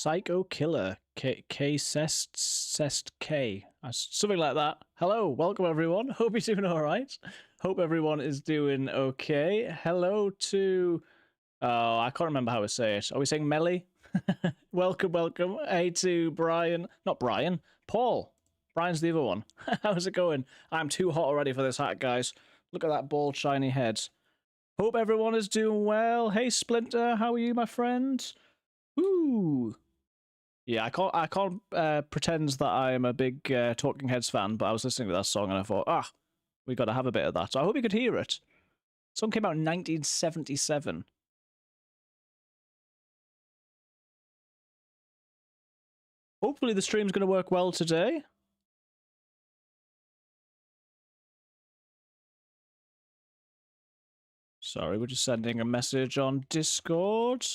Psycho Killer. Cest K. Something like that. Hello, welcome everyone. Hope you're doing alright. Hope everyone is doing okay. Hello to... Oh, I can't remember how to say it. Are we saying Melly? Welcome, welcome. Hey to Brian. Not Brian. Paul. Brian's the other one. How's it going? I'm too hot already for this hat, guys. Look at that bald, shiny head. Hope everyone is doing well. Hey, Splinter. How are you, my friend? Ooh. Yeah, I can't pretend that I am a big Talking Heads fan, but I was listening to that song and I thought, we got to have a bit of that. So I hope you could hear it. The song came out in 1977. Hopefully the stream's going to work well today. Sorry, we're just sending a message on Discord.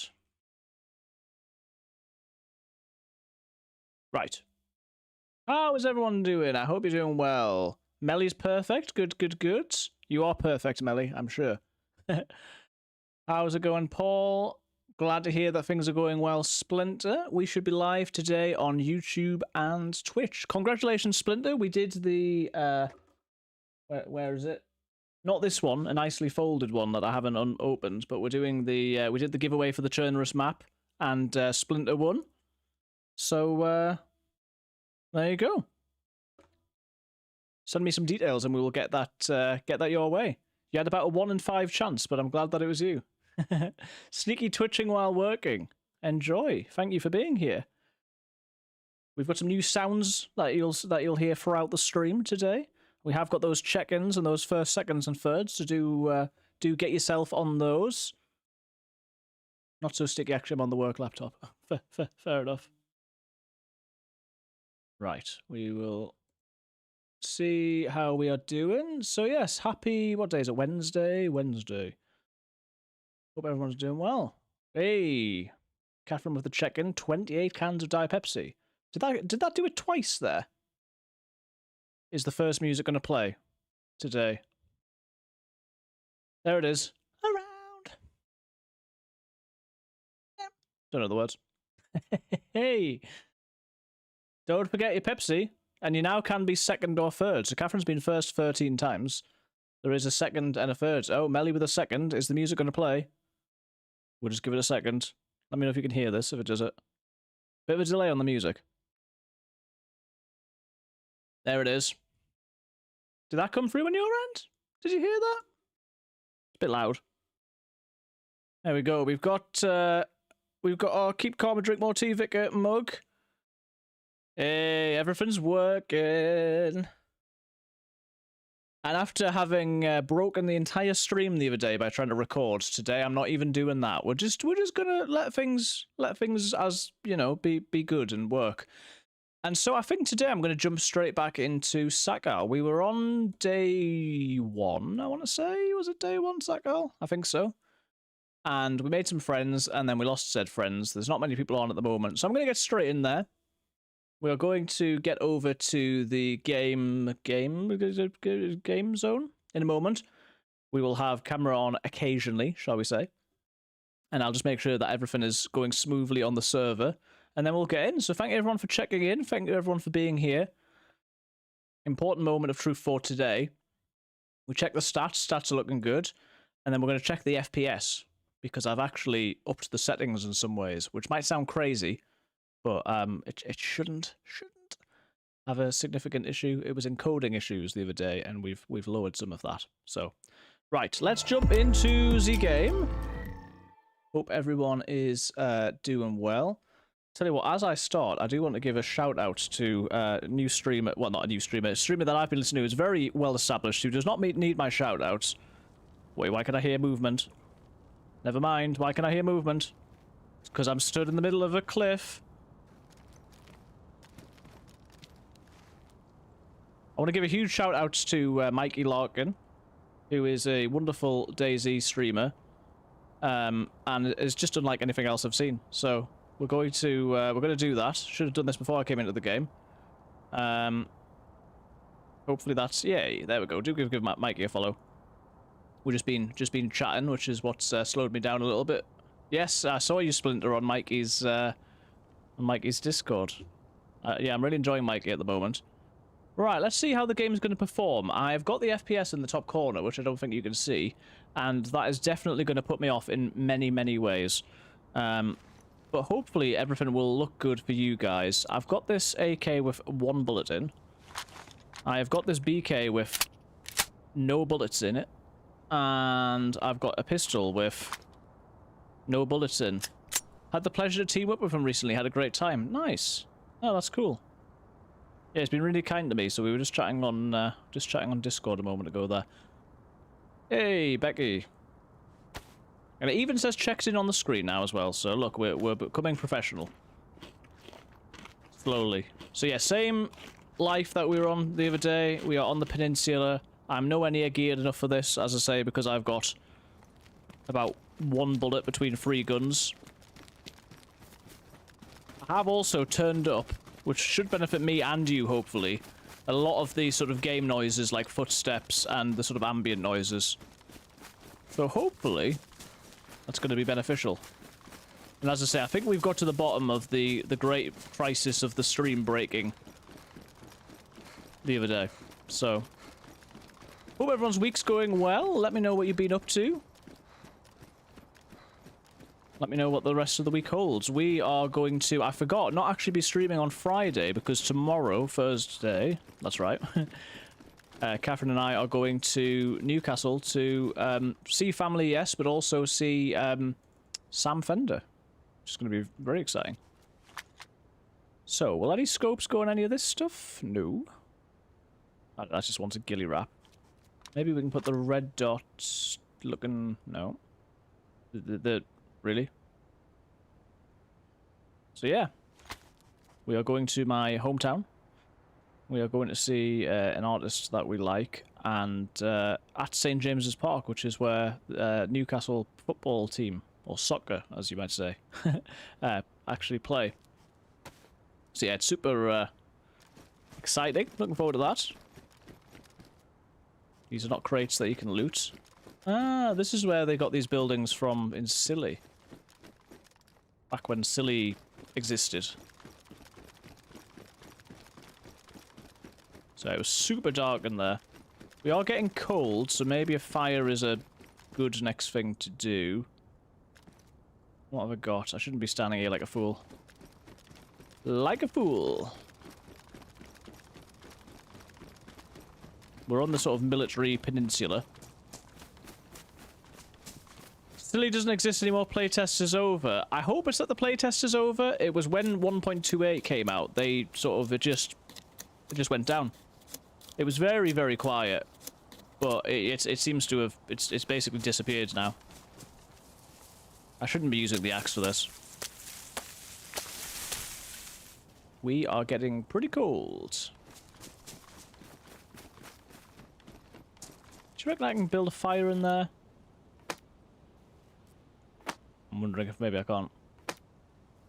Right. How is everyone doing? I hope you're doing well. Melly's perfect. Good, good, good. You are perfect, Melly, I'm sure. How's it going, Paul? Glad to hear that things are going well, Splinter. We should be live today on YouTube and Twitch. Congratulations, Splinter. We did the... Where is it? Not this one, a nicely folded one that I haven't unopened, but we're doing the... we did the giveaway for the Chernarus map, and Splinter won. So, there you go. Send me some details and we will get that your way. You had about a 1 in 5 chance, but I'm glad that it was you. Sneaky twitching while working. Enjoy. Thank you for being here. We've got some new sounds that you'll hear throughout the stream today. We have got those check-ins and those first, seconds, and thirds to do get yourself on those. Not so sticky, actually, I'm on the work laptop. Fair enough. Right, we will see how we are doing. So yes, happy, what day is it? Wednesday? Wednesday. Hope everyone's doing well. Hey, Catherine with the check-in, 28 cans of Diet Pepsi. Did that do it twice there? Is the first music going to play today? There it is. Around. Don't know the words. Hey. Don't forget your Pepsi, and you now can be second or third. So Catherine's been first 13 times. There is a second and a third. Oh, Melly with a second. Is the music going to play? We'll just give it a second. Let me know if you can hear this, if it does it. Bit of a delay on the music. There it is. Did that come through on your end? Did you hear that? It's a bit loud. There we go. We've got our Keep Calm and Drink More Tea Vicar mug. Hey, everything's working. And after having broken the entire stream the other day by trying to record, today I'm not even doing that. We're just gonna let things as you know be good and work. And so I think today I'm gonna jump straight back into Sakal. We were on day 1, I want to say. Was it day 1 Sakal? I think so. And we made some friends, and then we lost said friends. There's not many people on at the moment, so I'm gonna get straight in there. We are going to get over to the game zone in a moment. We will have camera on occasionally, shall we say. And I'll just make sure that everything is going smoothly on the server. And then we'll get in. So thank you everyone for checking in. Thank you everyone for being here. Important moment of truth for today. We check the stats. Stats are looking good. And then we're going to check the FPS. Because I've actually upped the settings in some ways. Which might sound crazy. But it shouldn't have a significant issue. It was encoding issues the other day, and we've lowered some of that. So, right, let's jump into the game. Hope everyone is doing well. Tell you what, as I start, I do want to give a shout out to a new streamer. Well, not a new streamer. A streamer that I've been listening to is very well established. Who does not need my shout outs. Wait, why can I hear movement? Never mind. Why can I hear movement? It's because I'm stood in the middle of a cliff. I want to give a huge shout out to Mikey Larkin, who is a wonderful DayZ streamer, and is just unlike anything else I've seen. So we're going to do that. Should have done this before I came into the game. Hopefully that's there we go. Do give Mikey a follow. We've just been chatting, which is what's slowed me down a little bit. Yes, I saw you Splinter on Mikey's on Mikey's Discord. Yeah, I'm really enjoying Mikey at the moment. Right, let's see how the game is going to perform. I've got the FPS in the top corner, which I don't think you can see, and that is definitely going to put me off in many, many ways. But hopefully everything will look good for you guys. I've got this AK with 1 bullet in. I've got this BK with no bullets in it. And I've got a pistol with no bullets in. Had the pleasure to team up with him recently. Had a great time. Nice. Oh, that's cool. Yeah, he's been really kind to me. So we were just chatting on Discord a moment ago there. Hey, Becky. And it even says checked in on the screen now as well. So look, we're becoming professional. Slowly. So yeah, same life that we were on the other day. We are on the peninsula. I'm nowhere near geared enough for this, as I say, because I've got about 1 bullet between 3 guns. I have also turned up, which should benefit me and you, hopefully, a lot of these sort of game noises like footsteps and the sort of ambient noises. So hopefully that's going to be beneficial. And as I say, I think we've got to the bottom of the great crisis of the stream breaking the other day. So hope everyone's week's going well. Let me know what you've been up to. Let me know what the rest of the week holds. We are going to, I forgot, not actually be streaming on Friday because tomorrow, Thursday, that's right, Catherine and I are going to Newcastle to see family, yes, but also see Sam Fender, which is going to be very exciting. So, will any scopes go on any of this stuff? No. I just want a ghillie wrap. Maybe we can put the red dots looking... No. Really? So yeah. We are going to my hometown. We are going to see an artist that we like. And at St. James's Park, which is where Newcastle football team, or soccer, as you might say, actually play. So yeah, it's super exciting. Looking forward to that. These are not crates that you can loot. Ah, this is where they got these buildings from in Scilly. Back when Scilly existed. So it was super dark in there. We are getting cold, so maybe a fire is a good next thing to do. What have I got? I shouldn't be standing here like a fool. Like a fool. We're on the sort of military peninsula. Silly doesn't exist anymore, playtest is over. I hope it's that the playtest is over. It was when 1.28 came out. They sort of, it just went down. It was very, very quiet. But it seems to have, it's basically disappeared now. I shouldn't be using the axe for this. We are getting pretty cold. Do you reckon I can build a fire in there? I'm wondering if maybe I can't.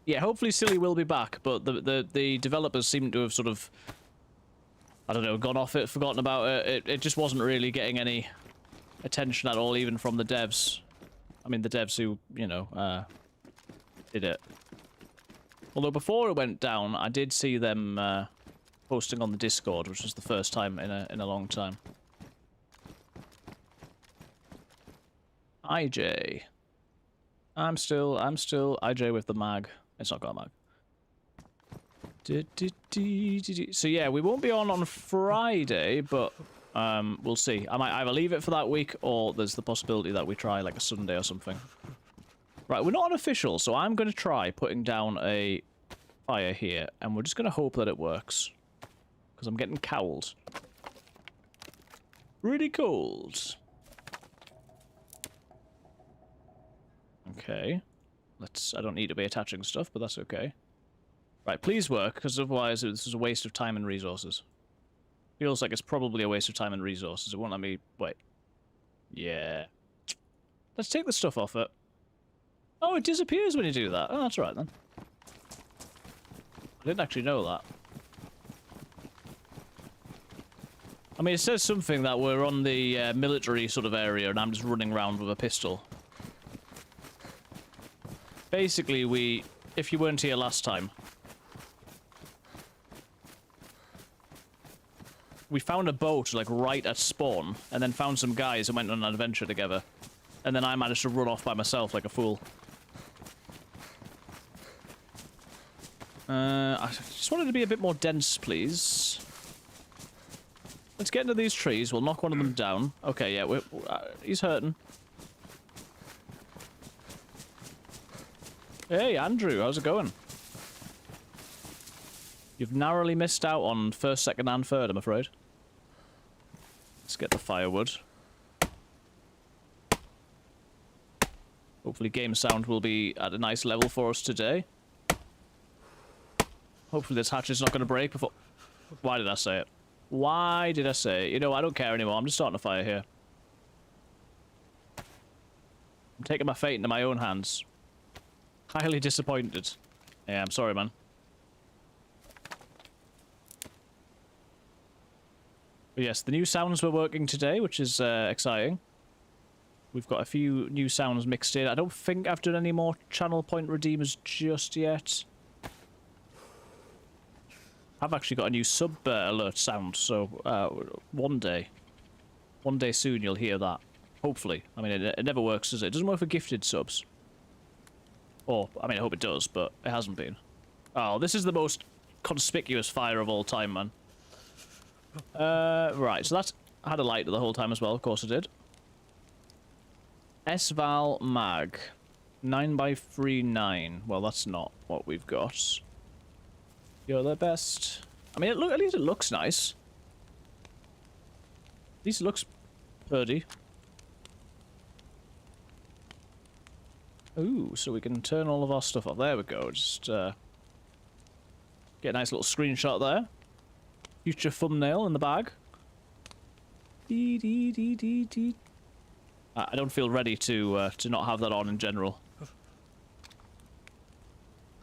Yeah, hopefully Silly will be back, but the developers seem to have sort of, I don't know, gone off it, forgotten about it. It just wasn't really getting any attention at all, even from the devs. I mean, the devs who, you know, did it. Although before it went down, I did see them posting on the Discord, which was the first time in a long time. IJ. I'm still IJ with the mag. It's not got a mag. So yeah, we won't be on Friday, but we'll see. I might either leave it for that week, or there's the possibility that we try like a Sunday or something. Right, we're not on official, so I'm going to try putting down a fire here, and we're just going to hope that it works. Because I'm getting cowled. Really cold. Okay. I don't need to be attaching stuff, but that's okay. Right, please work, because otherwise this is a waste of time and resources. Feels like it's probably a waste of time and resources. It won't let me... Wait. Yeah. Let's take the stuff off it. Oh, it disappears when you do that. Oh, that's right then. I didn't actually know that. I mean, it says something that we're on the military sort of area and I'm just running around with a pistol. Basically, if you weren't here last time, we found a boat, like, right at spawn, and then found some guys and went on an adventure together. And then I managed to run off by myself like a fool. I just wanted to be a bit more dense, please. Let's get into these trees. We'll knock one of them down. Okay, yeah, he's hurting. Hey, Andrew, how's it going? You've narrowly missed out on first, second, and third, I'm afraid. Let's get the firewood. Hopefully game sound will be at a nice level for us today. Hopefully this hatch is not going to break before... Why did I say it? Why did I say it? You know, I don't care anymore. I'm just starting a fire here. I'm taking my fate into my own hands. Highly disappointed. Yeah, I'm sorry, man. But yes, the new sounds were working today, which is exciting. We've got a few new sounds mixed in. I don't think I've done any more channel point redeemers just yet. I've actually got a new sub alert sound, so one day soon you'll hear that. Hopefully. I mean, it never works, does it? It doesn't work for gifted subs. Or, I mean, I hope it does, but it hasn't been. Oh, this is the most conspicuous fire of all time, man. Right, so that's... I had a lighter the whole time as well, of course I did. S-Val Mag. 9x39. Well, that's not what we've got. You're the best. I mean, at least it looks nice. At least it looks pretty. Ooh, so we can turn all of our stuff off. There we go. Just get a nice little screenshot there. Future thumbnail in the bag. I don't feel ready to not have that on in general.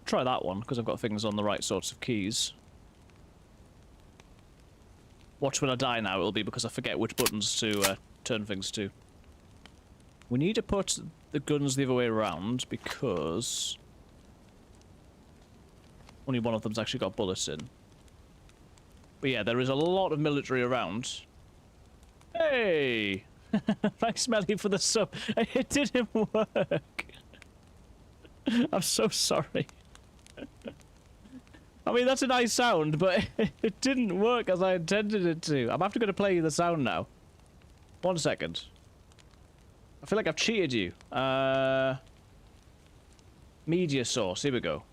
Try that one, because I've got things on the right sorts of keys. Watch when I die now, it'll be because I forget which buttons to turn things to. We need to put the guns the other way around, because... only one of them's actually got bullets in. But yeah, there is a lot of military around. Hey! Thanks, Melly, for the sub. It didn't work. I'm so sorry. I mean, that's a nice sound, but it didn't work as I intended it to. I'm after going to play you the sound now. 1 second. I feel like I've cheated you. Media source. Here we go.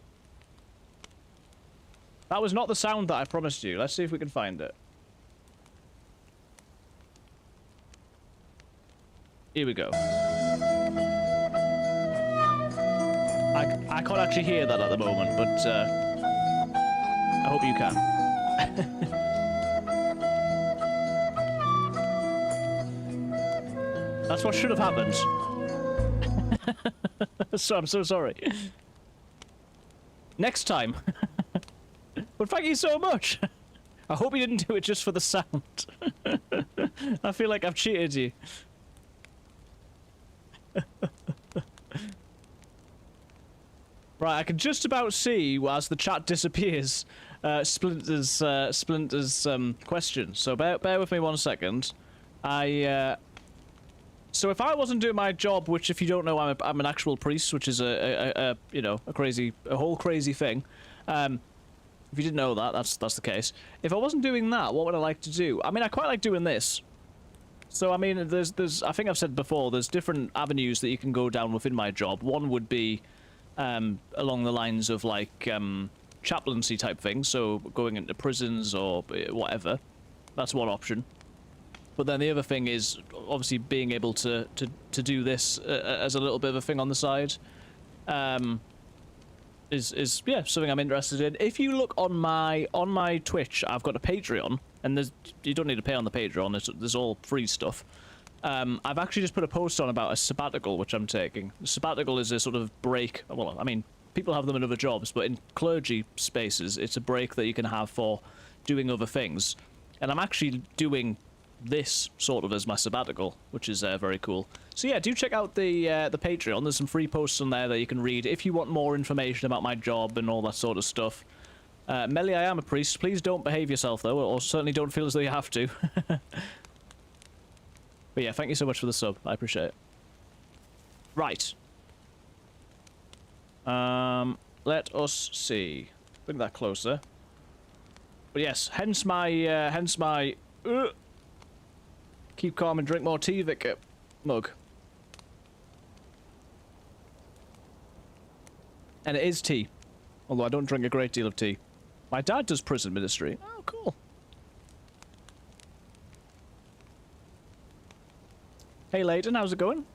That was not the sound that I promised you. Let's see if we can find it. Here we go. I can't actually hear that at the moment, but I hope you can. That's what should have happened. So I'm so sorry. Next time. But thank you so much. I hope you didn't do it just for the sound. I feel like I've cheated you. Right, I can just about see, as the chat disappears, Splinter's question. So bear with me 1 second. So if I wasn't doing my job, which if you don't know, I'm an actual priest, which is a whole crazy thing. If you didn't know that, that's the case. If I wasn't doing that, what would I like to do? I mean, I quite like doing this. So I mean, there's I think I've said before, there's different avenues that you can go down within my job. One would be along the lines of like chaplaincy type things, so going into prisons or whatever. That's one option. But then the other thing is obviously being able to do this as a little bit of a thing on the side. Is yeah, something I'm interested in. If you look on my Twitch, I've got a Patreon, and you don't need to pay on the Patreon. There's all free stuff. I've actually just put a post on about a sabbatical which I'm taking. A sabbatical is a sort of break. Well, I mean, people have them in other jobs, but in clergy spaces, it's a break that you can have for doing other things. And I'm actually doing this sort of as my sabbatical, which is very cool. So yeah, do check out the Patreon. There's some free posts on there that you can read if you want more information about my job and all that sort of stuff. Melly, I am a priest. Please don't behave yourself, though, or certainly don't feel as though you have to. But yeah, thank you so much for the sub. I appreciate it. Right. Let us see. Bring that closer. But yes, hence my keep calm and drink more tea, Vicar mug. And it is tea. Although I don't drink a great deal of tea. My dad does prison ministry. Oh, cool. Hey, Layden, how's it going?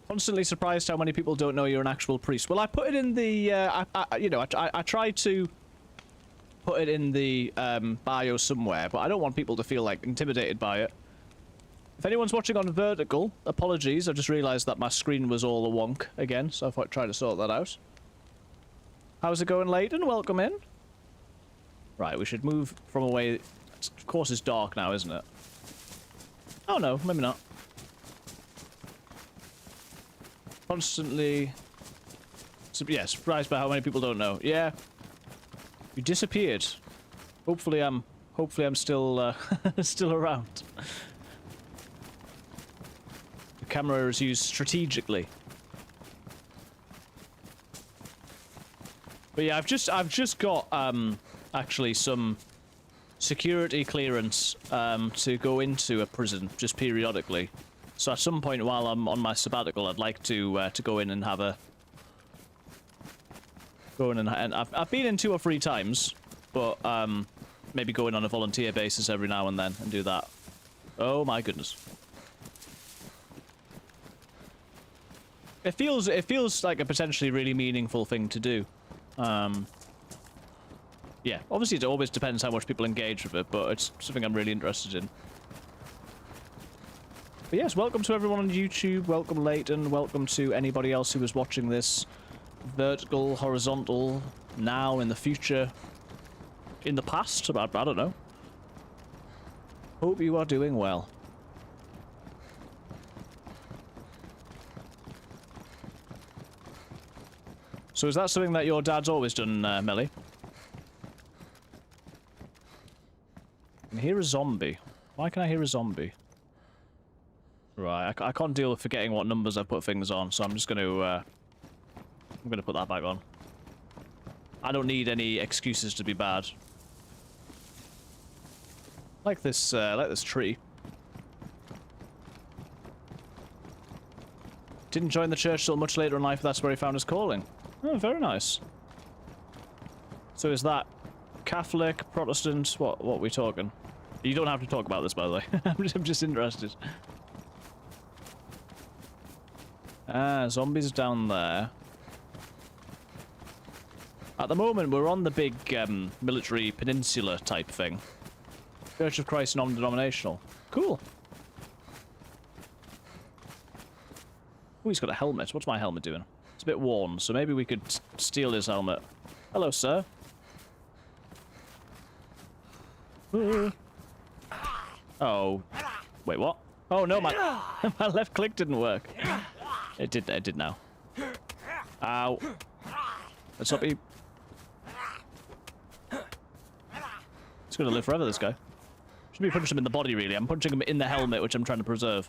Constantly surprised how many people don't know you're an actual priest. Well, I put it in the, I tried to put it in the bio somewhere, but I don't want people to feel, like, intimidated by it. If anyone's watching on vertical, apologies. I just realised that my screen was all a wonk again, so I thought I'd try to sort that out. How's it going, Layden? Welcome in. Right, we should move from away. Of course, it's dark now, isn't it? Oh, no, maybe not. Constantly... yeah, surprised by how many people don't know. Yeah. You disappeared. Hopefully I'm still, still around. The camera is used strategically. But yeah, I've just got, actually some security clearance, to go into a prison, just periodically. So at some point while I'm on my sabbatical, I'd like to go in and have a... and I've been in 2 or 3 times, but, maybe go in on a volunteer basis every now and then and do that. Oh my goodness. It feels like a potentially really meaningful thing to do. Yeah, obviously it always depends how much people engage with it, but it's something I'm really interested in. But yes, welcome to everyone on YouTube, welcome Leighton, welcome to anybody else who is watching this. Vertical, horizontal, now, in the future, in the past, I don't know. Hope you are doing well. So is that something that your dad's always done, Melly? I can hear a zombie. Why can I hear a zombie? Right, I can't deal with forgetting what numbers I've put things on, so I'm just going to, I'm going to put that back on. I don't need any excuses to be bad. Like this tree. Didn't join the church till much later in life, that's where he found his calling. Oh, very nice. So is that Catholic, Protestant, what are we talking? You don't have to talk about this, by the way. I'm just interested. Ah, zombies down there. At the moment, we're on the big military peninsula type thing. Church of Christ non-denominational. Cool. Oh, he's got a helmet. What's my helmet doing? It's a bit worn, so maybe we could steal his helmet. Hello, sir. Oh. Wait, what? Oh, no, my left click didn't work. It did now. Ow. Let's not be... He's gonna live forever, this guy. Should be punching him in the body, really. I'm punching him in the helmet, which I'm trying to preserve.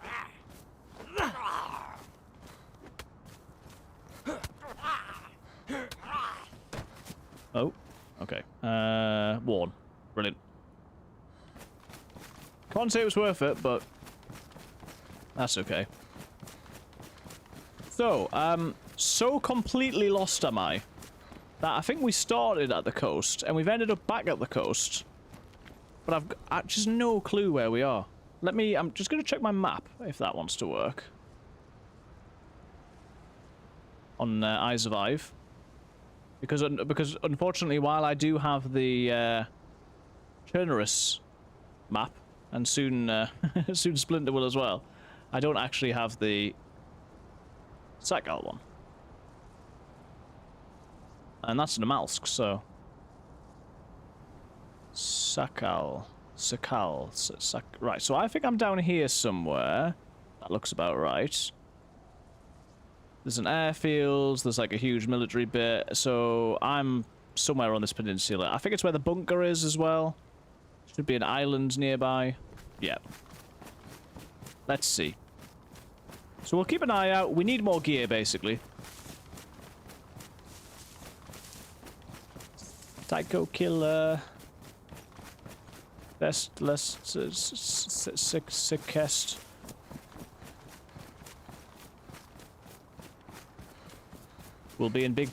Oh. Okay. Worn. Brilliant. Can't say it was worth it, but... that's okay. So, so completely lost am I, that I think we started at the coast, and we've ended up back at the coast. But I've got just no clue where we are. I'm just going to check my map, if that wants to work. On Eyes of Ive. Because unfortunately, while I do have the Chernerus map, and soon soon Splinter will as well, I don't actually have the Sakal one. And that's Namalsk, so... Sakal. Right, so I think I'm down here somewhere. That looks about right. There's an airfield, there's like a huge military bit, so I'm somewhere on this peninsula. I think it's where the bunker is as well. Should be an island nearby. Yeah. Let's see. So we'll keep an eye out. We need more gear, basically. Psycho killer. Best, less, sickest. We'll be in big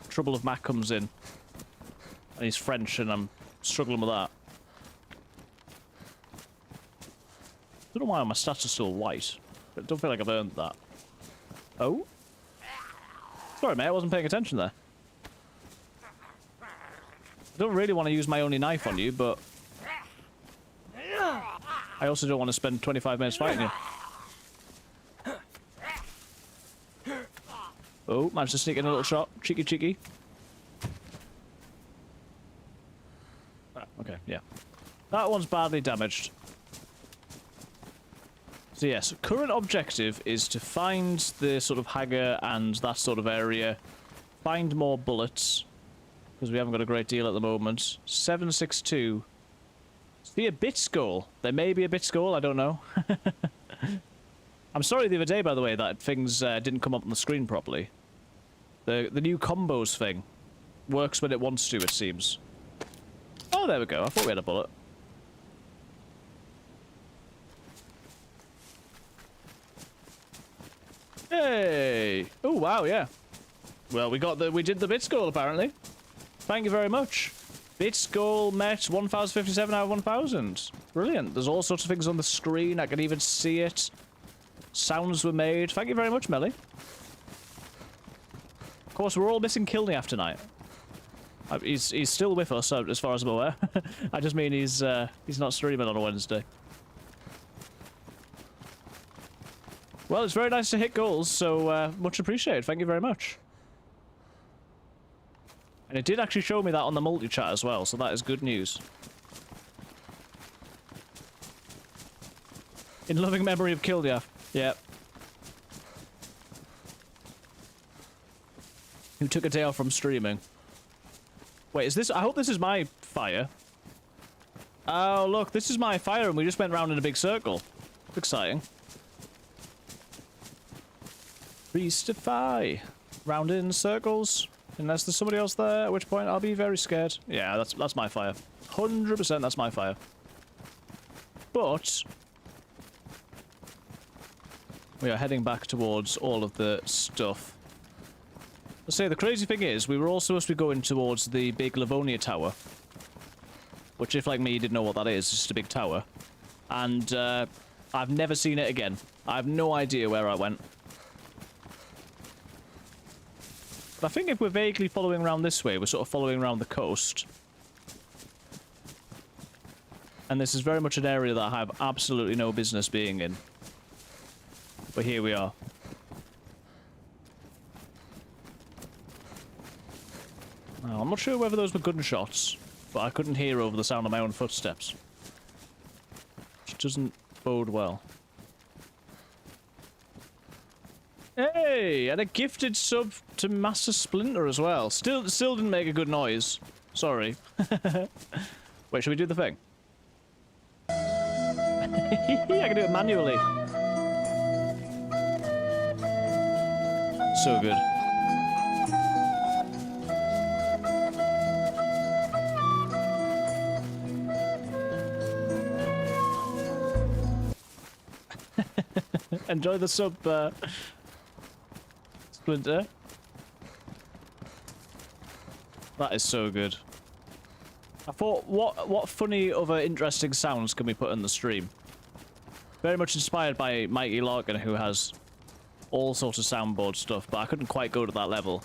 trouble if Mac comes in. And he's French, and I'm struggling with that. I don't know why my stats are still white. But I don't feel like I've earned that. Oh? Sorry, mate, I wasn't paying attention there. I don't really want to use my only knife on you, but... I also don't want to spend 25 minutes fighting you. Oh, managed to sneak in a little shot. Cheeky, cheeky. Ah, okay, yeah. That one's badly damaged. So yes, current objective is to find the sort of hangar and that sort of area. Find more bullets. Because we haven't got a great deal at the moment. 762. See a bit skull. There may be a bit skull, I don't know. I'm sorry the other day, by the way, that things didn't come up on the screen properly. The new combos thing works when it wants to, it seems. Oh, there we go. I thought we had a bullet. Hey! Oh, wow, yeah. Well, we did the bit skull, apparently. Thank you very much. Bit skull met 1057 out of 1000. Brilliant. There's all sorts of things on the screen. I can even see it. Sounds were made. Thank you very much, Melly. Of course, we're all missing Kilniaf tonight. He's still with us, as far as I'm aware. I just mean he's not streaming on a Wednesday. Well, it's very nice to hit goals, so much appreciated. Thank you very much. And it did actually show me that on the multi-chat as well, so that is good news. In loving memory of Kildiaf. Yep. Who took a day off from streaming. Wait, is this... I hope this is my fire. Oh, look, this is my fire and we just went round in a big circle. It's exciting. Priestify. Round in circles. Unless there's somebody else there, at which point I'll be very scared. Yeah, that's my fire. 100% that's my fire. But... we are heading back towards all of the stuff. Let's say the crazy thing is, we were all supposed to be going towards the big Livonia Tower. Which, if like me, you didn't know what that is, it's just a big tower. And I've never seen it again. I have no idea where I went. But I think if we're vaguely following around this way, we're sort of following around the coast. And this is very much an area that I have absolutely no business being in. But here we are. Now, I'm not sure whether those were gunshots, but I couldn't hear over the sound of my own footsteps. Which doesn't bode well. Hey! And a gifted sub to Master Splinter as well. Still didn't make a good noise. Sorry. Wait, should we do the thing? I can do it manually. So good. Enjoy the sub, Splinter. That is so good. I thought, what funny other interesting sounds can we put in the stream? Very much inspired by Mikey Larkin, who has all sorts of soundboard stuff, but I couldn't quite go to that level.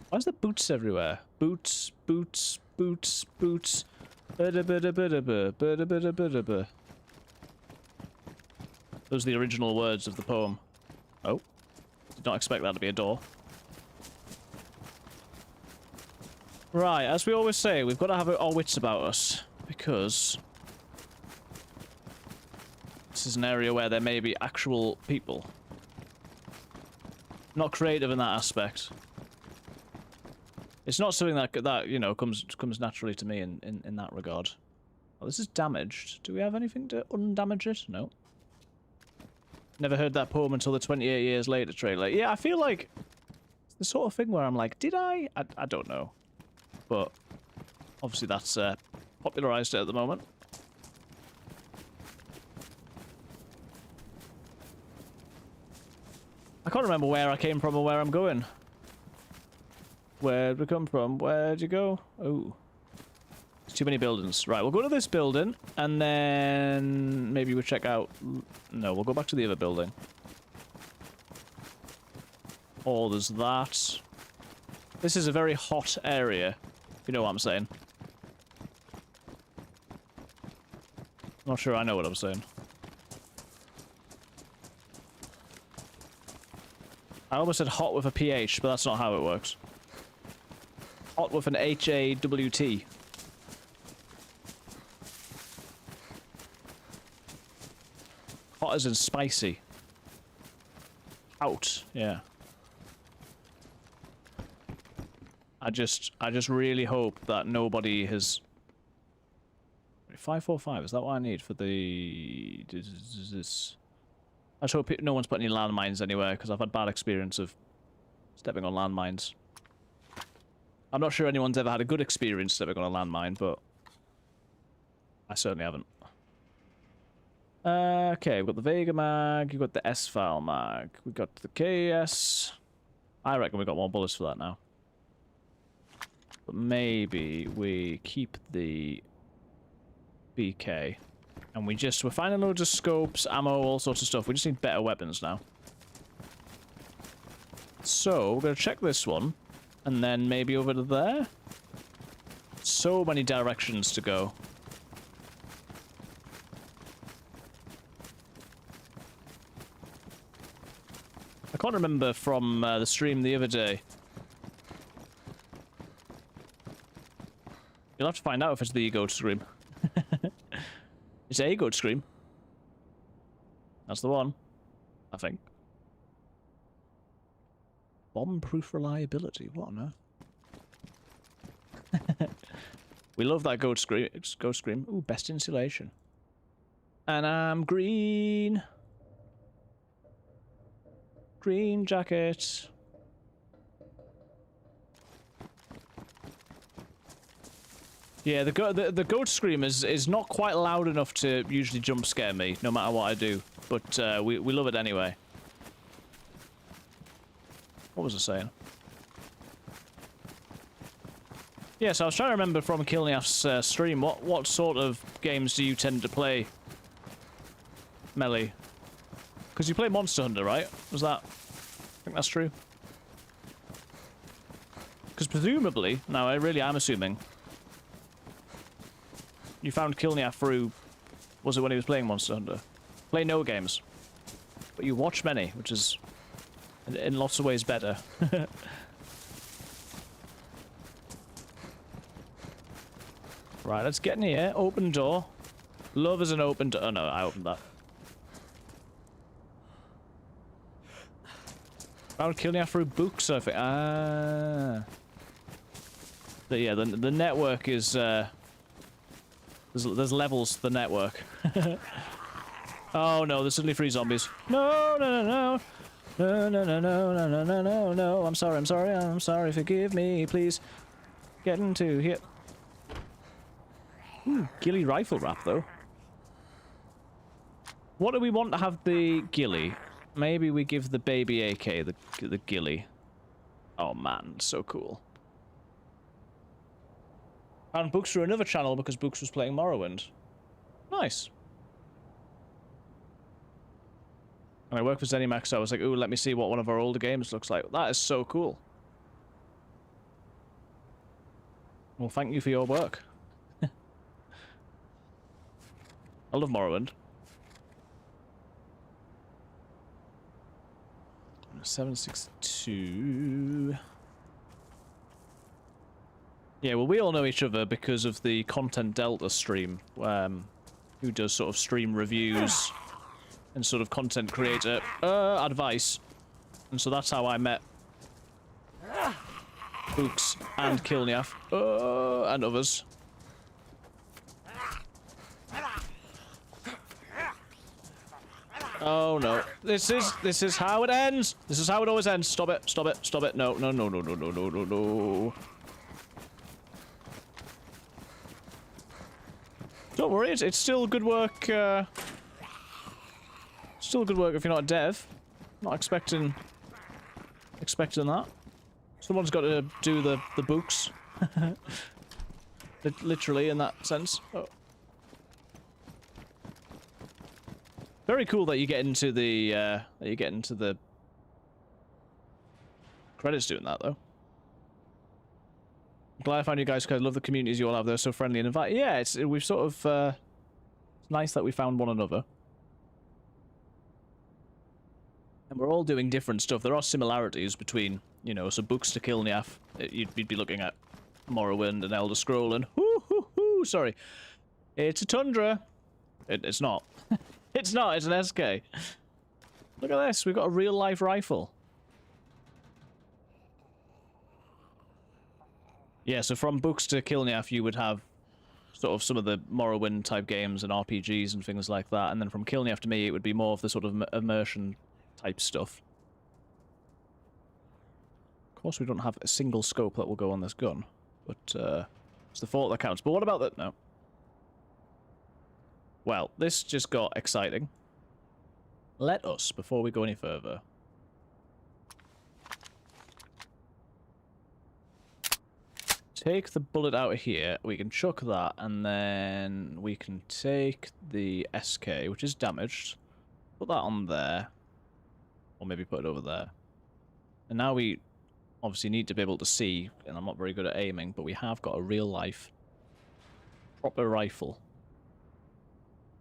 Why is there boots everywhere? Boots, boots, boots, boots. Those are the original words of the poem. Oh. Did not expect that to be a door. Right, as we always say, we've got to have our wits about us. Because... this is an area where there may be actual people. Not creative in that aspect. It's not something that you know comes naturally to me in that regard. Oh, this is damaged. Do we have anything to undamage it? No. Never heard that poem until the 28 years later trailer. Yeah, I feel like it's the sort of thing where I'm like, did I? I don't know. But obviously that's popularized it at the moment. I can't remember where I came from or where I'm going. Where'd we come from? Where'd you go? Oh. There's too many buildings. Right, we'll go to this building, and then maybe we'll check out... No, we'll go back to the other building. Oh, there's that. This is a very hot area, if you know what I'm saying. Not sure I know what I'm saying. I almost said hot with a PH, but that's not how it works. Hot with an HAWT. Hot as in spicy. Out, yeah. I just really hope that nobody has... 545, is that what I need for the... This... I just hope no one's put any landmines anywhere, because I've had bad experience of stepping on landmines. I'm not sure anyone's ever had a good experience stepping on a landmine, but... I certainly haven't. Okay, we've got the Vega mag, you've got the S-File mag, we've got the KS. I reckon we've got more bullets for that now. But maybe we keep the BK. And we're finding loads of scopes, ammo, all sorts of stuff. We just need better weapons now. So, we're going to check this one. And then maybe over to there. So many directions to go. I can't remember from the stream the other day. You'll have to find out if it's the goat scream. It's a goat scream. That's the one, I think. Bomb-proof reliability. What on earth? We love that goat scream. Goat scream. Ooh, best insulation. And I'm green. Green jacket. Yeah, the goat scream is not quite loud enough to usually jump scare me, no matter what I do. But we love it anyway. What was I saying? Yeah, so I was trying to remember from Kilniaf's stream, what sort of games do you tend to play, Melly? Because you play Monster Hunter, right? Was that... I think that's true. Because presumably, now I really am assuming, you found Kilniaf through... Was it when he was playing Monster Hunter? Play no games. But you watch many, which is in lots of ways better. Right, let's get in here. Open door. Love is an open door. Oh no, I opened that. Found Kilniaf through books, I think. Ah. Yeah, the network is... There's levels to the network. Oh no, there's suddenly 3 zombies. No, no, no, no. No, no, no, no, no, no, no, no, no. I'm sorry, forgive me, please. Get into here. Ooh, ghillie rifle wrap, though. What do we want to have the ghillie? Maybe we give the baby AK the ghillie. Oh man, so cool. Found books through another channel because Books was playing Morrowind. Nice. And I work for ZeniMax, so I was like, ooh, let me see what one of our older games looks like. That is so cool. Well, thank you for your work. I love Morrowind. 762... Yeah, well, we all know each other because of the Content Delta stream, who does sort of stream reviews and sort of content creator advice. And so that's how I met Books and Kilniaf, and others. Oh no. This is how it ends. This is how it always ends. Stop it. Stop it. Stop it. No, no, no, no, no, no, no, no, no. Don't worry, it's still good work, still good work if you're not a dev. Not expecting that. Someone's got to do the books. Literally in that sense. Oh. Very cool that you get into the credits doing that though. I'm glad I found you guys because I love the communities you all have. They're so friendly and inviting. Yeah, we've sort of it's nice that we found one another. And we're all doing different stuff. There are similarities between, you know, so Books to Kilniaf. You'd be looking at Morrowind and Elder Scroll and sorry. It's a Tundra. It's not. It's not, it's an SK. Look at this, we've got a real life rifle. Yeah, so from Books to Kilniaf you would have sort of some of the Morrowind type games and RPGs and things like that, and then from Kilniaf to me it would be more of the sort of immersion type stuff. Of course we don't have a single scope that will go on this gun, but it's the thought that counts. But what about that? No. Well, this just got exciting. Let us, before we go any further, take the bullet out of here. We can chuck that, and then we can take the SK, which is damaged. Put that on there. Or maybe put it over there. And now we obviously need to be able to see, and I'm not very good at aiming, but we have got a real-life proper rifle.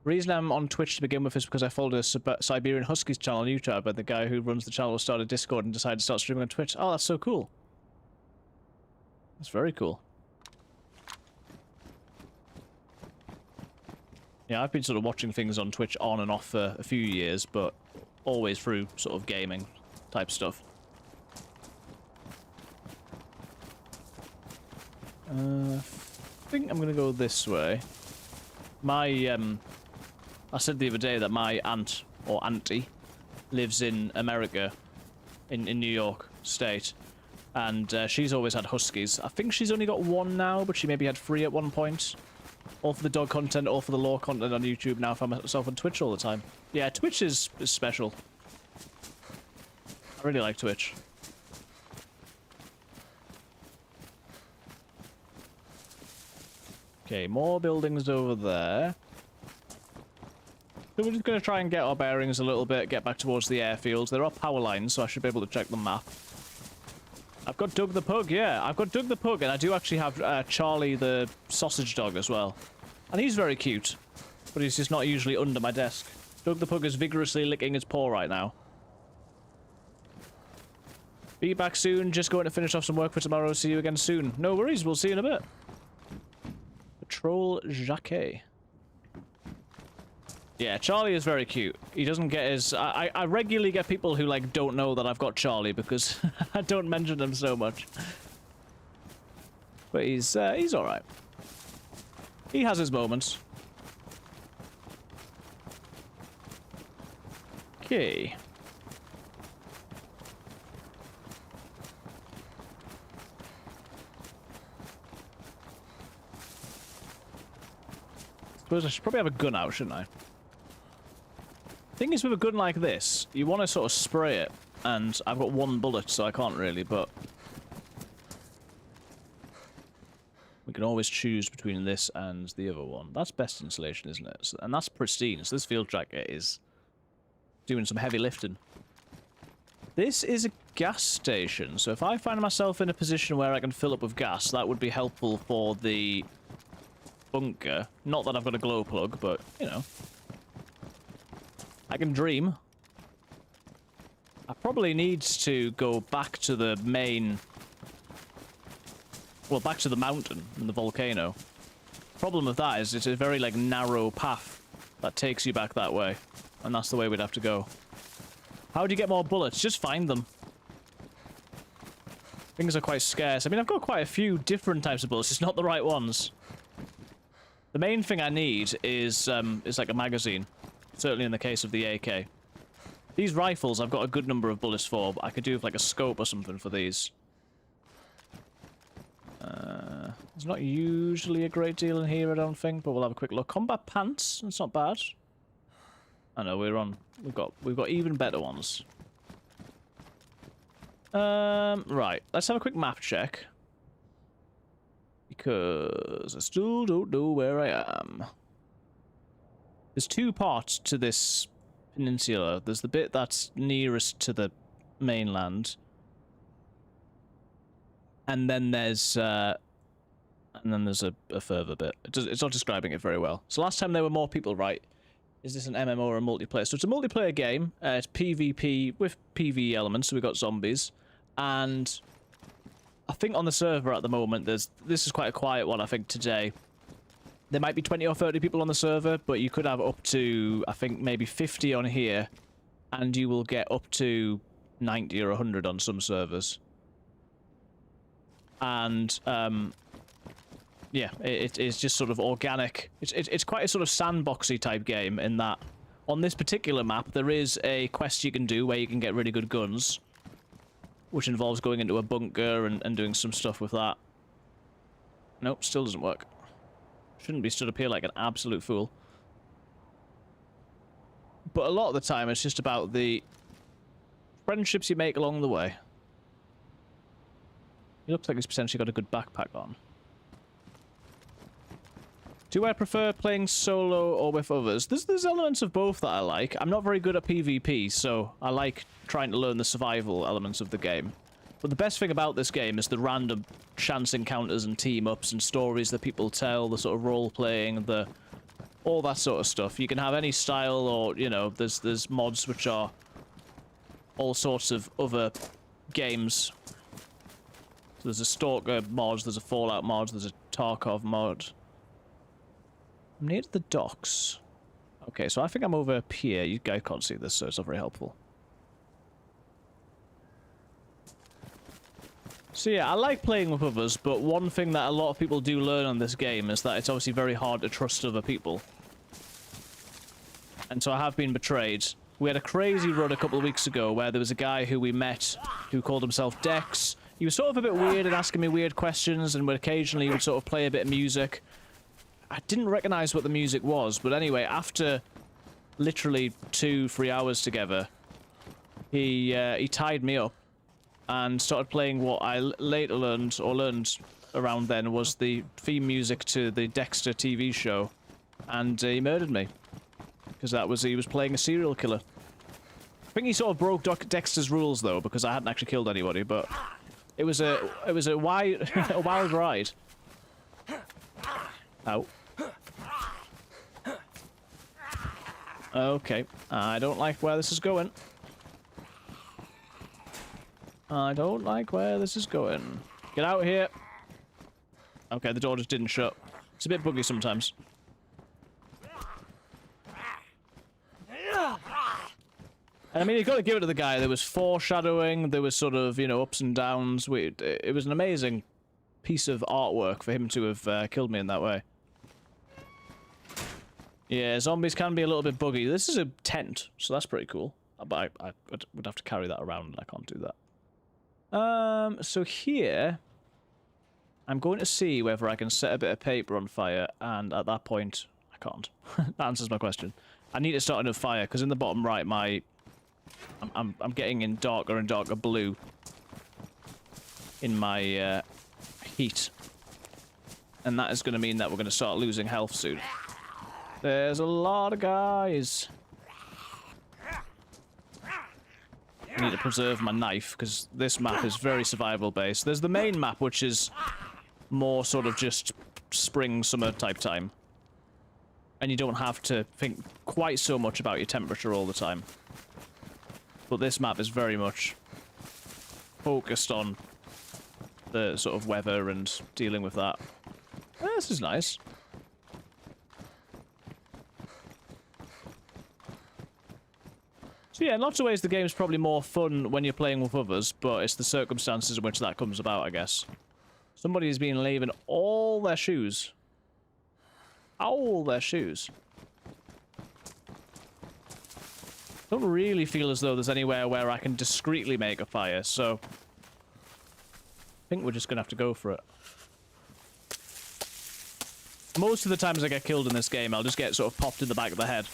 The reason I'm on Twitch to begin with is because I followed a Siberian Huskies channel on YouTube, and the guy who runs the channel started Discord and decided to start streaming on Twitch. Oh, that's so cool. That's very cool. Yeah, I've been sort of watching things on Twitch on and off for a few years, but always through sort of gaming type stuff. I think I'm gonna go this way. My, I said the other day that my aunt, or auntie, lives in America, in New York State, and she's always had huskies. I think she's only got one now, but she maybe had 3 at one point. All for the dog content, all for the lore content on YouTube. Now I find myself on Twitch all the time. Yeah, Twitch is special. I really like Twitch. Okay, more buildings over there. So we're just going to try and get our bearings a little bit, get back towards the airfields. There are power lines, so I should be able to check the map. I've got Doug the Pug, yeah. I've got Doug the Pug, and I do actually have Charlie the sausage dog as well. And he's very cute, but he's just not usually under my desk. Doug the Pug is vigorously licking his paw right now. Be back soon, just going to finish off some work for tomorrow. See you again soon. No worries, we'll see you in a bit. Patrol Jacquet. Yeah, Charlie is very cute. He doesn't get his... I regularly get people who, like, don't know that I've got Charlie because I don't mention him so much. But he's alright. He has his moments. Okay. Suppose I should probably have a gun out, shouldn't I? Thing is, with a gun like this, you want to sort of spray it, and I've got 1 bullet, so I can't really, but we can always choose between this and the other one. That's best insulation, isn't it? And that's pristine, so this field jacket is doing some heavy lifting. This is a gas station, so if I find myself in a position where I can fill up with gas, that would be helpful for the bunker. Not that I've got a glow plug, but, you know. I can dream. I probably need to go back to the main... Well, back to the mountain and the volcano. Problem with that is it's a very, like, narrow path that takes you back that way. And that's the way we'd have to go. How do you get more bullets? Just find them. Things are quite scarce. I mean, I've got quite a few different types of bullets. It's not the right ones. The main thing I need is like a magazine. Certainly in the case of the AK. These rifles, I've got a good number of bullets for, but I could do with like a scope or something for these. There's not usually a great deal in here, I don't think, but we'll have a quick look. Combat pants, that's not bad. I know we've got even better ones. Right, let's have a quick map check. Because I still don't know where I am. There's two parts to this peninsula. There's the bit that's nearest to the mainland. And then there's a further bit. It's not describing it very well. So last time there were more people, right? Is this an MMO or a multiplayer? So it's a multiplayer game. It's PvP with PvE elements, so we've got zombies. And I think on the server at the moment, this is quite a quiet one, I think, today. There might be 20 or 30 people on the server, but you could have up to, I think, maybe 50 on here. And you will get up to 90 or 100 on some servers. And, yeah, it is just sort of organic. It's quite a sort of sandboxy type game in that on this particular map, there is a quest you can do where you can get really good guns. Which involves going into a bunker and doing some stuff with that. Nope, still doesn't work. Shouldn't be stood up here like an absolute fool. But a lot of the time, it's just about the friendships you make along the way. He looks like he's potentially got a good backpack on. Do I prefer playing solo or with others? There's elements of both that I like. I'm not very good at PvP, so I like trying to learn the survival elements of the game. But the best thing about this game is the random chance encounters and team-ups and stories that people tell, the sort of role-playing, all that sort of stuff. You can have any style or, you know, there's mods which are all sorts of other games. So there's a Stalker mod, there's a Fallout mod, there's a Tarkov mod. I'm near to the docks. Okay, so I think I'm over up here. You guys can't see this, so it's not very helpful. So yeah, I like playing with others, but one thing that a lot of people do learn on this game is that it's obviously very hard to trust other people. And so I have been betrayed. We had a crazy run a couple of weeks ago where there was a guy who we met who called himself Dex. He was sort of a bit weird and asking me weird questions, and occasionally he would sort of play a bit of music. I didn't recognize what the music was, but anyway, after literally 2-3 hours together, he tied me up and started playing what I later learned around then was the theme music to the Dexter TV show, and he murdered me because he was playing a serial killer. I think he sort of broke Dexter's rules though, because I hadn't actually killed anybody, but it was a wild a wild ride. Ow. Okay, I don't like where this is going. I don't like where this is going. Get out here. Okay, the door just didn't shut. It's a bit buggy sometimes. And I mean, you've got to give it to the guy. There was foreshadowing, there was sort of, you know, ups and downs. It was an amazing piece of artwork for him to have killed me in that way. Yeah, zombies can be a little bit buggy. This is a tent, so that's pretty cool. But I would have to carry that around, and I can't do that. So here, I'm going to see whether I can set a bit of paper on fire, and at that point, I can't. That answers my question. I need to start another fire, because in the bottom right, I'm getting in darker and darker blue in my heat. And that is going to mean that we're going to start losing health soon. There's a lot of guys. I need to preserve my knife, because this map is very survival based. There's the main map, which is more sort of just spring, summer type time. And you don't have to think quite so much about your temperature all the time. But this map is very much focused on the sort of weather and dealing with that. This is nice. So yeah, in lots of ways the game's probably more fun when you're playing with others, but it's the circumstances in which that comes about, I guess. Somebody's been leaving all their shoes. All their shoes. Don't really feel as though there's anywhere where I can discreetly make a fire, so I think we're just gonna have to go for it. Most of the times I get killed in this game, I'll just get sort of popped in the back of the head.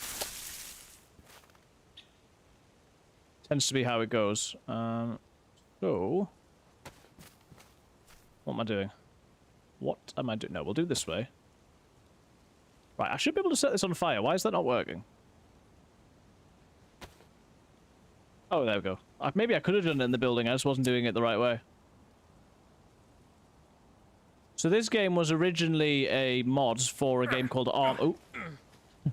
Tends to be how it goes. So... what am I doing? What am I doing? No, we'll do this way. Right, I should be able to set this on fire. Why is that not working? Oh, there we go. Maybe I could have done it in the building, I just wasn't doing it the right way. So this game was originally a mod for a game called Oh,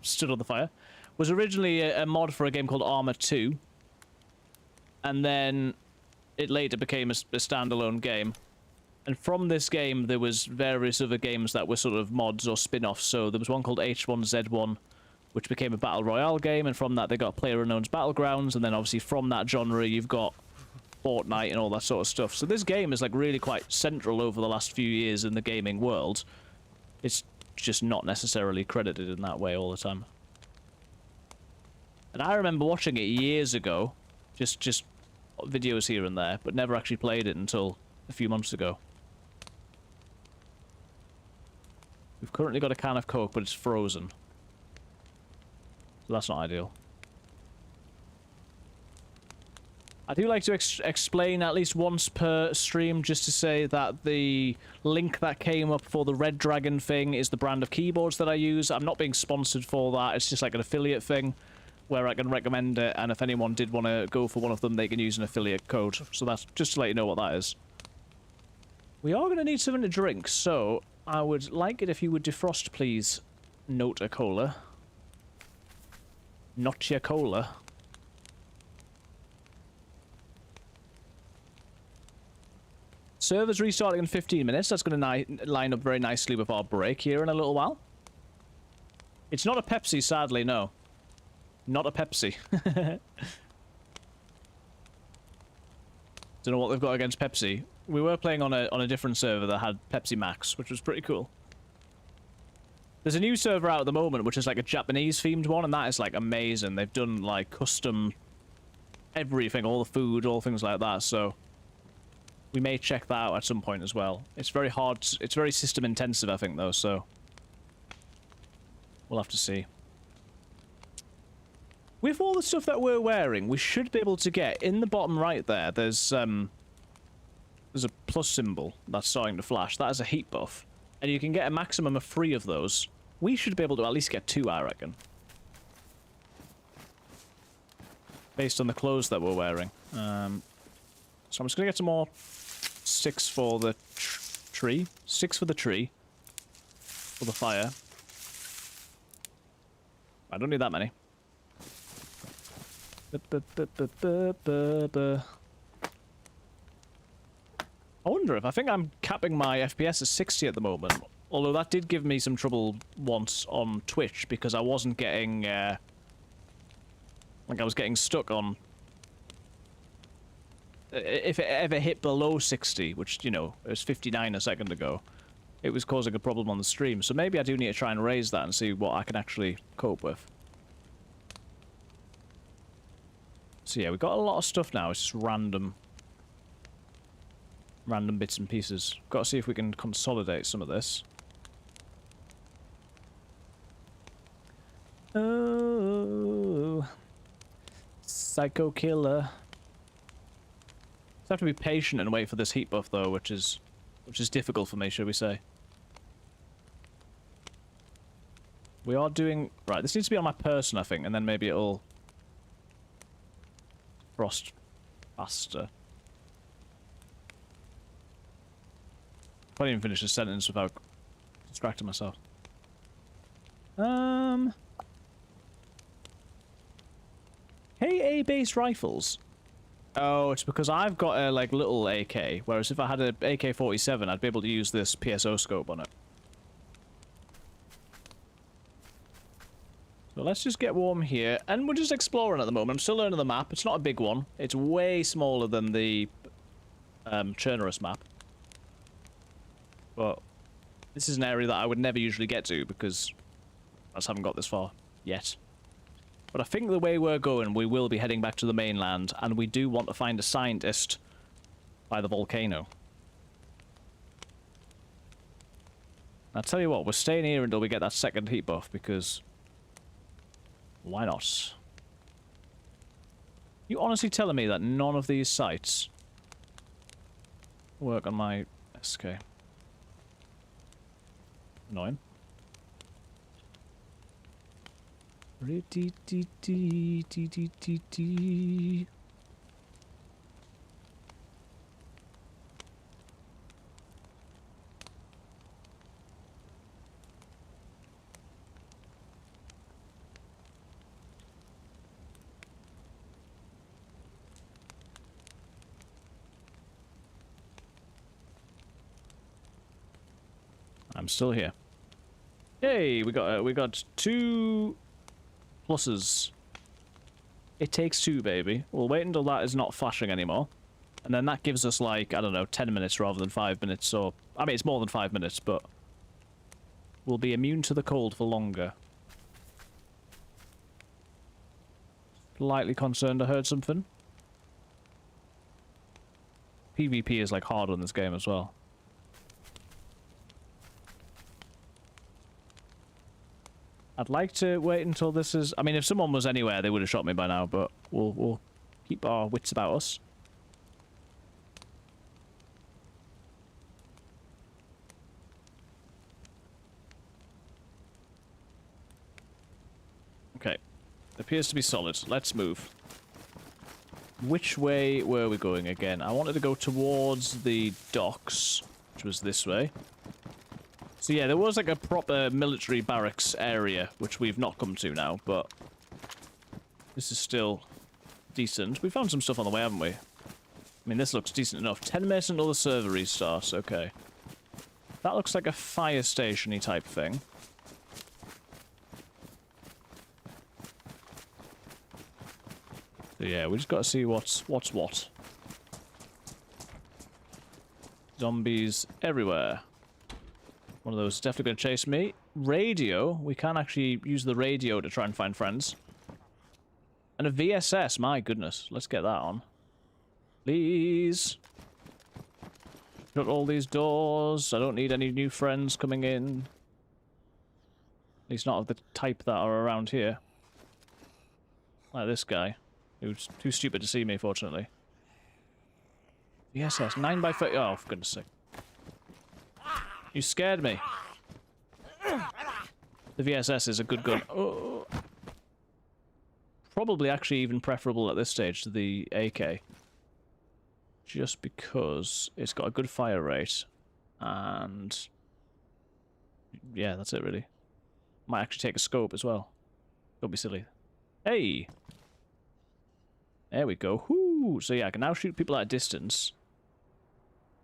stood on the fire. Was originally a mod for a game called Arma 2. And then it later became a standalone game. And from this game, there was various other games that were sort of mods or spin-offs. So there was one called H1Z1, which became a Battle Royale game. And from that, they got PlayerUnknown's Battlegrounds. And then obviously from that genre, you've got Fortnite and all that sort of stuff. So this game is like really quite central over the last few years in the gaming world. It's just not necessarily credited in that way all the time. And I remember watching it years ago. Just videos here and there, but never actually played it until a few months ago. We've currently got a can of Coke, but it's frozen. So that's not ideal. I do like to explain at least once per stream, just to say that the link that came up for the Red Dragon thing is the brand of keyboards that I use. I'm not being sponsored for that, it's just like an affiliate thing where I can recommend it, and if anyone did want to go for one of them, they can use an affiliate code. So that's just to let you know what that is. We are going to need something to drink, so I would like it if you would defrost, please. Note a cola. Not your cola. Server's restarting in 15 minutes. That's going to line up very nicely with our break here in a little while. It's not a Pepsi, sadly, no. Not a Pepsi. Don't know what they've got against Pepsi. We were playing on a different server that had Pepsi Max, which was pretty cool. There's a new server out at the moment, which is like a Japanese-themed one, and that is like amazing. They've done like custom everything, all the food, all things like that, so we may check that out at some point as well. It's very hard, it's very system intensive, I think, though, so we'll have to see. With all the stuff that we're wearing, we should be able to get, in the bottom right there, there's a plus symbol that's starting to flash. That is a heat buff. And you can get a maximum of 3 of those. We should be able to at least get 2, I reckon. Based on the clothes that we're wearing. So I'm just going to get some more 6 for the tree. 6 for the tree. For the fire. I don't need that many. I wonder if I think I'm capping my FPS at 60 at the moment. Although that did give me some trouble once on Twitch because I wasn't getting like I was getting stuck on if it ever hit below 60, which, you know, it was 59 a second ago, it was causing a problem on the stream. So maybe I do need to try and raise that and see what I can actually cope with. So yeah, we've got a lot of stuff now. It's just random bits and pieces. Got to see if we can consolidate some of this. Oh, psycho killer. Just have to be patient and wait for this heat buff though, which is difficult for me, should we say? We are doing right. This needs to be on my person, I think, and then maybe it'll frost faster. Can't even finish a sentence without distracting myself. KA-based rifles. Oh, it's because I've got a like little AK, whereas if I had an AK-47, I'd be able to use this PSO scope on it. So let's just get warm here. And we're just exploring at the moment. I'm still learning the map. It's not a big one. It's way smaller than the Chernarus map. But this is an area that I would never usually get to because I just haven't got this far yet. But I think the way we're going, we will be heading back to the mainland, and we do want to find a scientist by the volcano. I'll tell you what, we're staying here until we get that second heat buff, because why not? You honestly telling me that none of these sites work on my SK? Annoying. I'm still here. Yay, we got 2 pluses. It takes 2, baby. We'll wait until that is not flashing anymore. And then that gives us, like, I don't know, 10 minutes rather than 5 minutes, or... I mean, it's more than 5 minutes, but... we'll be immune to the cold for longer. Slightly concerned I heard something. PvP is, like, hard on this game as well. I'd like to wait until this is... I mean, if someone was anywhere, they would have shot me by now, but we'll keep our wits about us. Okay. Appears to be solid. Let's move. Which way were we going again? I wanted to go towards the docks, which was this way. So yeah, there was like a proper military barracks area, which we've not come to now, but this is still decent. We found some stuff on the way, haven't we? I mean, this looks decent enough. 10 minutes until the server restarts, okay. That looks like a fire station-y type thing. So yeah, we just gotta see what's what. Zombies everywhere. One of those is definitely going to chase me. Radio. We can actually use the radio to try and find friends. And a VSS. My goodness. Let's get that on. Please. Shut all these doors. I don't need any new friends coming in. At least not of the type that are around here. Like this guy. Who's too stupid to see me, fortunately. VSS. 9x30. Oh, for goodness sake. You scared me. The VSS is a good gun. Oh. Probably actually even preferable at this stage to the AK. Just because it's got a good fire rate. And... yeah, that's it really. Might actually take a scope as well. Don't be silly. Hey! There we go. Whoo! So yeah, I can now shoot people at a distance.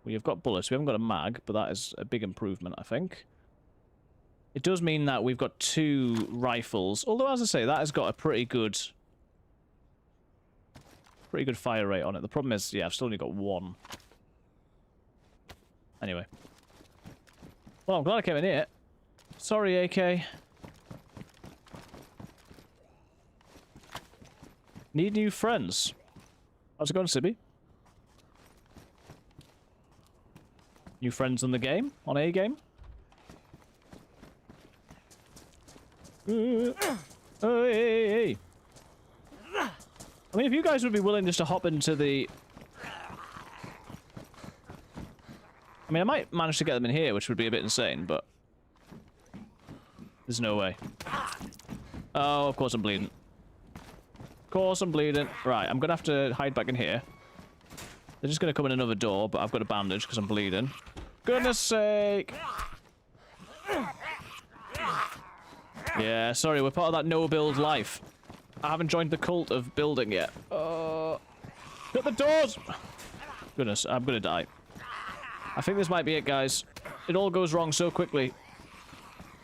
We have got bullets. We haven't got a mag, but that is a big improvement, I think. It does mean that we've got 2 rifles. Although, as I say, that has got a pretty good fire rate on it. The problem is, yeah, I've still only got 1. Anyway. Well, I'm glad I came in here. Sorry, AK. Need new friends. How's it going, Sibby? New friends on the game? On A game? Hey. I mean, if you guys would be willing just to hop into the... I mean, I might manage to get them in here, which would be a bit insane, but... there's no way. Oh, of course I'm bleeding. Of course I'm bleeding. Right, I'm gonna have to hide back in here. They're just gonna come in another door, but I've got a bandage because I'm bleeding. Goodness sake! Yeah, sorry, we're part of that no-build life. I haven't joined the cult of building yet. Shut the doors! Goodness, I'm gonna die. I think this might be it, guys. It all goes wrong so quickly.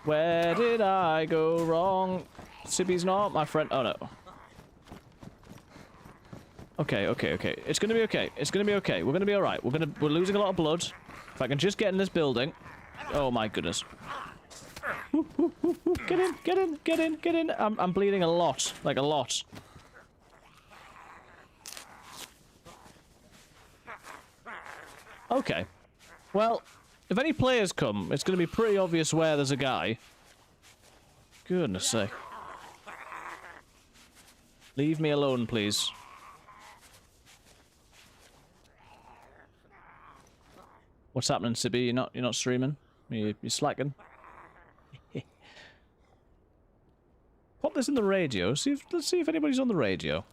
Where did I go wrong? Sibby's not my friend. Oh no. Okay, okay, okay. It's gonna be okay. It's gonna be okay. We're gonna be alright. We're losing a lot of blood. If I can just get in this building. Oh my goodness. Get in, get in, get in, get in. I'm bleeding a lot. Like a lot. Okay. Well, if any players come, it's gonna be pretty obvious where there's a guy. Goodness sake. Leave me alone, please. What's happening, Sibby? You're not streaming? You're slacking? Pop this in the radio. Let's see if anybody's on the radio.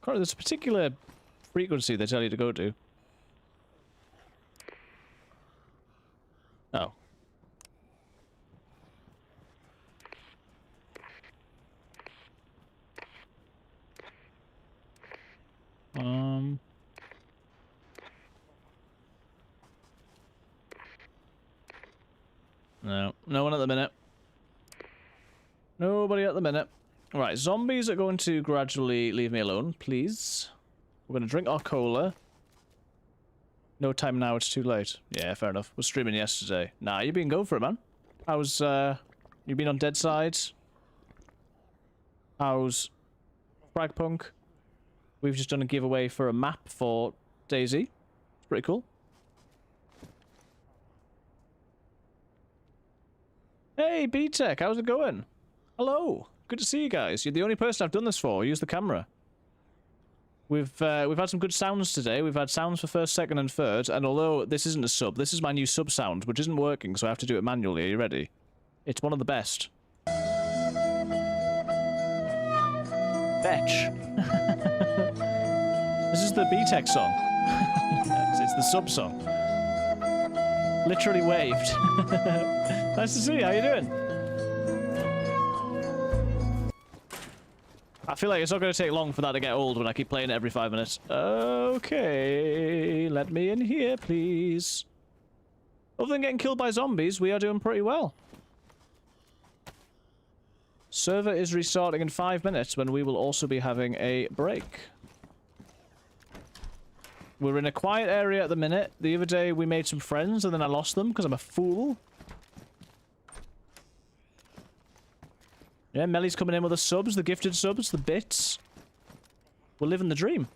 There's a particular frequency they tell you to go to. Oh. No. No one at the minute. Nobody at the minute. Right, zombies are going to gradually leave me alone, please. We're going to drink our cola. No time now, it's too late. Yeah, fair enough. Was streaming yesterday. Nah, you've been going for it, man. How's, you been on Dead Sides? How's Fragpunk? We've just done a giveaway for a map for DayZ. It's pretty cool. Hey, B-Tech, how's it going? Hello. Good to see you guys. You're the only person I've done this for. Use the camera. We've had some good sounds today. We've had sounds for first, second, and third. And although this isn't a sub, this is my new sub sound, which isn't working, so I have to do it manually. Are you ready? It's one of the best. Fetch. This is the B-Tech song. It's the sub song. Literally waved. Nice to see you. How you doing? I feel like it's not going to take long for that to get old when I keep playing it every 5 minutes. Okay, let me in here, please. Other than getting killed by zombies, we are doing pretty well. Server is restarting in 5 minutes when we will also be having a break. We're in a quiet area at the minute. The other day we made some friends and then I lost them because I'm a fool. Yeah, Melly's coming in with the subs, the gifted subs, the bits. We're living the dream.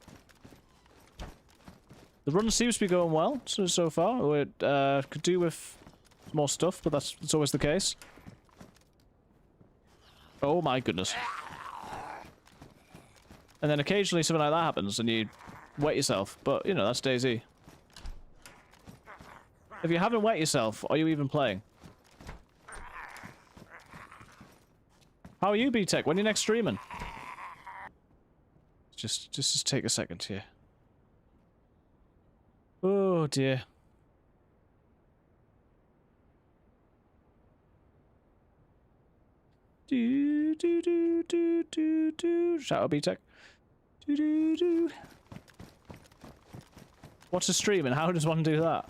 The run seems to be going well so far. We could do with more stuff, but that's always the case. Oh my goodness. And then occasionally something like that happens and you wet yourself, but you know, that's DayZ. If you haven't wet yourself, are you even playing? How are you, B-Tech? When are you next streaming? Just take a second here. Oh dear. Do do do do do do. Shout out, B-Tech. Do do do. What's a stream and how does one do that?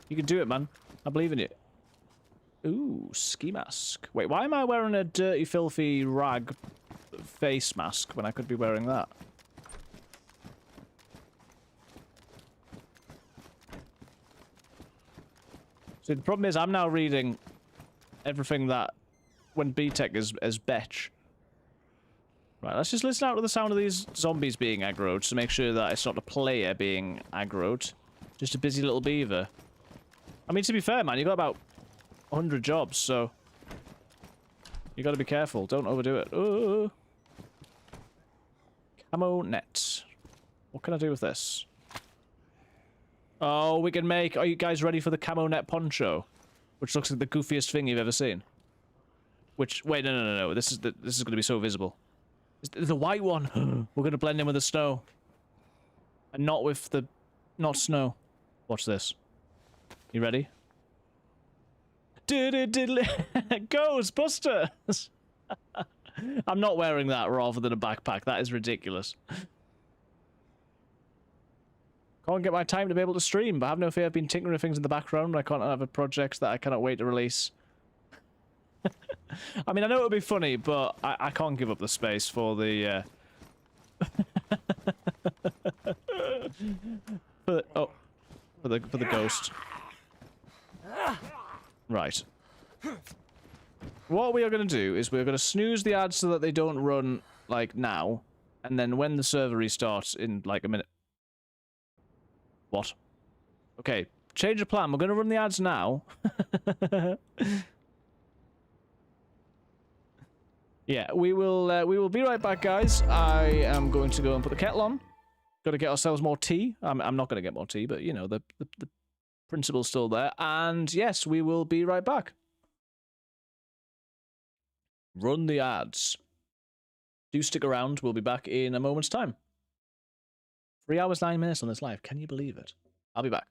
You can do it, man. I believe in you. Ooh, ski mask. Wait, why am I wearing a dirty, filthy rag face mask when I could be wearing that? See, the problem is I'm now reading everything that when B-Tech is Betch. Right, let's just listen out to the sound of these zombies being aggroed to make sure that it's not the player being aggroed. Just a busy little beaver. I mean, to be fair, man, you got about 100 jobs, so you got to be careful. Don't overdo it. Ooh. Camo net. What can I do with this? Oh, we can make... Are you guys ready for the camo net poncho? Which looks like the goofiest thing you've ever seen. Which... Wait, no. This is going to be so visible. The white one. We're going to blend in with the snow. And not with the... Not snow. Watch this. You ready? Ghostbusters! I'm not wearing that rather than a backpack. That is ridiculous. Can't get my time to be able to stream, but have no fear. I've been tinkering with things in the background. I can't have a project that I cannot wait to release. I mean, I know it would be funny, but I can't give up the space for the, for the ghost. Right. What we are going to do is we're going to snooze the ads so that they don't run, like, now. And then when the server restarts in, like, a minute... What? Okay, change of plan. We're going to run the ads now. Yeah, we will be right back, guys. I am going to go and put the kettle on. Got to get ourselves more tea. I'm not going to get more tea, but, you know, the principle's still there. And, yes, we will be right back. Run the ads. Do stick around. We'll be back in a moment's time. 3 hours, 9 minutes on this live. Can you believe it? I'll be back.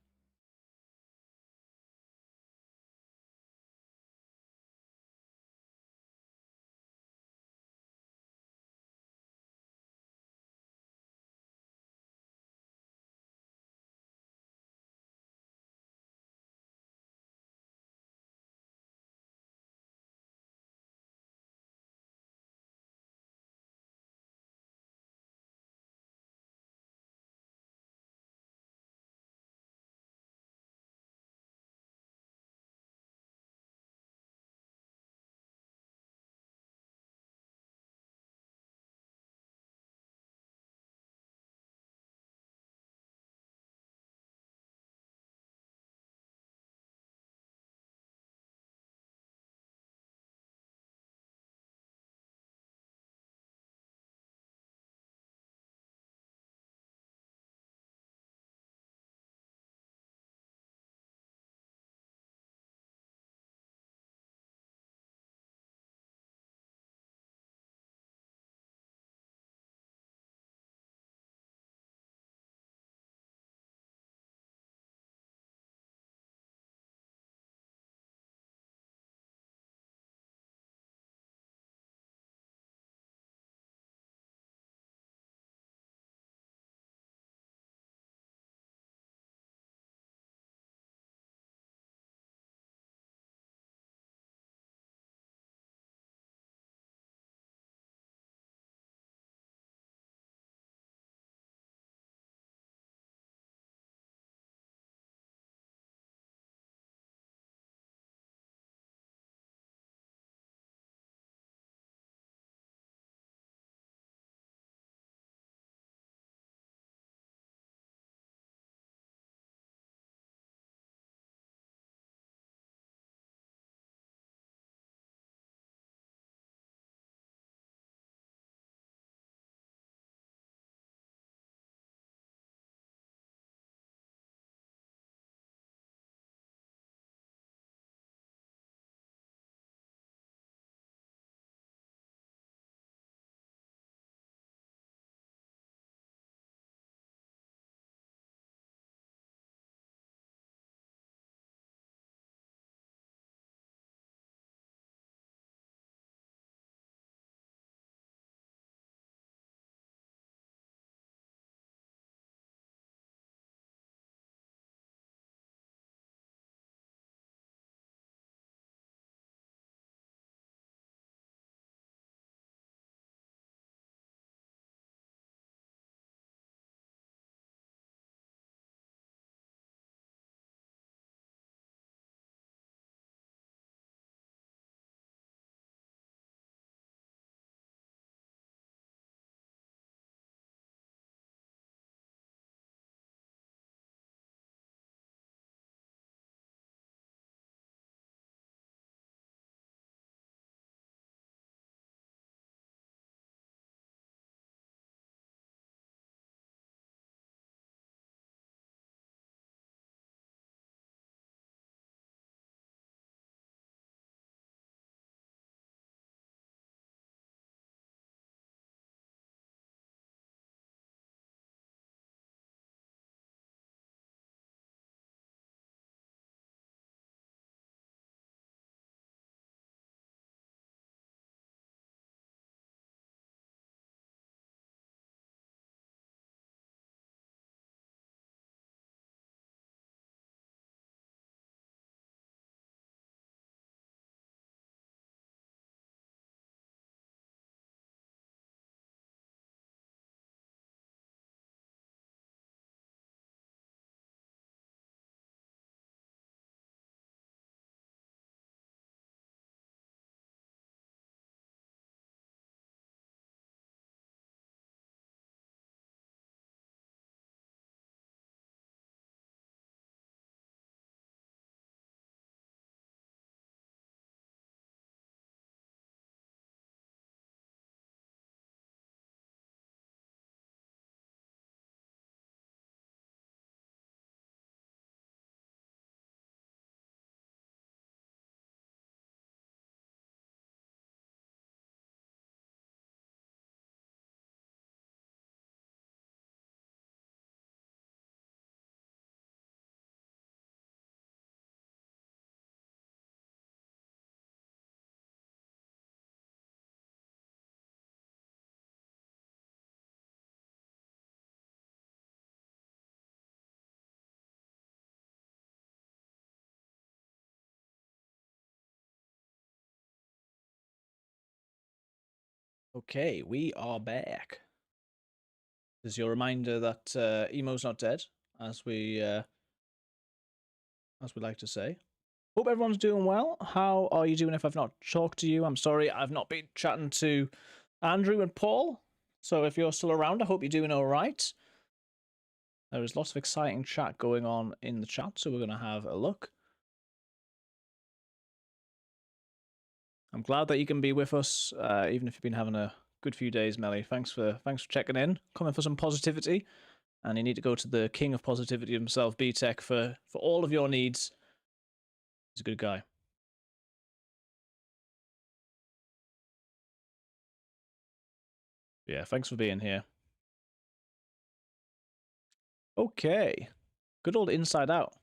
Okay, we are back. This is your reminder that Emo's not dead, as we like to say. Hope everyone's doing well. How are you doing if I've not talked to you? I'm sorry, I've not been chatting to Andrew and Paul. So if you're still around, I hope you're doing all right. There is lots of exciting chat going on in the chat, so we're going to have a look. I'm glad that you can be with us, even if you've been having a good few days, Melly. Thanks for checking in, coming for some positivity. And you need to go to the king of positivity himself, B-Tech, for all of your needs. He's a good guy. Yeah, thanks for being here. Okay. Good old Inside Out.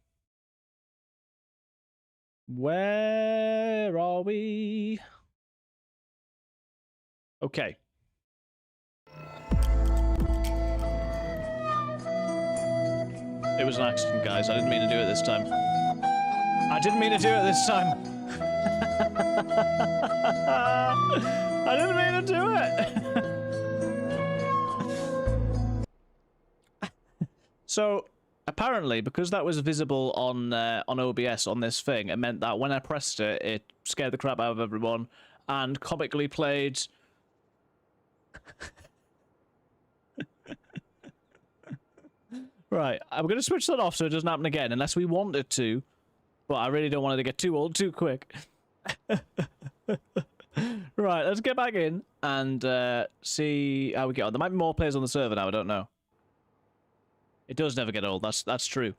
Where are we? Okay. It was an accident, guys. I didn't mean to do it this time. I didn't mean to do it this time. I didn't mean to do it. So, apparently, because that was visible on OBS on this thing, it meant that when I pressed it, it scared the crap out of everyone and comically played... Right, I'm going to switch that off so it doesn't happen again, unless we want it to. But I really don't want it to get too old too quick. Right, let's get back in and see how we get on. There might be more players on the server now, I don't know. It does never get old, that's true.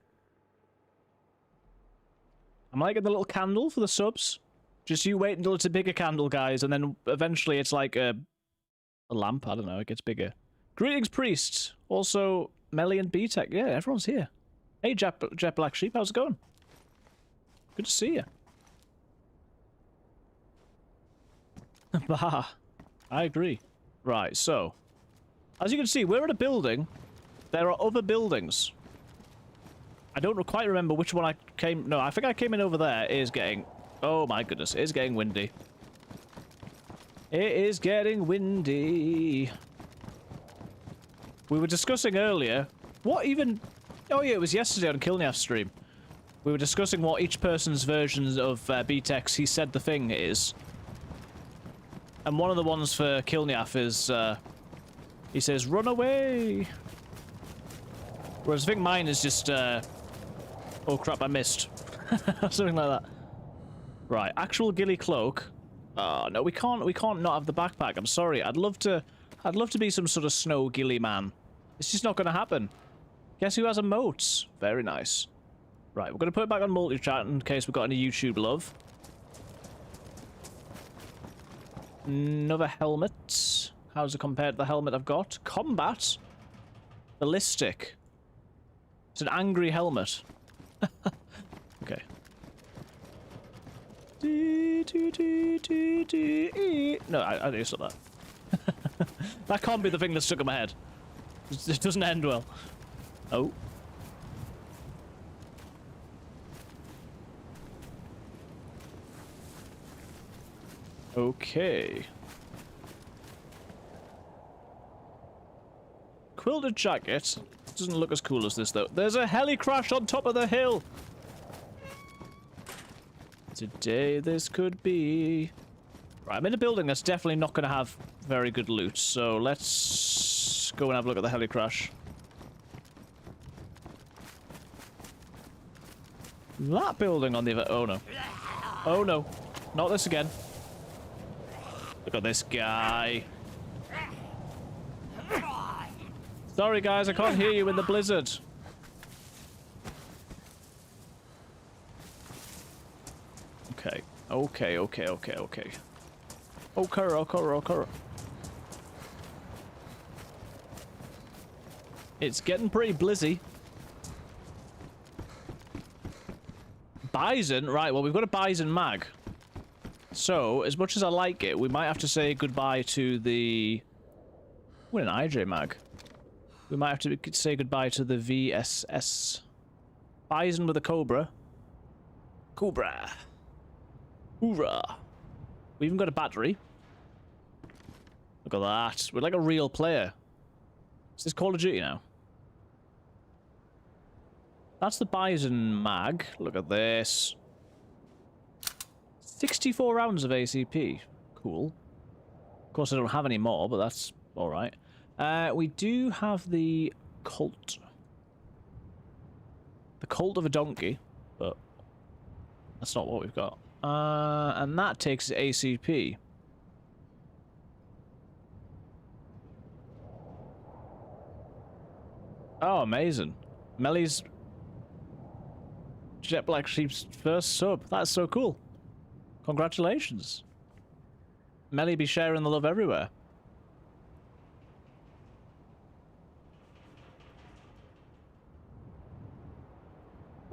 I'm liking the little candle for the subs. Just you wait until it's a bigger candle, guys, and then eventually it's like a lamp, I don't know, it gets bigger. Greetings, priests. Also, Melly and B-Tech. Yeah, everyone's here. Hey, Jet Black Sheep, how's it going? Good to see you. Bah, I agree. Right, so, as you can see, we're in a building. There are other buildings. I don't quite remember which one I came... No, I think I came in over there. It is getting... Oh my goodness, it is getting windy. It is getting windy. We were discussing earlier... What even... Oh yeah, it was yesterday on Kilniaf's stream. We were discussing what each person's versions of B-Tech's He Said the Thing is. And one of the ones for Kilniaf is... he says, run away! Whereas I think mine is just... oh crap, I missed. Something like that. Right, actual ghillie cloak. No, we can't not have the backpack. I'm sorry. I'd love to be some sort of snow ghillie man. It's just not going to happen. Guess who has emotes? Very nice. Right, we're going to put it back on multi-chat in case we've got any YouTube love. Another helmet. How's it compared to the helmet I've got? Combat. Ballistic. It's an angry helmet. Okay. No, I need to stop that. That can't be the thing that stuck in my head. It doesn't end well. Oh. Okay. Quilted jacket. Doesn't look as cool as this, though. There's a heli crash on top of the hill! Today this could be... Right, I'm in a building that's definitely not going to have very good loot, so let's go and have a look at the heli crash. That building on the other... Oh, no. Oh, no. Not this again. Look at this guy. Sorry, guys, I can't hear you in the blizzard. Okay. Okay. Okay. It's getting pretty blizzy. Bison? Right, well, we've got a Bison mag. So, as much as I like it, we might have to say goodbye to the... We're an IJ mag. We might have to say goodbye to the VSS. Bison with a Cobra.'Hoorah. We even got a battery. Look at that. We're like a real player. Is this Call of Duty now? That's the Bison mag. Look at this. 64 rounds of ACP. Cool. Of course, I don't have any more, but that's alright. We do have the Cult. The Cult of a Donkey, but that's not what we've got. And that takes ACP. Oh, amazing. Melly's Jet Black Sheep's first sub. That's so cool. Congratulations. Melly be sharing the love everywhere.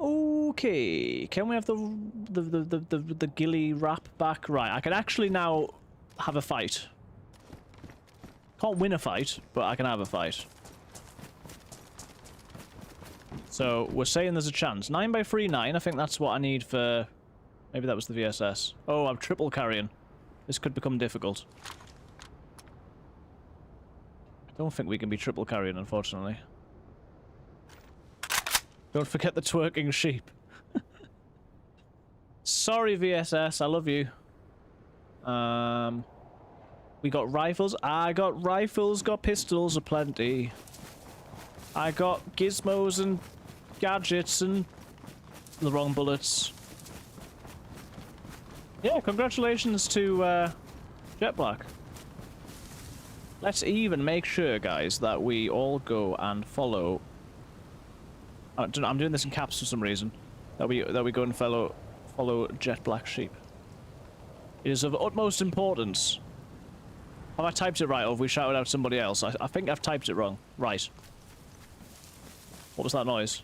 Okay, can we have the ghillie wrap back? Right, I can actually now have a fight. Can't win a fight, but I can have a fight. So we're saying there's a chance. 9x3, 9. I think that's what I need for. Maybe that was the VSS. Oh, I'm triple carrying. This could become difficult. I don't think we can be triple carrying, unfortunately. Don't forget the twerking sheep. Sorry, VSS. I love you. We got rifles. I got rifles, got pistols aplenty. I got gizmos and gadgets and the wrong bullets. Yeah, congratulations to Jet Black. Let's even make sure, guys, that we all go and follow. I'm doing this in caps for some reason. That we go and follow Jet Black Sheep. It is of utmost importance. Have I typed it right, or have we shouted out somebody else? I think I've typed it wrong. Right. What was that noise?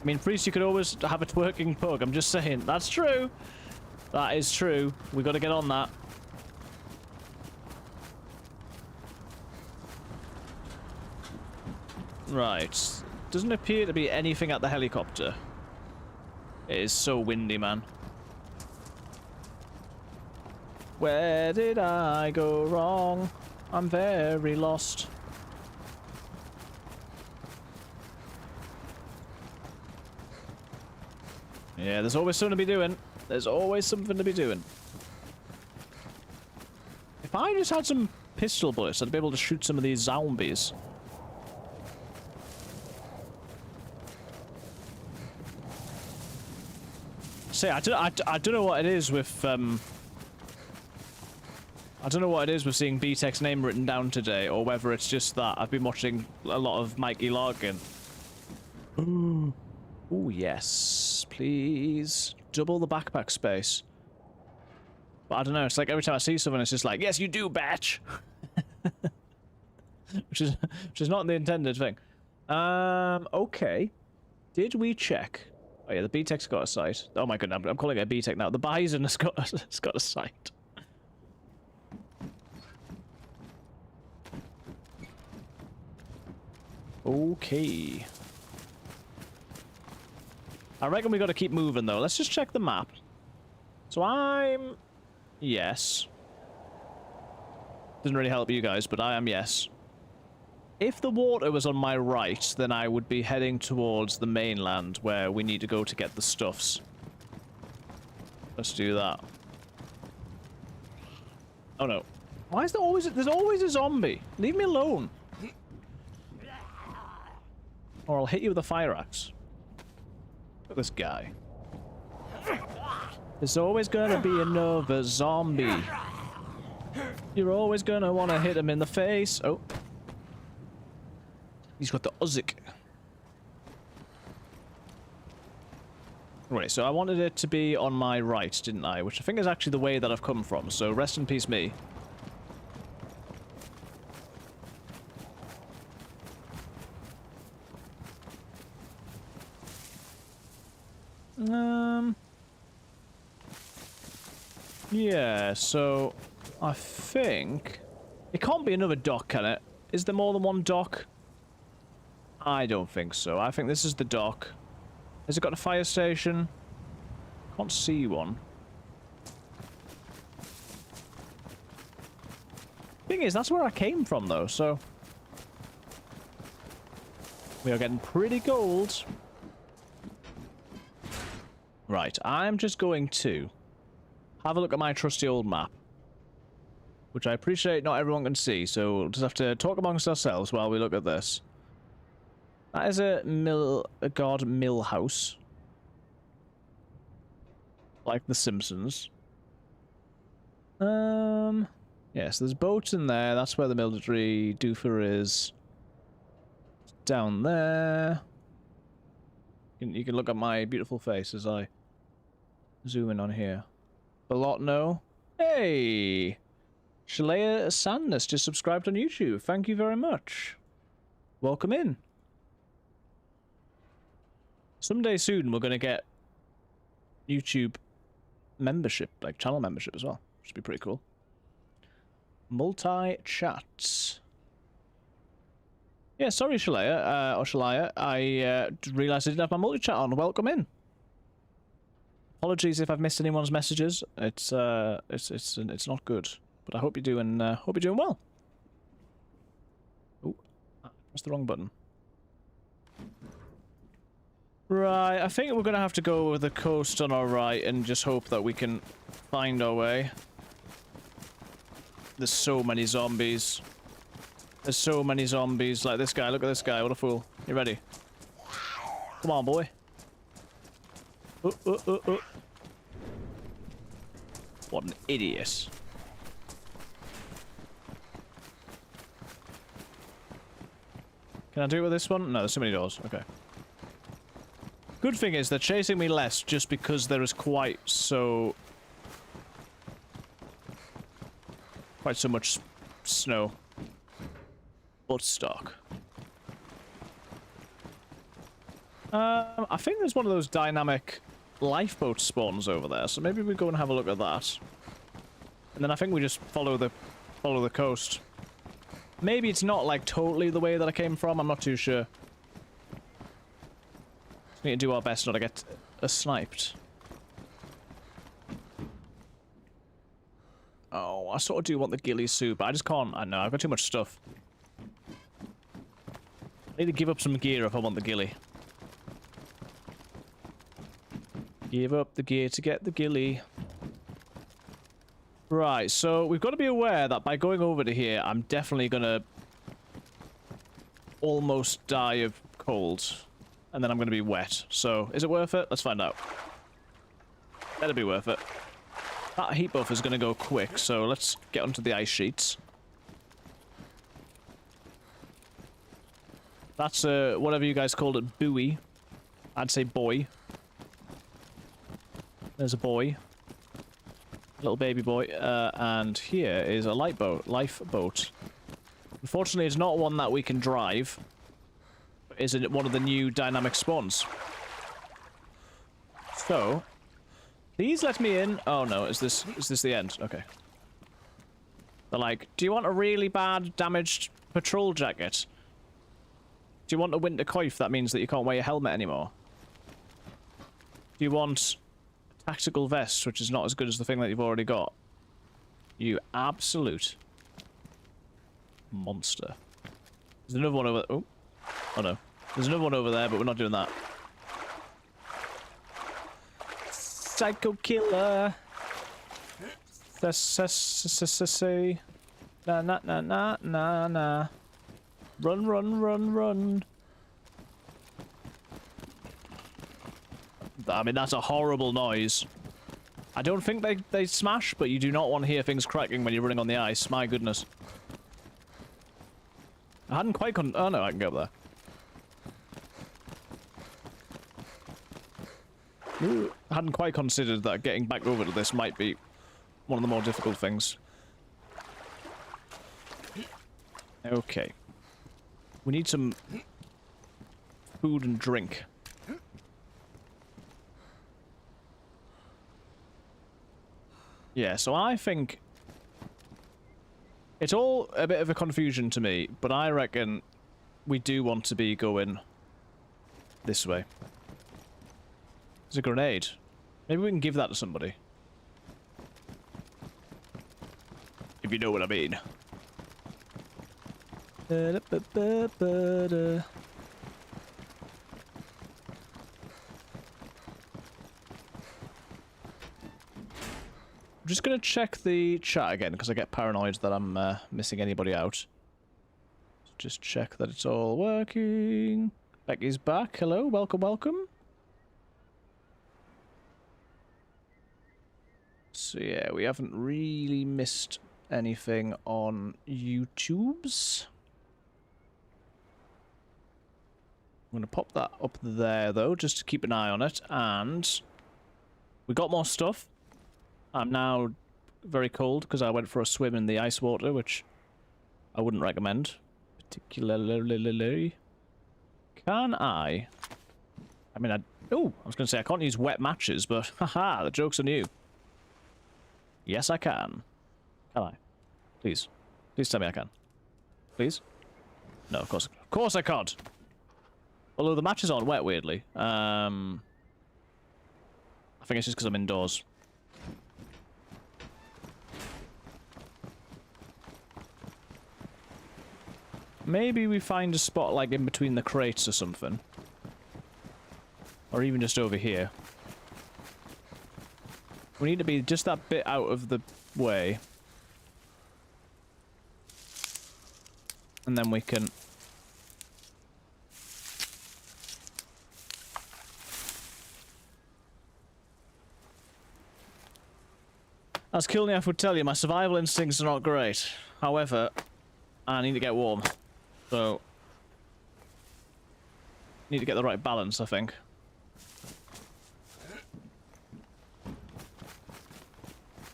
I mean, Priest, you could always have a twerking pug. I'm just saying. That's true. That is true. We got to get on that. Right. Doesn't appear to be anything at the helicopter. It is so windy, man. Where did I go wrong? I'm very lost. Yeah, there's always something to be doing. There's always something to be doing. If I just had some pistol bullets, I'd be able to shoot some of these zombies. See, I don't know what it is with I don't know what it is with seeing B-Tech's name written down today, or whether it's just that I've been watching a lot of Mikey Larkin. Ooh, yes, please. Double the backpack space. But I don't know, it's like every time I see someone, it's just like, yes, you do, batch! which is not the intended thing. Okay. Did we check? Oh yeah, the B-Tech's got a site. Oh my goodness, I'm calling it a B-Tech now. The Bison has got a site. Okay. I reckon we got to keep moving though. Let's just check the map. So I'm... yes. Doesn't really help you guys, but I am yes. If the water was on my right, then I would be heading towards the mainland where we need to go to get the stuffs. Let's do that. Oh no. Why is there always... there's always a zombie. Leave me alone. Or I'll hit you with a fire axe. Look at this guy. There's always gonna be another zombie. You're always gonna want to hit him in the face. Oh. He's got the Uzik. Right, so I wanted it to be on my right, didn't I? Which I think is actually the way that I've come from, so rest in peace me. Yeah, so I think it can't be another dock, can it? Is there more than one dock? I don't think so. I think this is the dock. Has it got a fire station? Can't see one. Thing is, that's where I came from, though, so... We are getting pretty gold. Right, I'm just going to have a look at my trusty old map. Which I appreciate not everyone can see, so we'll just have to talk amongst ourselves while we look at this. That is a mill house. Like The Simpsons. Yes, there's boats in there. That's where the military doofer is. Down there. You can look at my beautiful face as I zoom in on here. Bolotno. Hey! Shalea Sandness just subscribed on YouTube. Thank you very much. Welcome in. Someday soon we're going to get YouTube membership, like channel membership as well. Should be pretty cool. Multi-chats. Yeah, sorry Shalea, or Shalaya. I realised I didn't have my multi-chat on. Welcome in. Apologies if I've missed anyone's messages. It's not good. But I hope you're doing well. Oh, pressed the wrong button. Right, I think we're gonna have to go with the coast on our right and just hope that we can find our way. There's so many zombies. There's so many zombies. Like this guy, look at this guy, what a fool. You ready? Come on, boy. What an idiot. Can I do it with this one? No, there's so many doors. Okay. Good thing is they're chasing me less just because there is quite so much snow. Buttstock. I think there's one of those dynamic lifeboat spawns over there, so maybe we go and have a look at that. And then I think we just follow the coast. Maybe it's not like totally the way that I came from, I'm not too sure. Just need to do our best not to get sniped. Oh, I sort of do want the ghillie soup, but I just can't. I know, I've got too much stuff. I need to give up some gear if I want the ghillie. Give up the gear to get the ghillie. Right, so we've got to be aware that by going over to here, I'm definitely gonna almost die of cold. And then I'm gonna be wet. So, is it worth it? Let's find out. Better be worth it. That heat buff is gonna go quick, so let's get onto the ice sheets. That's whatever you guys called it, buoy. I'd say boy. There's a boy. Little baby boy. And here is a lifeboat. Unfortunately, it's not one that we can drive. But is it one of the new dynamic spawns? So, please let me in. Oh no, is this the end? Okay. They're like, do you want a really bad damaged patrol jacket? Do you want a winter coif that means that you can't wear your helmet anymore? Do you want a tactical vest, which is not as good as the thing that you've already got? You absolute monster. There's another one over there. Oh no. There's another one over there, but we're not doing that. Psycho killer. Na na na na na na. Run, run, run, run. I mean, that's a horrible noise. I don't think they smash, but you do not want to hear things cracking when you're running on the ice. My goodness. I hadn't quite oh no, I can go up there. Ooh, I hadn't quite considered that getting back over to this might be one of the more difficult things. Okay. We need some food and drink. Yeah, so I think it's all a bit of a confusion to me, but I reckon we do want to be going this way. It's a grenade. Maybe we can give that to somebody. If you know what I mean. I'm just gonna check the chat again because I get paranoid that I'm missing anybody out. Just check that it's all working. Becky's back. Hello, welcome, welcome. So yeah, we haven't really missed anything on YouTube's. I'm gonna pop that up there though, just to keep an eye on it. And we got more stuff. I'm now very cold because I went for a swim in the ice water, which I wouldn't recommend particularly. Can I mean, oh, I was going to say I can't use wet matches, but haha, the joke's on you. Yes, I can. Can I? Please. Please tell me I can. Please? No, of course I can't. Although the matches aren't wet, weirdly. I think it's just because I'm indoors. Maybe we find a spot like in between the crates or something. Or even just over here. We need to be just that bit out of the way. And then we can... As Kilniaf would tell you, my survival instincts are not great. However, I need to get warm. So... need to get the right balance, I think.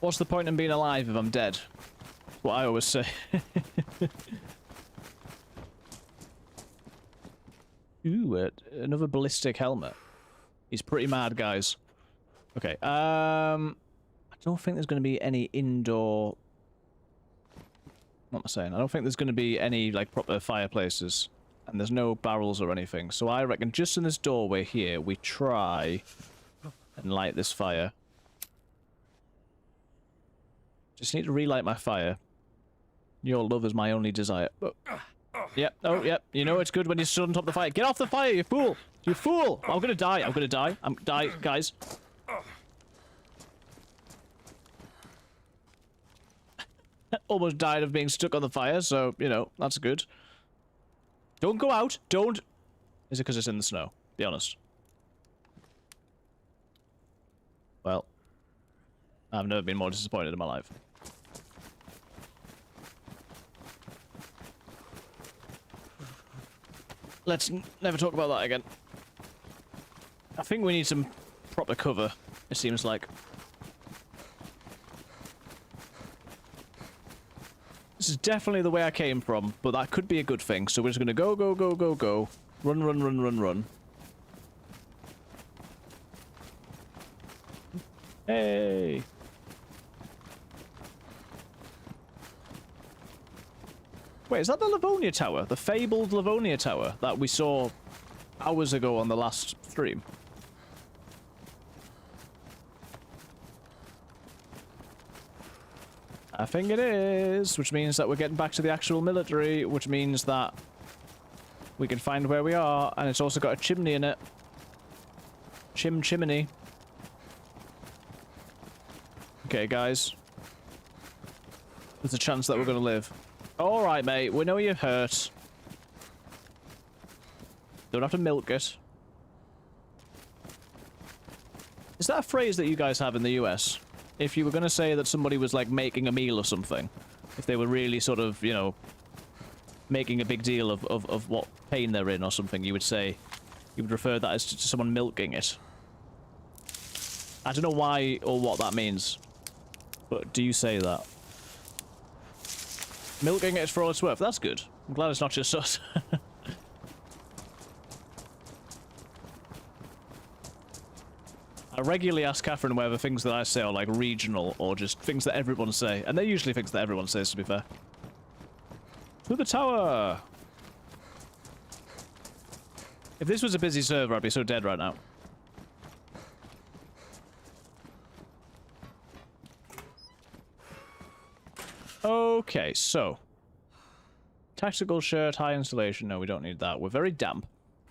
What's the point in being alive if I'm dead? What I always say. Ooh, another ballistic helmet. He's pretty mad, guys. Okay, I don't think there's going to be any indoor... What am I saying? I don't think there's going to be any, like, proper fireplaces. And there's no barrels or anything. So I reckon just in this doorway here, we try and light this fire. Just need to relight my fire. Your love is my only desire. Oh. Yep, oh, yep. You know it's good when you're stood on top of the fire. Get off the fire, you fool! You fool! I'm gonna die, I'm gonna die. Guys. Almost died of being stuck on the fire, so, you know, that's good. Don't go out, don't... Is it because it's in the snow? Be honest. Well, I've never been more disappointed in my life. Let's never talk about that again. I think we need some proper cover, it seems like. This is definitely the way I came from, but that could be a good thing. So we're just gonna go, go, go, go, go. Run, run, run, run, run. Hey! Wait, is that the Livonia Tower? The fabled Livonia Tower that we saw hours ago on the last stream? I think it is, which means that we're getting back to the actual military, which means that we can find where we are, and it's also got a chimney in it. Chimney. Okay, guys. There's a chance that we're gonna live. Alright, mate, we know you're hurt. Don't have to milk it. Is that a phrase that you guys have in the US? If you were gonna say that somebody was, like, making a meal or something, if they were really sort of, you know, making a big deal of what pain they're in or something, you would say, you would refer that as to someone milking it. I don't know why or what that means, but do you say that? Milking it for all it's worth. That's good. I'm glad it's not just us. I regularly ask Catherine whether things that I say are like regional or just things that everyone say. And they're usually things that everyone says, to be fair. To the tower! If this was a busy server, I'd be so dead right now. Okay, so. Tactical shirt, high insulation. No, we don't need that. We're very damp.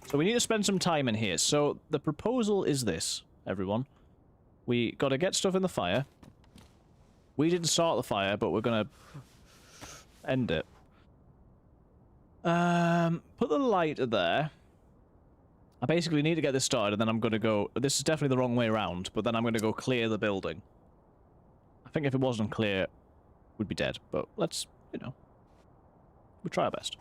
So we need to spend some time in here. So the proposal is this, everyone. We got to get stuff in the fire. We didn't start the fire, but we're going to end it. Put the light there. I basically need to get this started, and then I'm going to go... This is definitely the wrong way around, but then I'm going to go clear the building. I think if it wasn't clear, we'd be dead. But let's, you know... We'll try our best.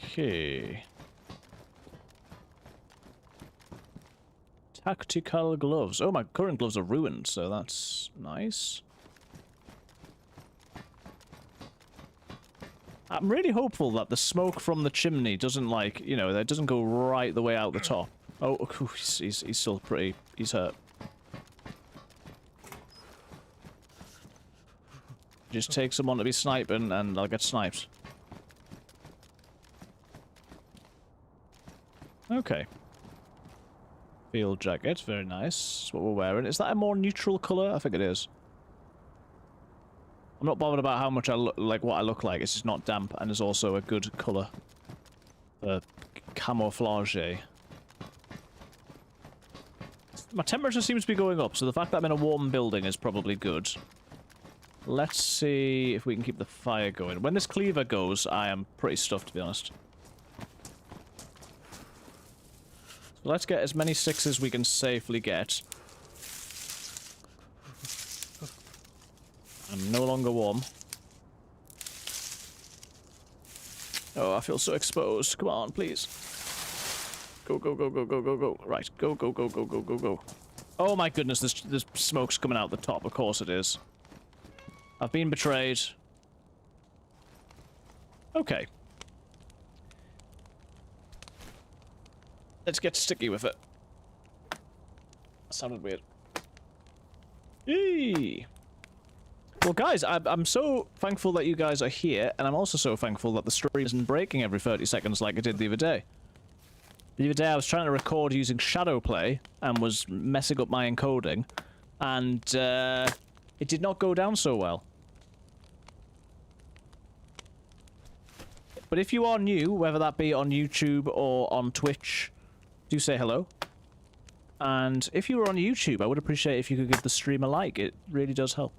Okay. Tactical gloves. Oh, my current gloves are ruined, so that's nice. I'm really hopeful that the smoke from the chimney doesn't, like, you know, that doesn't go right the way out the top. Oh, he's still pretty... He's hurt. Just take someone to be sniping and I'll get sniped. Okay. Field jacket, very nice. That's what we're wearing. Is that a more neutral colour? I think it is. I'm not bothered about how much I look, like what I look like. It's just not damp and is also a good colour. Camouflage. My temperature seems to be going up, so the fact that I'm in a warm building is probably good. Let's see if we can keep the fire going. When this cleaver goes, I am pretty stuffed, to be honest. So let's get as many 6s as we can safely get. I'm no longer warm. Oh, I feel so exposed. Come on, please. Go, go, go, go, go, go, go. Right, go, go, go, go, go, go, go. Oh my goodness, there's smoke's coming out the top. Of course it is. I've been betrayed. Okay. Let's get sticky with it. That sounded weird. Yee! Well, guys, I'm so thankful that you guys are here, and I'm also so thankful that the stream isn't breaking every 30 seconds like it did the other day. The other day I was trying to record using Shadowplay, and was messing up my encoding, and it did not go down so well. But if you are new, whether that be on YouTube or on Twitch, do say hello. And if you were on YouTube, I would appreciate if you could give the stream a like. It really does help.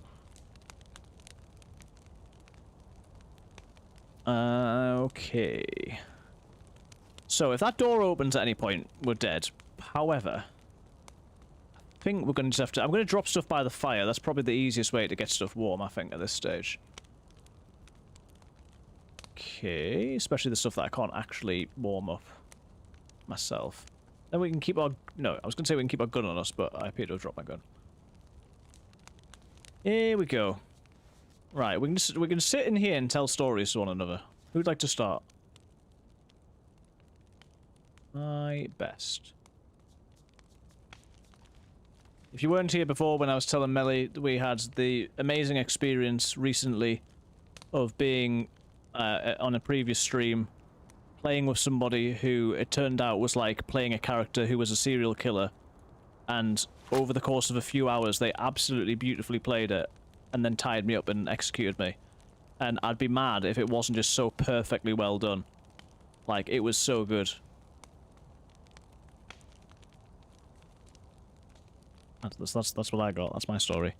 Okay. So if that door opens at any point, we're dead. However, I think we're going to just have to... I'm going to drop stuff by the fire. That's probably the easiest way to get stuff warm, I think, at this stage. Okay, especially the stuff that I can't actually warm up myself. Then we can keep our... No, I was going to say we can keep our gun on us, but I appear to have dropped my gun. Here we go. Right, we can sit in here and tell stories to one another. Who'd like to start? My best. If you weren't here before when I was telling Melly, we had the amazing experience recently of being on a previous stream playing with somebody who it turned out was like playing a character who was a serial killer, and over the course of a few hours they absolutely beautifully played it and then tied me up and executed me. And I'd be mad if it wasn't just so perfectly well done. Like, it was so good. That's what I got. That's my story.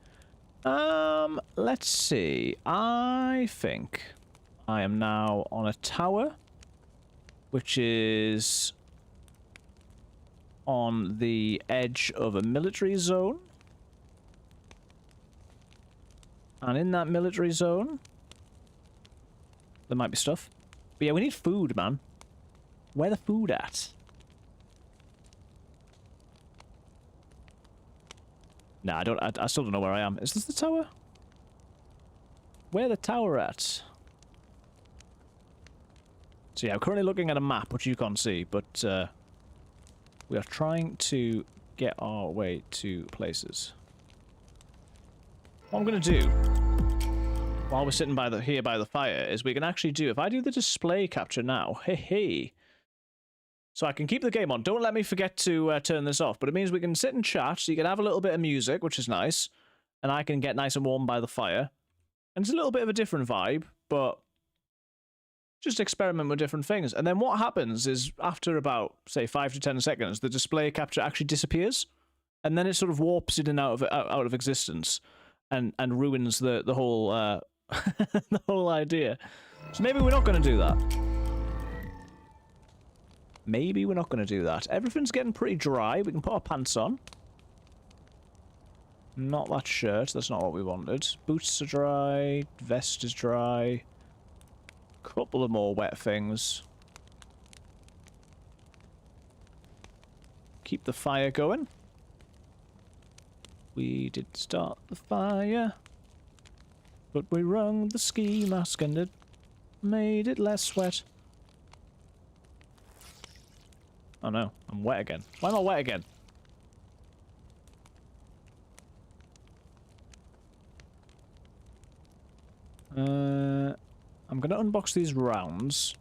Let's see. I think I am now on a tower, which is on the edge of a military zone. And in that military zone, there might be stuff. But yeah, we need food, man. Where the food at? Nah, I still don't know where I am. Is this the tower? Where the tower at? So yeah, I'm currently looking at a map, which you can't see, but we are trying to get our way to places. What I'm going to do, while we're sitting here by the fire, is we can actually do, if I do the display capture now, hey, So I can keep the game on. Don't let me forget to turn this off. But it means we can sit and chat, so you can have a little bit of music, which is nice. And I can get nice and warm by the fire. And it's a little bit of a different vibe, but just experiment with different things. And then what happens is, after about, say, 5 to 10 seconds, the display capture actually disappears. And then it sort of warps it in out of existence. And ruins the whole, the whole idea. So maybe we're not going to do that. Maybe we're not going to do that. Everything's getting pretty dry. We can put our pants on. Not that shirt. That's not what we wanted. Boots are dry. Vest is dry. Couple of more wet things. Keep the fire going. We did start the fire. But we wrung the ski mask and it made it less wet. Oh no, I'm wet again. Why am I wet again? I'm gonna unbox these rounds.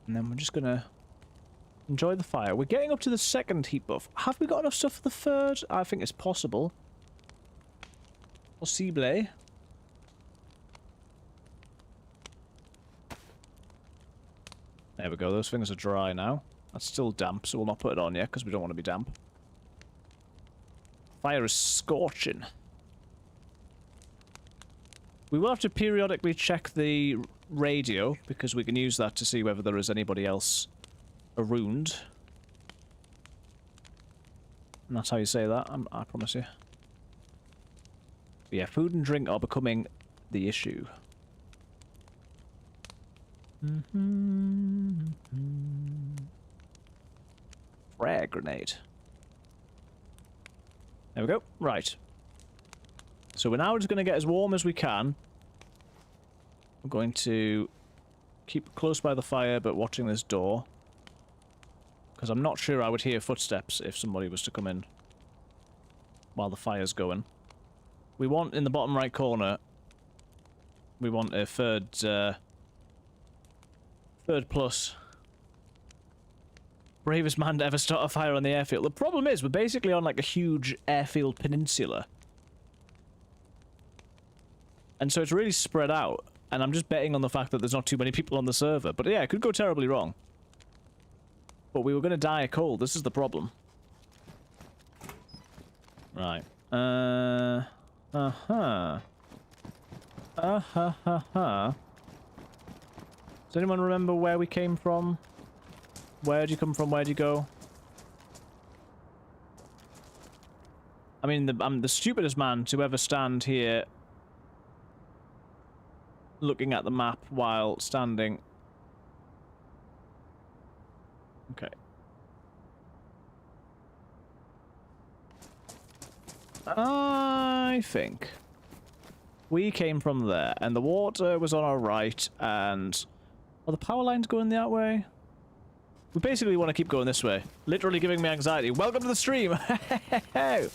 And then we're just gonna enjoy the fire. We're getting up to the second heat buff. Have we got enough stuff for the third? I think it's possible. Possible. There we go, those things are dry now. That's still damp, so we'll not put it on yet, because we don't want to be damp. Fire is scorching. We will have to periodically check the radio, because we can use that to see whether there is anybody else around. And that's how you say that, I promise you. But yeah, food and drink are becoming the issue. Frag grenade. There we go. Right. So we're now just going to get as warm as we can. I'm going to keep close by the fire, but watching this door. Because I'm not sure I would hear footsteps if somebody was to come in while the fire's going. We want, in the bottom right corner, we want a third plus. Bravest man to ever start a fire on the airfield. The problem is, we're basically on like a huge airfield peninsula. And so it's really spread out. And I'm just betting on the fact that there's not too many people on the server. But yeah, it could go terribly wrong. But we were going to die of cold. This is the problem. Right. Uh-huh. Uh-huh. Does anyone remember where we came from? Where'd you come from? Where'd you go? I mean, I'm the stupidest man to ever stand here looking at the map while standing. Okay. I think we came from there, and the water was on our right, and... Are the power lines going that way? We basically want to keep going this way. Literally giving me anxiety. Welcome to the stream! No,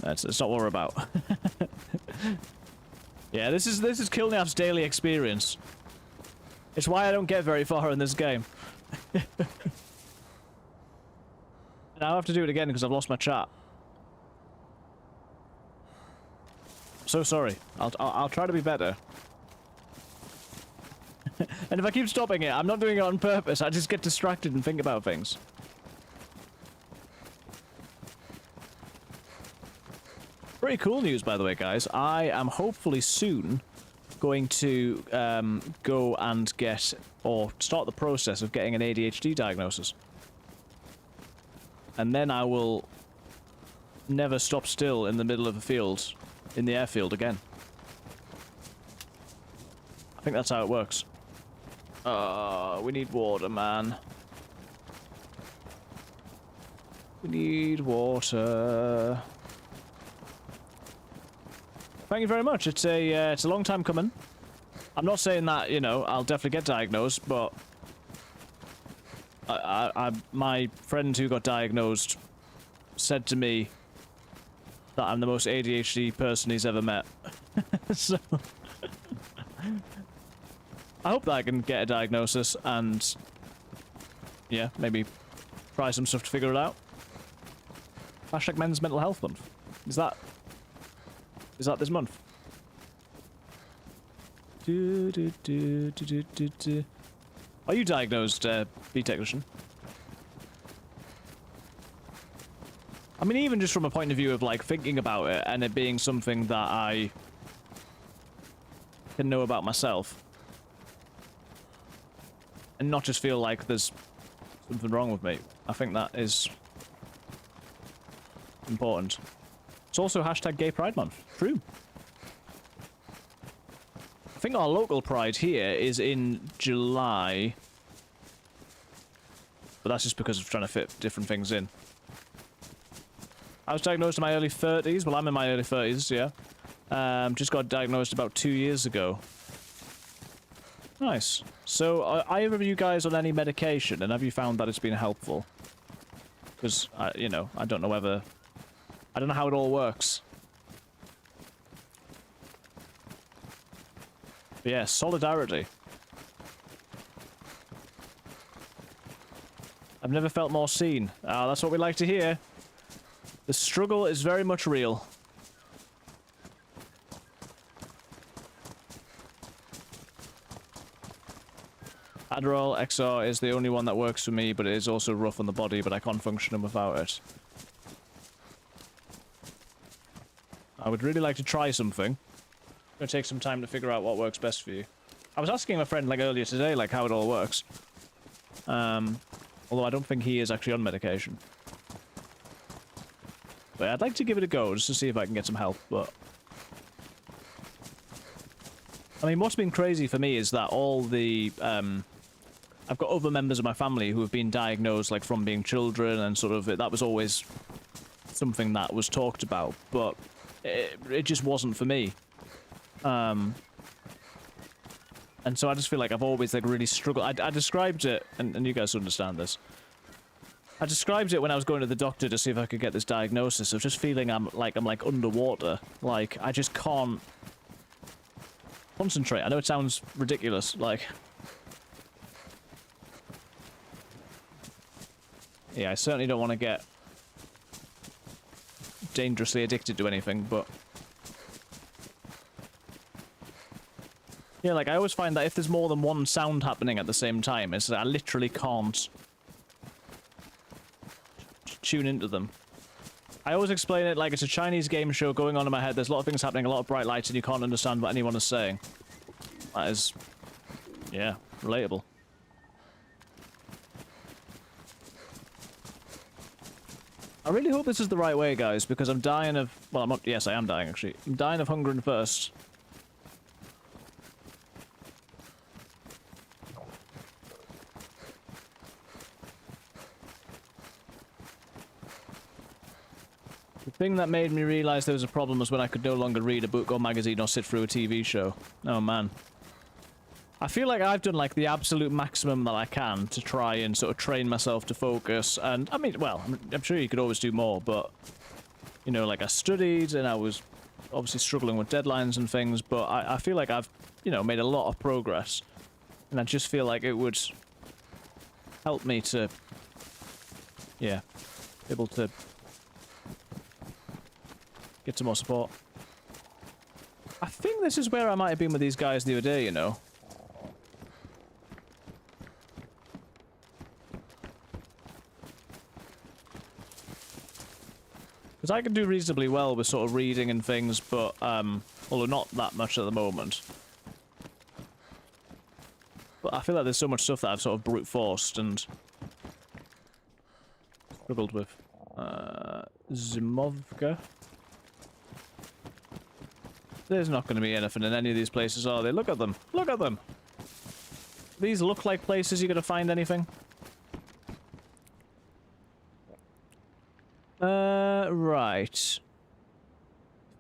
that's not what we're about. Yeah, this is Kilniaf's daily experience. It's why I don't get very far in this game. And I'll have to do it again because I've lost my chat. I'm so sorry. I'll try to be better. And if I keep stopping it, I'm not doing it on purpose. I just get distracted and think about things. Pretty cool news, by the way, guys. I am hopefully soon going to go and get, or start the process of getting an ADHD diagnosis. And then I will never stop still in the middle of a field, in the airfield again. I think that's how it works. We need water, man. We need water. Thank you very much. It's a long time coming. I'm not saying that, you know, I'll definitely get diagnosed, but my friend who got diagnosed said to me that I'm the most ADHD person he's ever met. So I hope that I can get a diagnosis and, yeah, maybe try some stuff to figure it out. Hashtag Men's Mental Health Month. Is that this month? Are you diagnosed, B technician? I mean, even just from a point of view of, like, thinking about it and it being something that I can know about myself. And not just feel like there's something wrong with me. I think that is important. It's also hashtag Gay Pride Month. True. I think our local pride here is in July. But that's just because of trying to fit different things in. I was diagnosed in my early 30s. Well, I'm in my early 30s, yeah. Just got diagnosed about 2 years ago. Nice. So, are either of you guys on any medication, and have you found that it's been helpful? Because, you know, I don't know whether... I don't know how it all works. But yeah, solidarity. I've never felt more seen. Ah, that's what we like to hear. The struggle is very much real. Adderall XR is the only one that works for me, but it is also rough on the body, but I can't function without it. I would really like to try something. It's gonna take some time to figure out what works best for you. I was asking my friend, like, earlier today, like, how it all works. Although I don't think he is actually on medication. But I'd like to give it a go, just to see if I can get some help, but... I mean, what's been crazy for me is that all the, I've got other members of my family who have been diagnosed, like, from being children, and sort of, that was always something that was talked about, but it just wasn't for me. And so I just feel like I've always, like, really struggled. I described it, and you guys understand this. I described it when I was going to the doctor to see if I could get this diagnosis of just feeling I'm like underwater. Like, I just can't concentrate. I know it sounds ridiculous, like... Yeah, I certainly don't want to get dangerously addicted to anything, but... Yeah, like, I always find that if there's more than one sound happening at the same time, it's I literally can't tune into them. I always explain it like it's a Chinese game show going on in my head. There's a lot of things happening, a lot of bright lights, and you can't understand what anyone is saying. That is... yeah, relatable. I really hope this is the right way, guys, because I'm dying of... well, I'm not... yes, I am dying, actually. I'm dying of hunger and thirst. The thing that made me realize there was a problem was when I could no longer read a book or magazine or sit through a TV show. Oh, man. I feel like I've done, like, the absolute maximum that I can to try and sort of train myself to focus, and, I mean, well, I'm sure you could always do more, but, you know, like, I studied, and I was obviously struggling with deadlines and things, but I feel like I've, you know, made a lot of progress, and I just feel like it would help me to, yeah, be able to get some more support. I think this is where I might have been with these guys the other day, you know. Because I can do reasonably well with sort of reading and things, but, although not that much at the moment. But I feel like there's so much stuff that I've sort of brute forced and struggled with. Zimovka. There's not going to be anything in any of these places, are they? Look at them. Look at them. These look like places you're going to find anything. Right.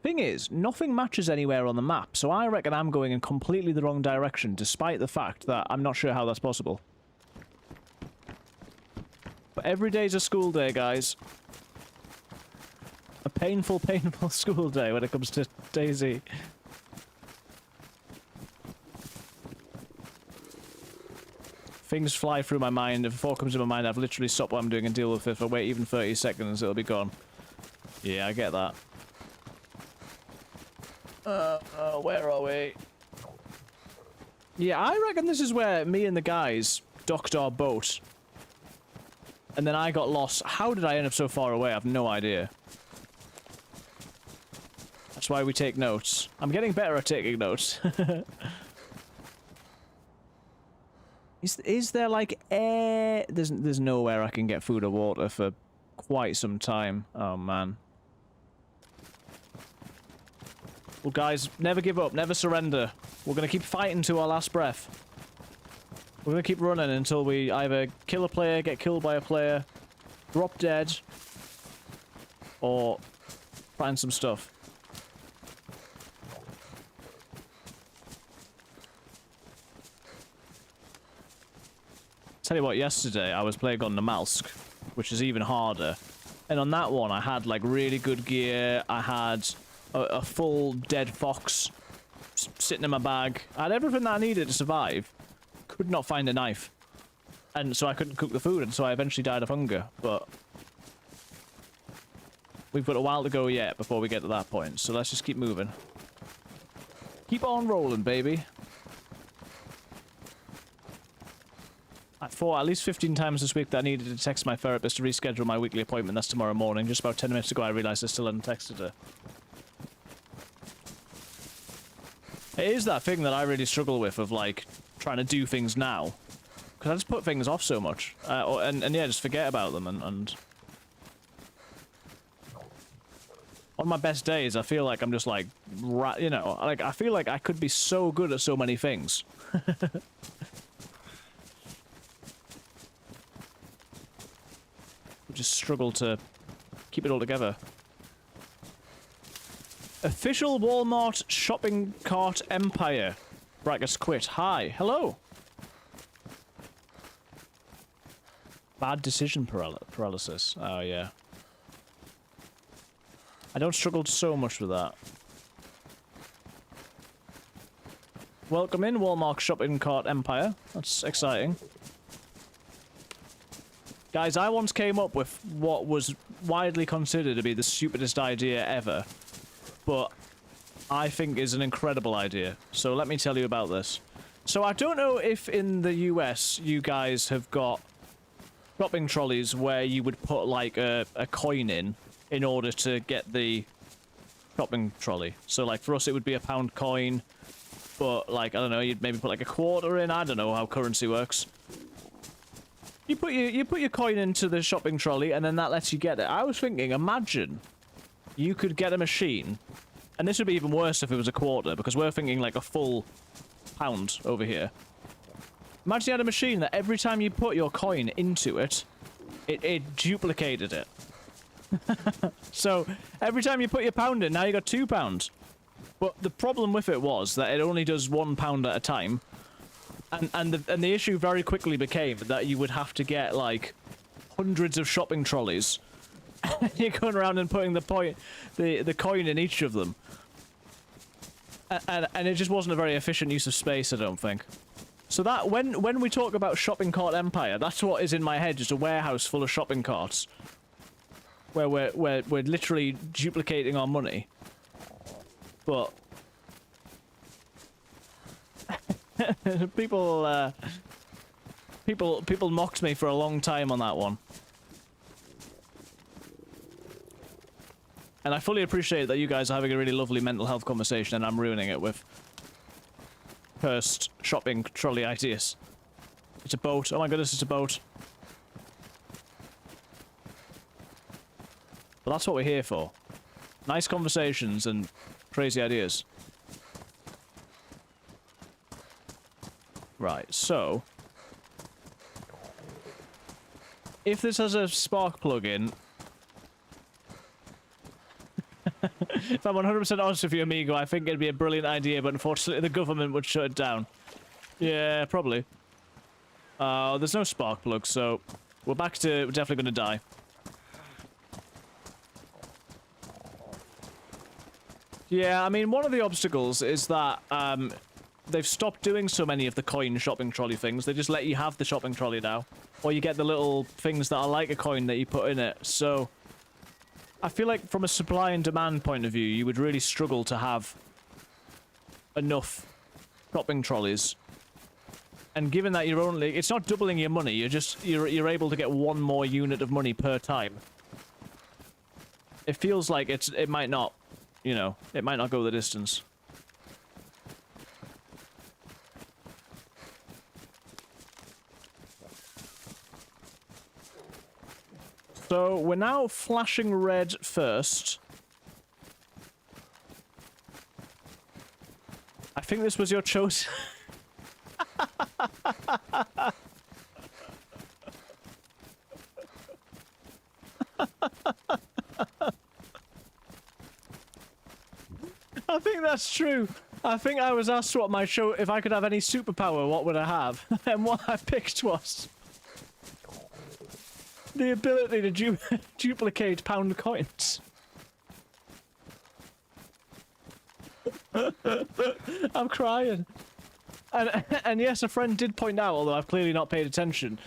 Thing is, nothing matches anywhere on the map, so I reckon I'm going in completely the wrong direction, despite the fact that I'm not sure how that's possible. But every day's a school day, guys. A painful, painful school day when it comes to DayZ. Things fly through my mind. If a thought comes in my mind, I've literally stopped what I'm doing and deal with it. If I wait even 30 seconds, it'll be gone. Yeah, I get that. Where are we? Yeah, I reckon this is where me and the guys docked our boat. And then I got lost. How did I end up so far away? I have no idea. That's why we take notes. I'm getting better at taking notes. Is there like air? There's nowhere I can get food or water for quite some time. Oh man. Well guys, never give up, never surrender. We're gonna keep fighting to our last breath. We're gonna keep running until we either kill a player, get killed by a player, drop dead, or find some stuff. Tell you what, yesterday I was playing on Namalsk, which is even harder. And on that one I had like really good gear, I had a full dead fox sitting in my bag. I had everything that I needed to survive. Could not find a knife. And so I couldn't cook the food, and so I eventually died of hunger. But we've got a while to go yet before we get to that point, so let's just keep moving. Keep on rolling, baby. I thought at least 15 times this week that I needed to text my therapist to reschedule my weekly appointment. That's tomorrow morning. Just about 10 minutes ago I realised I still hadn't texted her. It is that thing that I really struggle with, of like trying to do things now, because I just put things off so much, and yeah, just forget about them. And on my best days, I feel like I'm just like, you know, like I feel like I could be so good at so many things. Just struggle to keep it all together. Official Walmart shopping cart empire. Brackets quit. Hi. Hello. Bad decision paralysis. Oh, yeah. I don't struggle so much with that. Welcome in, Walmart shopping cart empire. That's exciting. Guys, I once came up with what was widely considered to be the stupidest idea ever, but I think is an incredible idea. So let me tell you about this. So I don't know if in the US you guys have got shopping trolleys where you would put like a coin in order to get the shopping trolley. So like for us it would be a £1 coin, but like, I don't know, you'd maybe put like a quarter in. I don't know how currency works. You put your coin into the shopping trolley, and then that lets you get it. I was thinking, imagine you could get a machine, and this would be even worse if it was a quarter, because we're thinking like a full £1 over here. Imagine you had a machine that every time you put your coin into it, it duplicated it. So every time you put your £1 in, now you got £2. But the problem with it was that it only does £1 at a time. And the issue very quickly became that you would have to get like hundreds of shopping trolleys. You're going around and putting the coin in each of them. And it just wasn't a very efficient use of space, I don't think. So that when we talk about shopping cart empire, that's what is in my head, just a warehouse full of shopping carts. Where we're literally duplicating our money. But people mocked me for a long time on that one. And I fully appreciate that you guys are having a really lovely mental health conversation and I'm ruining it with cursed shopping trolley ideas. It's a boat. Oh my goodness, it's a boat. But that's what we're here for. Nice conversations and crazy ideas. Right, so if this has a spark plug-in, if I'm 100% honest with you, amigo, I think it'd be a brilliant idea, but unfortunately the government would shut it down. Yeah, probably. There's no spark plug, so we're definitely gonna die. Yeah, I mean, one of the obstacles is that, they've stopped doing so many of the coin shopping trolley things. They just let you have the shopping trolley now. Or you get the little things that are like a coin that you put in it. So I feel like from a supply and demand point of view, you would really struggle to have enough shopping trolleys. And given that you're only, it's not doubling your money, you're able to get one more unit of money per time. It feels like it might not, you know, it might not go the distance. So we're now flashing red first. I think this was your choice. I think that's true. I think I was asked what my show, if I could have any superpower, what would I have? And what I picked was the ability to duplicate pound coins. I'm crying. And yes, a friend did point out, although I've clearly not paid attention,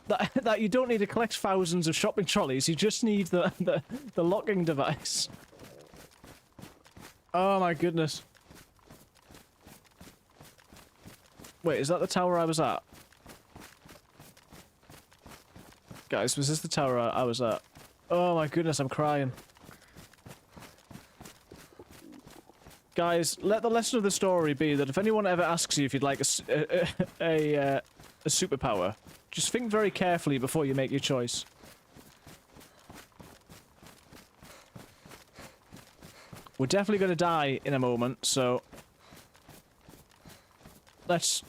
that you don't need to collect thousands of shopping trolleys, you just need the locking device. Oh my goodness. Wait, is that the tower I was at? Guys, was this the tower I was at? Oh my goodness, I'm crying. Guys, let the lesson of the story be that if anyone ever asks you if you'd like a superpower, just think very carefully before you make your choice. We're definitely going to die in a moment, so let's,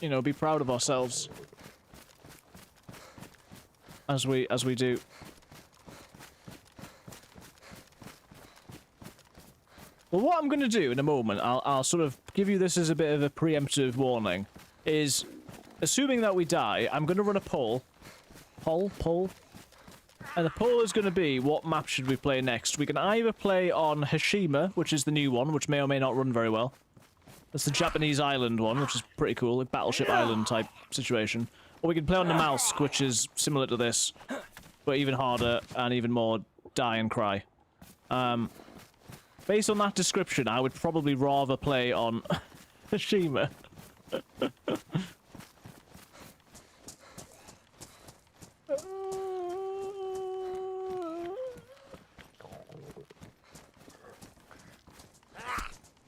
you know, be proud of ourselves as we do. Well, what I'm going to do in a moment, I'll sort of give you this as a bit of a preemptive warning, is, assuming that we die, I'm going to run a poll. Poll. And the poll is going to be, what map should we play next? We can either play on HASHIMA, which is the new one, which may or may not run very well. That's the Japanese island one, which is pretty cool, like Battleship Island type situation. Or we can play on the Malsk, which is similar to this, but even harder and even more die and cry. Based on that description, I would probably rather play on HASHIMA.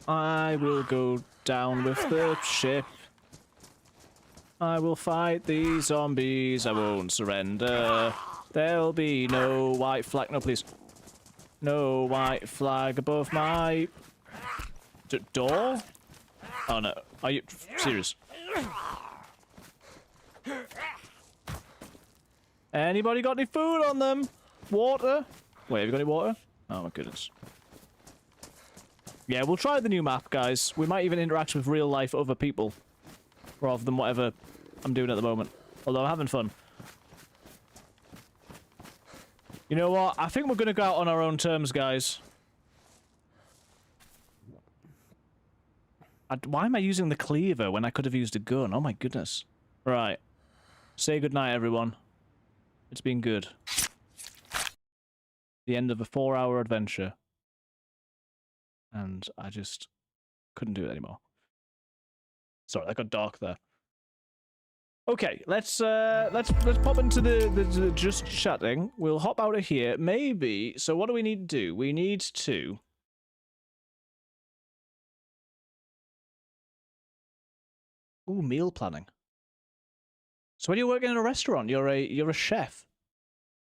I will go down with the ship. I will fight these zombies. I won't surrender. There'll be no white flag. No, please. No white flag above my door? Oh no. Are you serious? Anybody got any food on them? Water? Wait, have you got any water? Oh my goodness. Yeah, we'll try the new map, guys. We might even interact with real-life other people, rather than whatever I'm doing at the moment. Although I'm having fun. You know what? I think we're going to go out on our own terms, guys. Why am I using the cleaver when I could have used a gun? Oh my goodness. Right. Say goodnight, everyone. It's been good. The end of a 4-hour adventure. And I just couldn't do it anymore. Sorry, that got dark there. Okay, let's pop into the just chatting. We'll hop out of here. Maybe. So what do we need to do? We need to. Ooh, meal planning. So when you're working in a restaurant, you're a chef.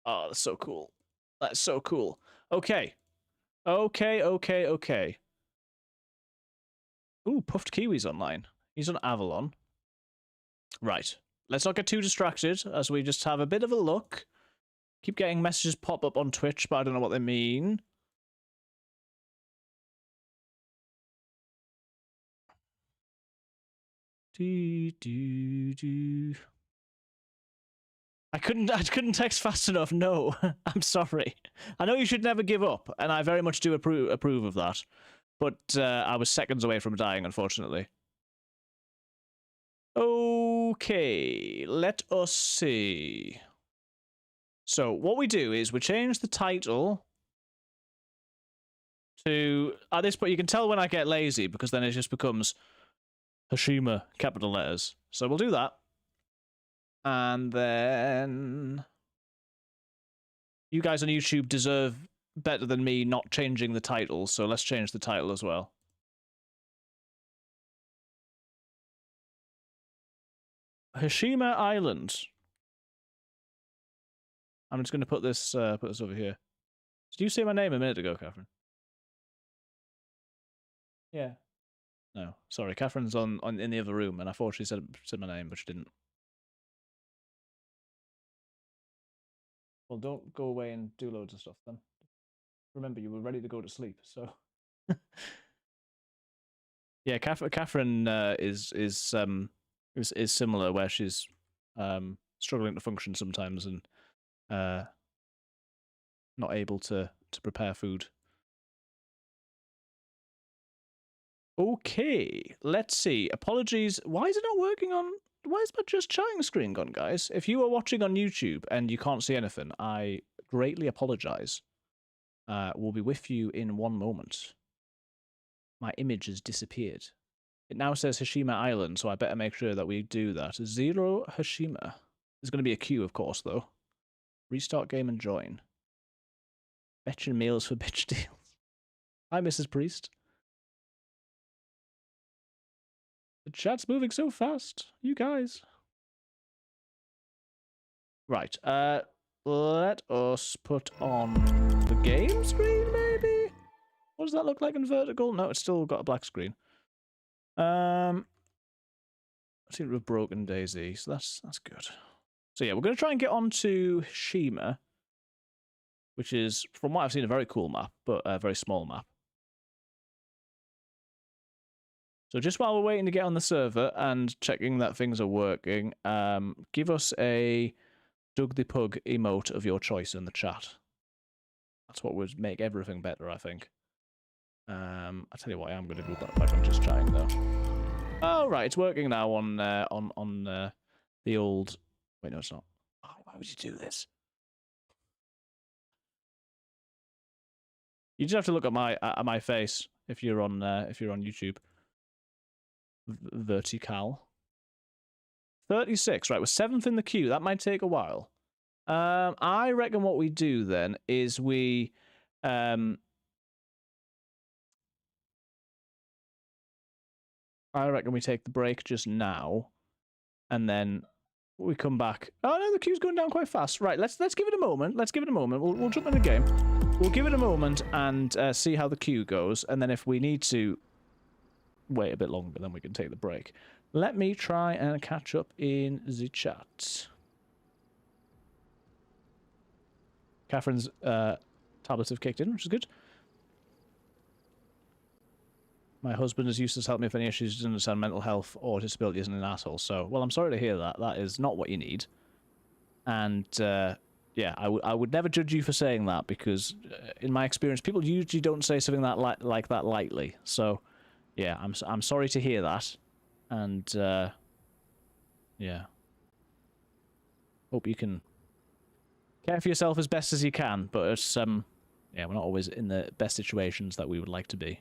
Oh, that's so cool. That's so cool. Okay. Okay. Ooh, Puffed Kiwi's online. He's on Avalon. Right. Let's not get too distracted as we just have a bit of a look. Keep getting messages pop up on Twitch, but I don't know what they mean. I couldn't text fast enough. No, I'm sorry. I know you should never give up, and I very much do approve of that. But I was seconds away from dying, unfortunately. Okay, let us see. So what we do is we change the title to... At this point, you can tell when I get lazy, because then it just becomes Hashima, capital letters. So we'll do that. And then... You guys on YouTube deserve better than me not changing the title, so let's change the title as well. Hashima Island. I'm just going to put this over here. Did you say my name a minute ago, Catherine? Yeah. No, sorry. Catherine's on in the other room, and I thought she said my name, but she didn't. Well, don't go away and do loads of stuff then. Remember, you were ready to go to sleep, so. Yeah, Catherine is similar, where she's struggling to function sometimes and not able to prepare food. Okay, let's see. Apologies. Why is it not working on... Why is my just chatting screen gone, guys? If you are watching on YouTube and you can't see anything, I greatly apologize. We'll be with you in one moment. My image has disappeared. It now says Hashima Island, so I better make sure that we do that. 0 Hashima. There's going to be a queue, of course, though. Restart game and join. Fetching meals for bitch deals. Hi, Mrs. Priest. The chat's moving so fast. You guys. Right. Let us put on the game screen, maybe? What does that look like in vertical? No, it's still got a black screen. I seem to have broken DayZ, so that's good. So yeah, we're going to try and get onto HASHIMA, which is, from what I've seen, a very cool map, but a very small map. So just while we're waiting to get on the server and checking that things are working, give us a Doug the Pug emote of your choice in the chat. That's what would make everything better, I think. I'll tell you what, I am going to do that back on just chatting, though. Oh, right, it's working now on the old... Wait, no, it's not. Oh, why would you do this? You just have to look at my face if you're on YouTube. Vertical. 36, right, we're 7th in the queue. That might take a while. I reckon what we do then is we I reckon we take the break just now, and then we come back. Oh no, the queue's going down quite fast. Right, let's give it a moment. Let's give it a moment. We'll jump in the game. We'll give it a moment and see how the queue goes, and then if we need to wait a bit longer, then we can take the break. Let me try and catch up in the chat. Catherine's tablets have kicked in, which is good. My husband has used to help me with any issues, doesn't understand mental health or disability, isn't an asshole. So, well, I'm sorry to hear that. That is not what you need. And, yeah, I would never judge you for saying that, because in my experience, people usually don't say something that like that lightly. So, yeah, I'm sorry to hear that. And, yeah. Hope you can care for yourself as best as you can, but it's, yeah, we're not always in the best situations that we would like to be.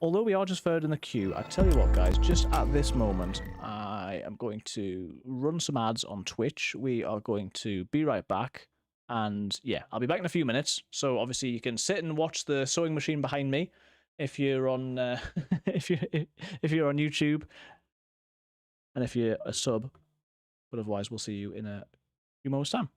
Although we are just third in the queue, I tell you what, guys, just at this moment, I am going to run some ads on Twitch. We are going to be right back, and yeah, I'll be back in a few minutes. So obviously, you can sit and watch the sewing machine behind me if you're on if you're on YouTube, and if you're a sub. But otherwise, we'll see you in a few moments' time.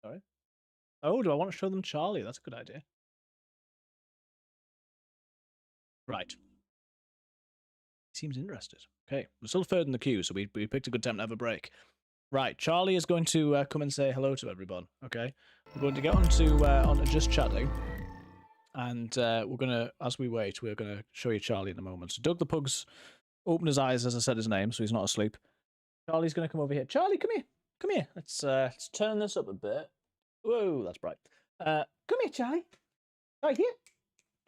Sorry. Oh, do I want to show them Charlie? That's a good idea. Right. Seems interested. Okay, we're still third in the queue, so we picked a good time to have a break. Right, Charlie is going to come and say hello to everyone. Okay, we're going to get onto just chatting, and we're gonna, as we wait, we're gonna show you Charlie in a moment. So Doug the Pug's opened his eyes as I said his name, so he's not asleep. Charlie's gonna come over here. Charlie, come here, come here. Let's turn this up a bit. Whoa, that's bright. Come here, Charlie. Right here,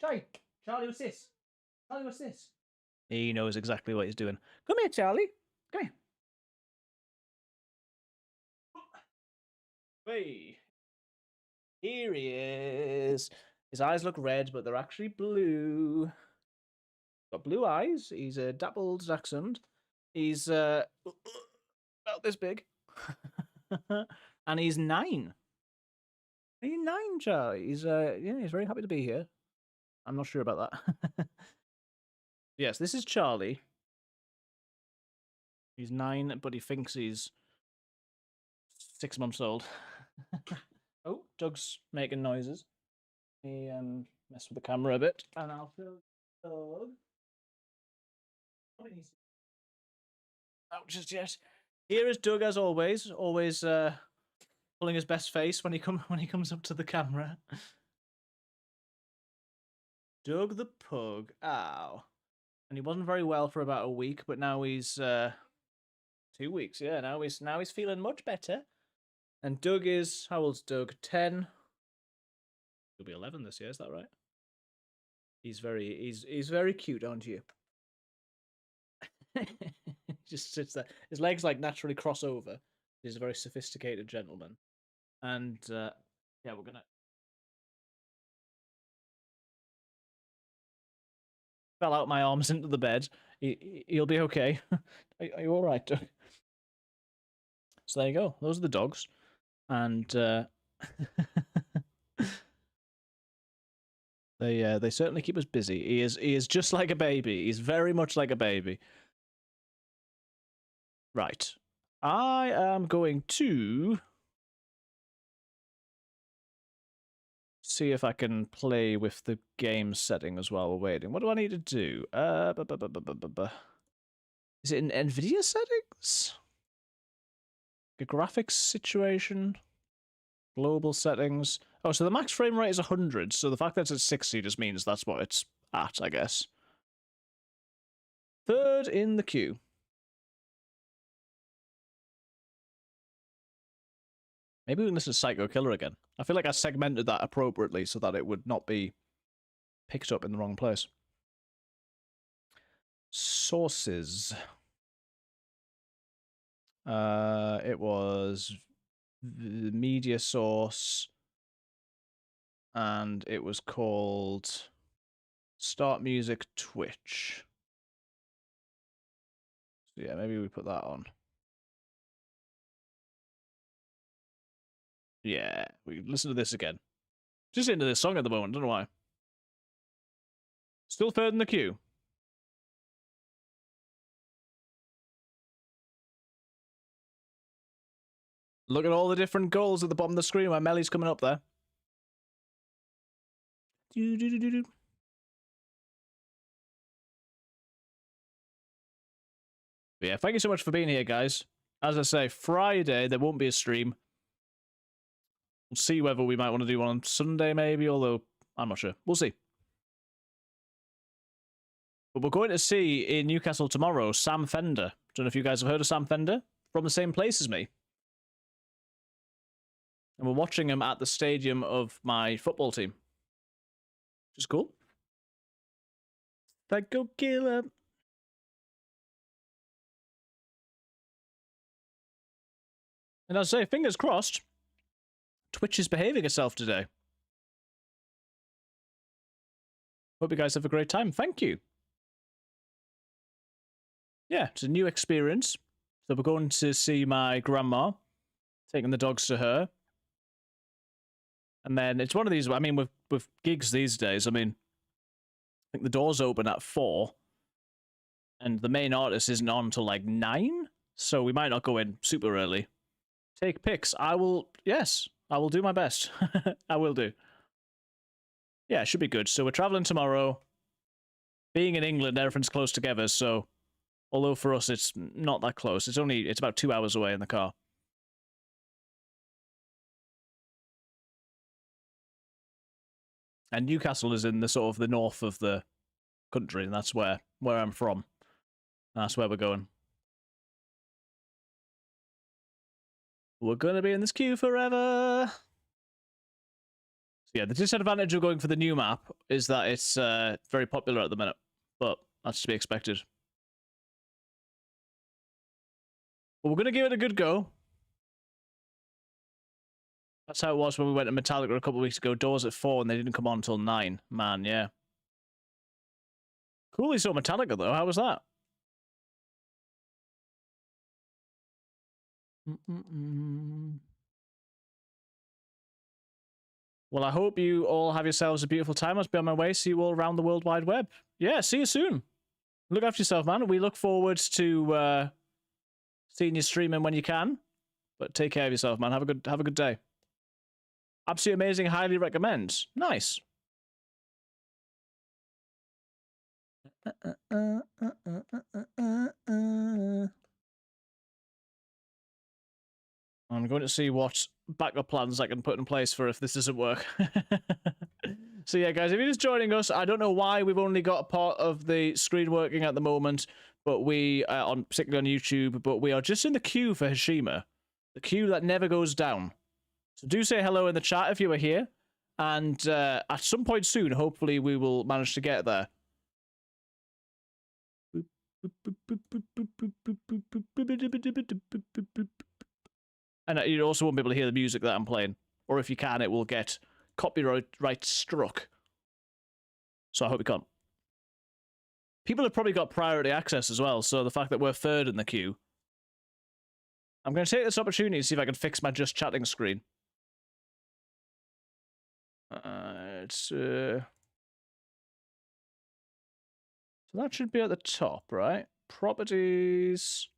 Charlie. Charlie, what's this? Charlie, what's this? He knows exactly what he's doing. Come here, Charlie. Come here. Hey. Here he is. His eyes look red, but they're actually blue. Got blue eyes. He's a dappled dachshund. He's about this big. And he's 9. Are you 9, Charlie? He's yeah, he's very happy to be here. I'm not sure about that. Yes, this is Charlie. He's 9, but he thinks he's 6 months old. Oh, Doug's making noises. He messed with the camera a bit, and I'll show Doug. Not just yet. Here is Doug, as always, pulling his best face when he comes up to the camera. Doug the Pug. Ow. And he wasn't very well for about a week, but now he's 2 weeks. Yeah, now he's feeling much better. And Doug is, how old's Doug? 10. He'll be 11 this year. Is that right? He's very cute, aren't you? Just sits there. His legs like naturally cross over. He's a very sophisticated gentleman. And yeah, we're gonna. Fell out my arms into the bed. He'll be okay. Are you all right, Doug? So there you go. Those are the dogs, and they certainly keep us busy. He is just like a baby. He's very much like a baby. Right. I am going to see if I can play with the game setting as well. We're waiting. What do I need to do? Is it in NVIDIA settings? The graphics situation? Global settings? Oh, so the max frame rate is 100, so the fact that it's at 60 just means that's what it's at, I guess. Third in the queue. Maybe we can listen to Psycho Killer again. I feel like I segmented that appropriately so that it would not be picked up in the wrong place. Sources. It was the media source, and it was called Start Music Twitch. So yeah, maybe we put that on. Yeah, we listen to this again. Just into this song at the moment, don't know why. Still third in the queue. Look at all the different goals at the bottom of the screen where Melly's coming up there. But yeah, thank you so much for being here, guys. As I say, Friday there won't be a stream. We'll see whether we might want to do one on Sunday, maybe, although I'm not sure. We'll see. But we're going to see in Newcastle tomorrow Sam Fender. Don't know if you guys have heard of Sam Fender. From the same place as me. And we're watching him at the stadium of my football team. Which is cool. Psycho Killer. And as I say, fingers crossed, Twitch is behaving itself today. Hope you guys have a great time. Thank you. Yeah, it's a new experience. So we're going to see my grandma, taking the dogs to her. And then it's one of these, I mean, with gigs these days, I mean, I think the doors open at 4. And the main artist isn't on until like 9. So we might not go in super early. Take pics. I will, yes. I will do my best. I will do. Yeah, it should be good. So we're traveling tomorrow. Being in England, everything's close together, so although for us it's not that close. It's about 2 hours away in the car. And Newcastle is in the sort of the north of the country, and that's where I'm from. That's where we're going. We're gonna be in this queue forever. So yeah, the disadvantage of going for the new map is that it's very popular at the minute, but that's to be expected. But we're gonna give it a good go. That's how it was when we went to Metallica a couple of weeks ago. Doors at 4 and they didn't come on until 9. Man, yeah. Coolly saw Metallica though. How was that? Well, I hope you all have yourselves a beautiful time. I'll be on my way. See you all around the World Wide Web. Yeah, see you soon. Look after yourself, man. We look forward to seeing you streaming when you can. But take care of yourself, man. Have a good day. Absolutely amazing. Highly recommend. Nice. I'm going to see what backup plans I can put in place for if this doesn't work. So yeah, guys, if you're just joining us, I don't know why we've only got a part of the screen working at the moment, but particularly on YouTube, but we are just in the queue for HASHIMA, the queue that never goes down. So do say hello in the chat if you are here, and at some point soon, hopefully, we will manage to get there. And you also won't be able to hear the music that I'm playing. Or if you can, it will get copyright struck. So I hope you can't. People have probably got priority access as well, so the fact that we're third in the queue. I'm going to take this opportunity to see if I can fix my just chatting screen. So that should be at the top, right? Properties.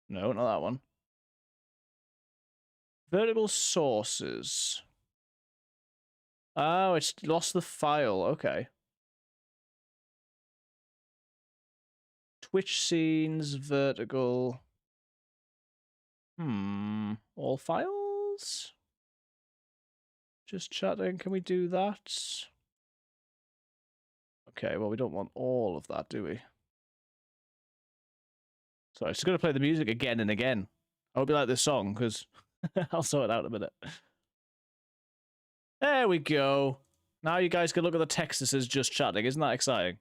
No, not that one. Vertical sources. Oh, it's lost the file. Okay. Twitch scenes, vertical. All files? Just chatting. Can we do that? Okay, well, we don't want all of that, do we? So I'm just going to play the music again and again. I hope you like this song, because I'll sort it out in a minute. There we go. Now you guys can look at the text that says just chatting. Isn't that exciting?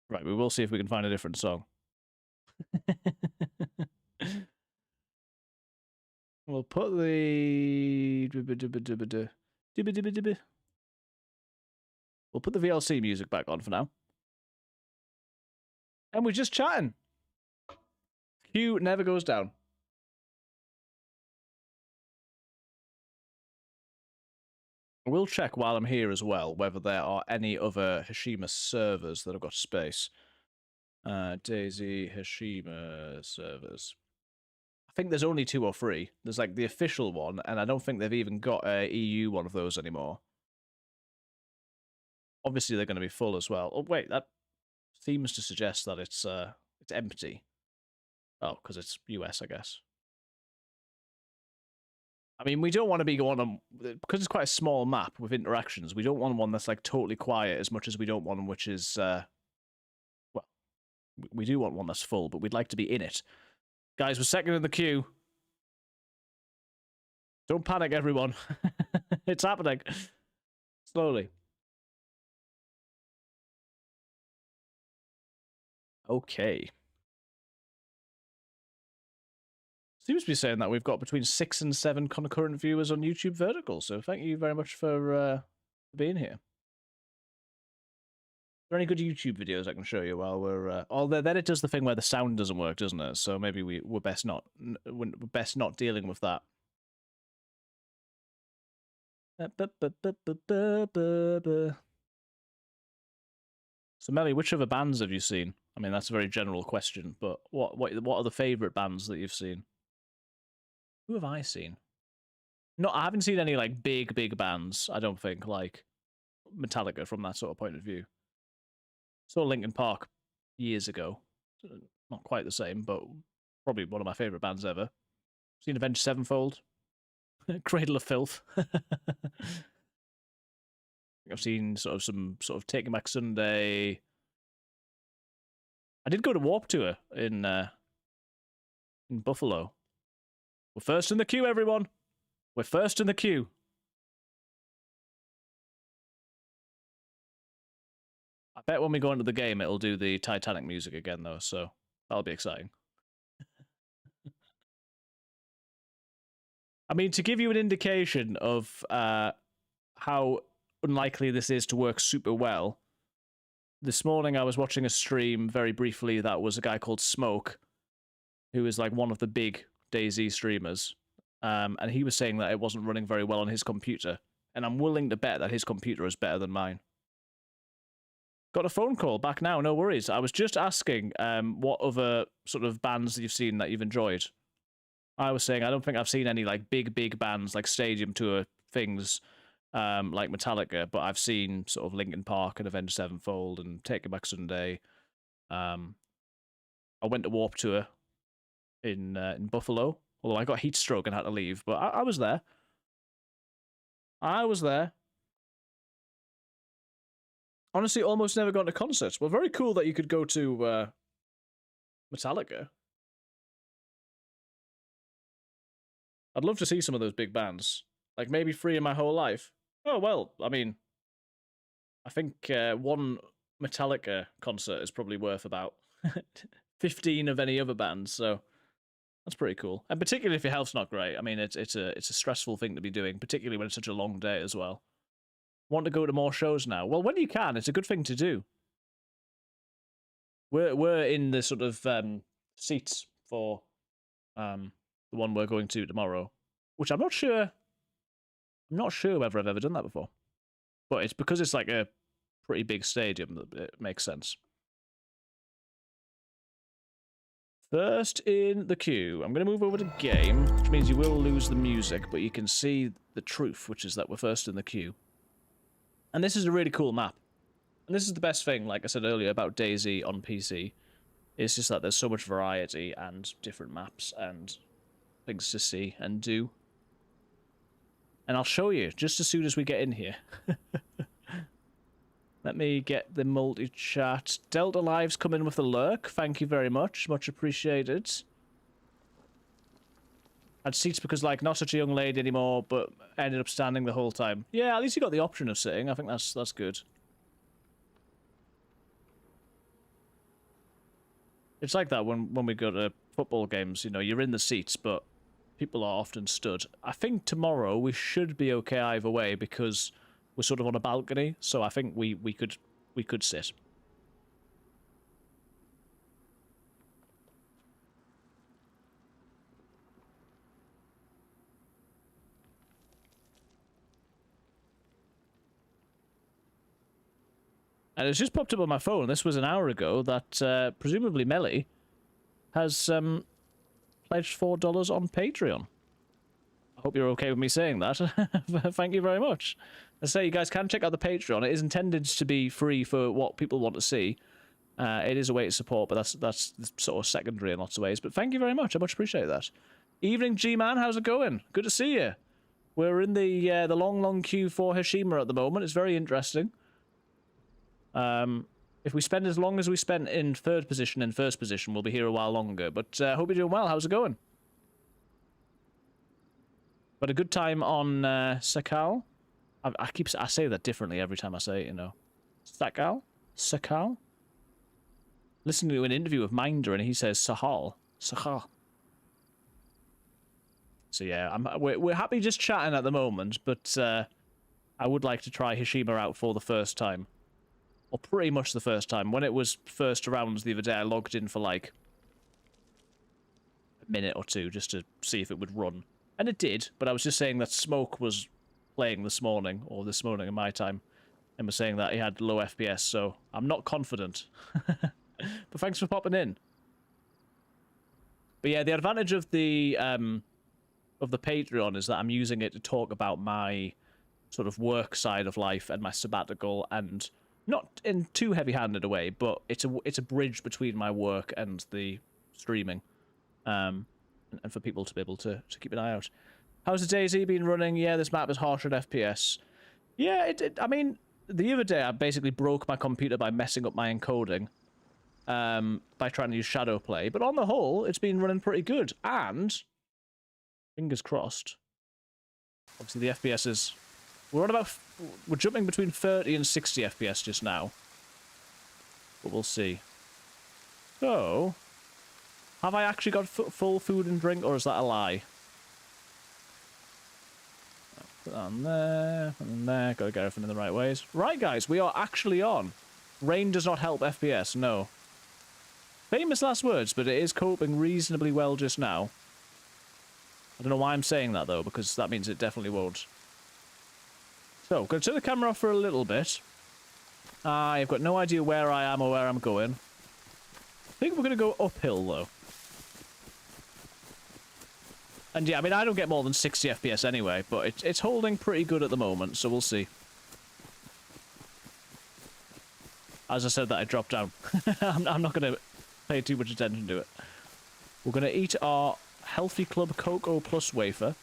Right, we will see if we can find a different song. We'll put the... We'll put the VLC music back on for now. And we're just chatting. Queue never goes down. We'll check while I'm here as well whether there are any other HASHIMA servers that have got space. DayZ HASHIMA servers. I think there's only 2 or 3. There's like the official one, and I don't think they've even got a EU one of those anymore. Obviously, they're going to be full as well. Oh wait, that seems to suggest that it's empty. Oh, because it's US, I guess. I mean, we don't want to be going on, because it's quite a small map with interactions, we don't want one that's like totally quiet as much as we don't want one which is, well, we do want one that's full, but we'd like to be in it. Guys, we're second in the queue. Don't panic, everyone. It's happening. Slowly. Okay. Seems to be saying that we've got between 6 and 7 concurrent viewers on YouTube Vertical, so thank you very much for being here. Are there any good YouTube videos I can show you while we're... then it does the thing where the sound doesn't work, doesn't it? So maybe we're best not dealing with that. So Melly, which other bands have you seen? I mean, that's a very general question, but what are the favourite bands that you've seen? Who have I seen? No, I haven't seen any like big bands. I don't think like Metallica from that sort of point of view. Saw Linkin Park years ago. Not quite the same, but probably one of my favorite bands ever. Seen Avenged Sevenfold, Cradle of Filth. I've seen some sort of Taking Back Sunday. I did go to Warped Tour in Buffalo. We're first in the queue, everyone. We're first in the queue. I bet when we go into the game, it'll do the Titanic music again, though, so that'll be exciting. I mean, to give you an indication of how unlikely this is to work super well, this morning I was watching a stream very briefly that was a guy called Smoke, who is like one of the big DayZ streamers, and he was saying that it wasn't running very well on his computer, and I'm willing to bet that his computer is better than mine. Got a phone call back now, no worries. I was just asking what other sort of bands you've seen that you've enjoyed. I was saying I don't think I've seen any like big bands like stadium tour things like Metallica, but I've seen sort of Linkin Park and Avenged Sevenfold and Taking Back Sunday. I went to Warped Tour in Buffalo, although I got heat stroke and had to leave, but I was there. I was there. Honestly, almost never gone to concerts. Well, very cool that you could go to Metallica. I'd love to see some of those big bands. Like, maybe 3 in my whole life. Oh, well, I mean, I think one Metallica concert is probably worth about 15 of any other bands, so that's pretty cool. And particularly if your health's not great. I mean, it's a stressful thing to be doing, particularly when it's such a long day as well. Want to go to more shows now? Well, when you can, it's a good thing to do. We're in the sort of seats for the one we're going to tomorrow, which I'm not sure whether I've ever done that before, but it's because it's like a pretty big stadium that it makes sense. First in the queue. I'm going to move over to game, which means you will lose the music, but you can see the truth, which is that we're first in the queue. And this is a really cool map. And this is the best thing, like I said earlier, about DayZ on PC. It's just that there's so much variety and different maps and things to see and do. And I'll show you just as soon as we get in here. Let me get the multi-chat. Delta Lives come in with a lurk. Thank you very much. Much appreciated. Had seats because, like, not such a young lady anymore, but ended up standing the whole time. Yeah, at least you got the option of sitting. I think that's good. It's like that when we go to football games, you know, you're in the seats, but people are often stood. I think tomorrow we should be okay either way because we're sort of on a balcony, so I think we could sit. And it's just popped up on my phone. This was an hour ago that presumably Melly has pledged $4 on Patreon. I hope you're okay with me saying that. Thank you very much. I say you guys can check out the Patreon. It is intended to be free for what people want to see. It is a way to support, but that's sort of secondary in lots of ways. But thank you very much. I much appreciate that. Evening, G-Man. How's it going? Good to see you. We're in the long queue for HASHIMA at the moment. It's very interesting. If we spend as long as we spent in third position and first position, we'll be here a while longer. But hope you're doing well. How's it going? But a good time on Sakal. I say that differently every time I say it, you know. Sakal? Listen to an interview with Minder and he says Sahal. Sahal. So yeah, we're happy just chatting at the moment, but I would like to try HASHIMA out for the first time. Or pretty much the first time. When it was first around the other day, I logged in for like a minute or two just to see if it would run. And it did, but I was just saying that Smoke was playing this morning in my time, and was saying that he had low FPS, so I'm not confident. But thanks for popping in. But yeah, the advantage of the of the Patreon is that I'm using it to talk about my sort of work side of life and my sabbatical, and not in too heavy-handed a way, but it's a bridge between my work and the streaming, and for people to be able to keep an eye out. How's the DayZ been running? Yeah, this map is harsh at FPS. Yeah, I mean, the other day I basically broke my computer by messing up my encoding, by trying to use shadow play, but on the whole, it's been running pretty good, and fingers crossed. Obviously, the FPS is... We're jumping between 30 and 60 FPS just now. But we'll see. So... have I actually got full food and drink, or is that a lie? Put that on there, and there. Gotta get everything in the right ways. Right, guys, we are actually on. Rain does not help FPS, no. Famous last words, but it is coping reasonably well just now. I don't know why I'm saying that, though, because that means it definitely won't. So, going to turn the camera off for a little bit. I've got no idea where I am or where I'm going. I think we're going to go uphill, though. And yeah, I mean, I don't get more than 60 FPS anyway, but it's holding pretty good at the moment, so we'll see. As I said that, I dropped down. I'm not going to pay too much attention to it. We're going to eat our Healthy Club Cocoa Plus wafer.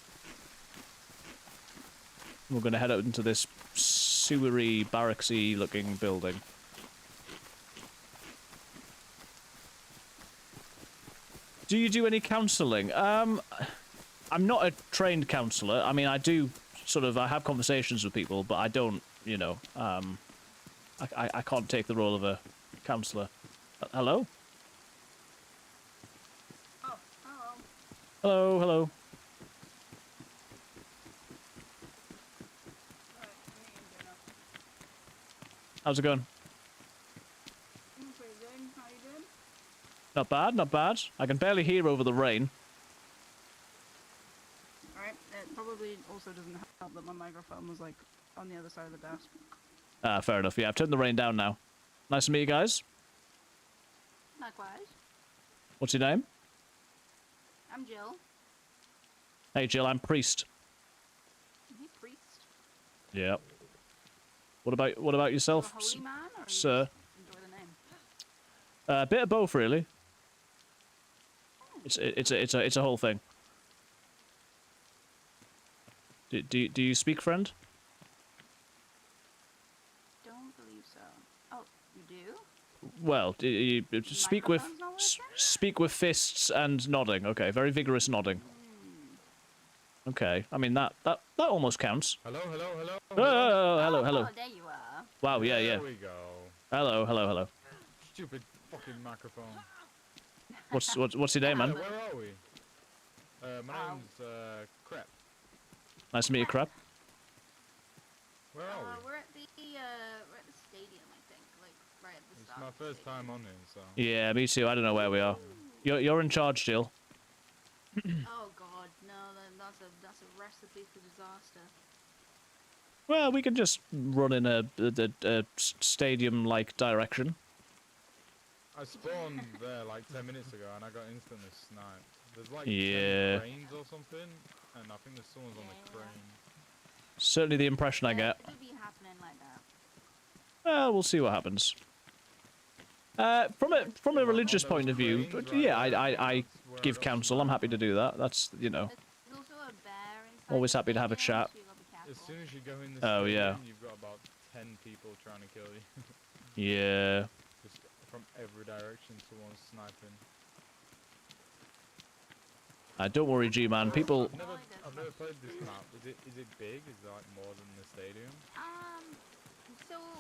We're going to head out into this sewery, barracksy looking building. Do you do any counselling? I'm not a trained counsellor. I mean, I do sort of, I have conversations with people, but I don't, you know, I can't take the role of a counsellor. Hello? Oh, hello. Hello, hello. How's it going? Pretty good. How you doing? Not bad, not bad. I can barely hear over the rain. Alright, it probably also doesn't help that my microphone was like on the other side of the desk. Ah, fair enough. Yeah, I've turned the rain down now. Nice to meet you guys. Likewise. What's your name? I'm Jill. Hey, Jill, I'm Priest. Hey, priest. Yep. What about yourself, You're a holy man, or sir? you just enjoy the name? A bit of both, really. It's a whole thing. Do you speak friend? Don't believe so. Oh, you do? Well, you speak with Microphone's not working? speak with fists and nodding. Okay, very vigorous nodding. Okay, I mean that almost counts. Hello, hello, hello. Oh, hello, hello. Oh, there you are. Wow, yeah, yeah. There we go. Hello, hello, hello. Stupid fucking microphone. What's your name, man? Where are we? My name's Crep. Nice to meet you, Crap. Where are we? We're at the stadium, I think, like right at the It's start. my of the first stadium. time on here, so. Yeah, me too. I don't know where we are. You're in charge, Jill. Oh God, no! That's a recipe for disaster. Well, we can just run in a stadium-like direction. I spawned there like 10 minutes ago and I got instantly sniped. There's like Yeah. 10 cranes or something, and I think there's someone's on the crane. Certainly the impression I get. It'll be happening like that. Well, we'll see what happens. From a religious point of view, yeah, I give counsel. I'm happy to do that. That's, you know, There's also a bear inside. always the happy to have a stadium, chat. so you gotta be As careful. soon as you go in the Oh, yeah. stadium, you've got about 10 people trying to kill you. Yeah. Just from every direction, someone's sniping. Don't worry, G-man. People... I've never played this map. Is it big? Is it like more than the stadium?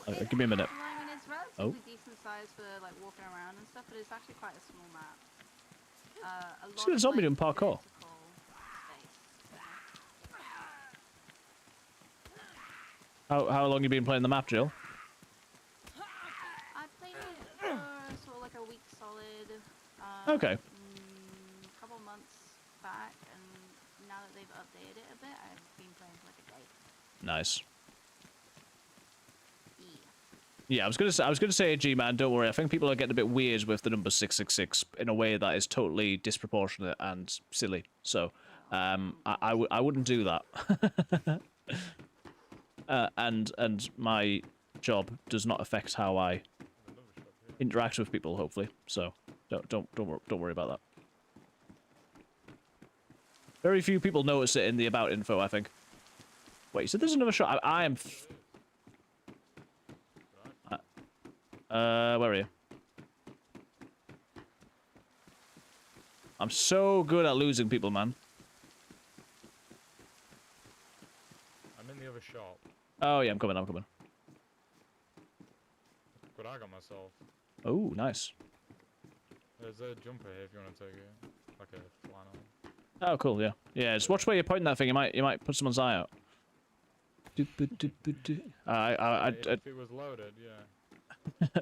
So give me a minute. I mean, it's relatively decent size for like walking around and stuff, but it's actually quite a small map. A lot See the of, zombie like, doing parkour. vertical space. How long you been playing the map, Jill? I played it for sort of like a week solid. Okay. A couple months back, and now that they've updated it a bit, I've been playing for like a day. Nice. Yeah. Yeah, I was gonna say, G-man, don't worry. I think people are getting a bit weird with the number 666 in a way that is totally disproportionate and silly. So, I wouldn't do that. And my job does not affect how I interact with people. Hopefully, so don't worry about that. Very few people notice it in the about info, I think. Wait, so there's another shot. I am. Where are you? I'm so good at losing people, man. I'm in the other shop. Oh yeah, I'm coming. But I got myself. Oh, nice. There's a jumper here if you want to take it. Like a flannel. Oh, cool. Yeah, yeah. Just watch where you're pointing that thing. You might put someone's eye out. If it was loaded, yeah.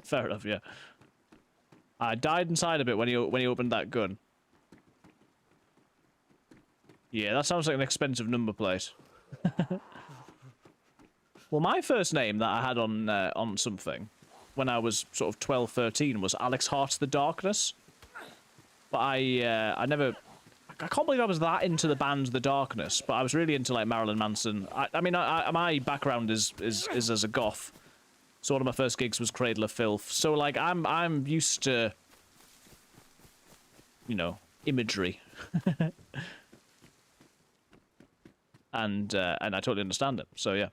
Fair enough. Yeah. I died inside a bit when he opened that gun. Yeah, that sounds like an expensive number plate. Well, my first name that I had on something when I was sort of 12, 13 was Alex Heart the Darkness. But I never. I can't believe I was that into the band The Darkness, but I was really into like Marilyn Manson. I mean, my background is as a goth, so one of my first gigs was Cradle of Filth. So like I'm used to, you know, imagery, and I totally understand it. So yeah,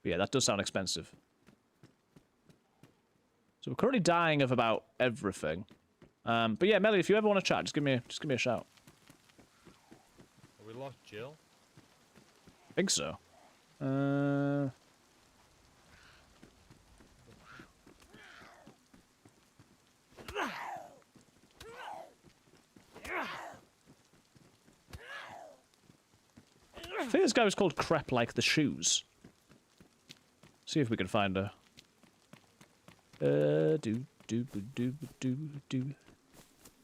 but yeah, that does sound expensive. So we're currently dying of about everything. But yeah, Melly, if you ever want to chat, just give me a shout. Have we lost Jill? I think so. I think this guy was called Crep Like the Shoes. See if we can find her. Do.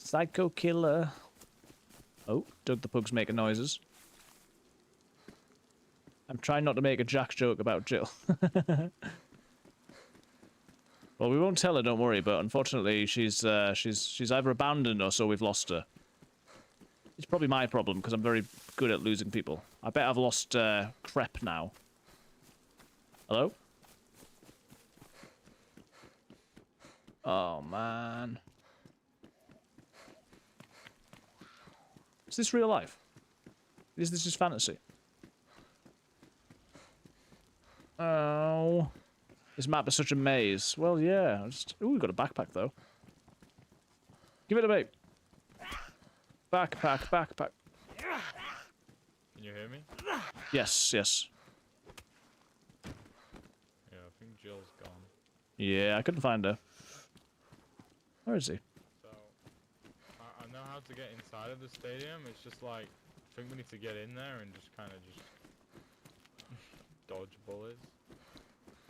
Psycho killer. Oh, Doug the Pug's making noises. I'm trying not to make a Jack joke about Jill. Well, we won't tell her, don't worry, but unfortunately she's either abandoned us or we've lost her. It's probably my problem, because I'm very good at losing people. I bet I've lost Crep now. Hello? Oh, man. Is this real life? Is this just fantasy? Oh. This map is such a maze. Well, yeah. Ooh, we've got a backpack, though. Give it a bait. Backpack. Can you hear me? Yes. Yeah, I think Jill's gone. Yeah, I couldn't find her. Where is he? So, I know how to get inside of the stadium. It's just like, I think we need to get in there and just kind of dodge bullets.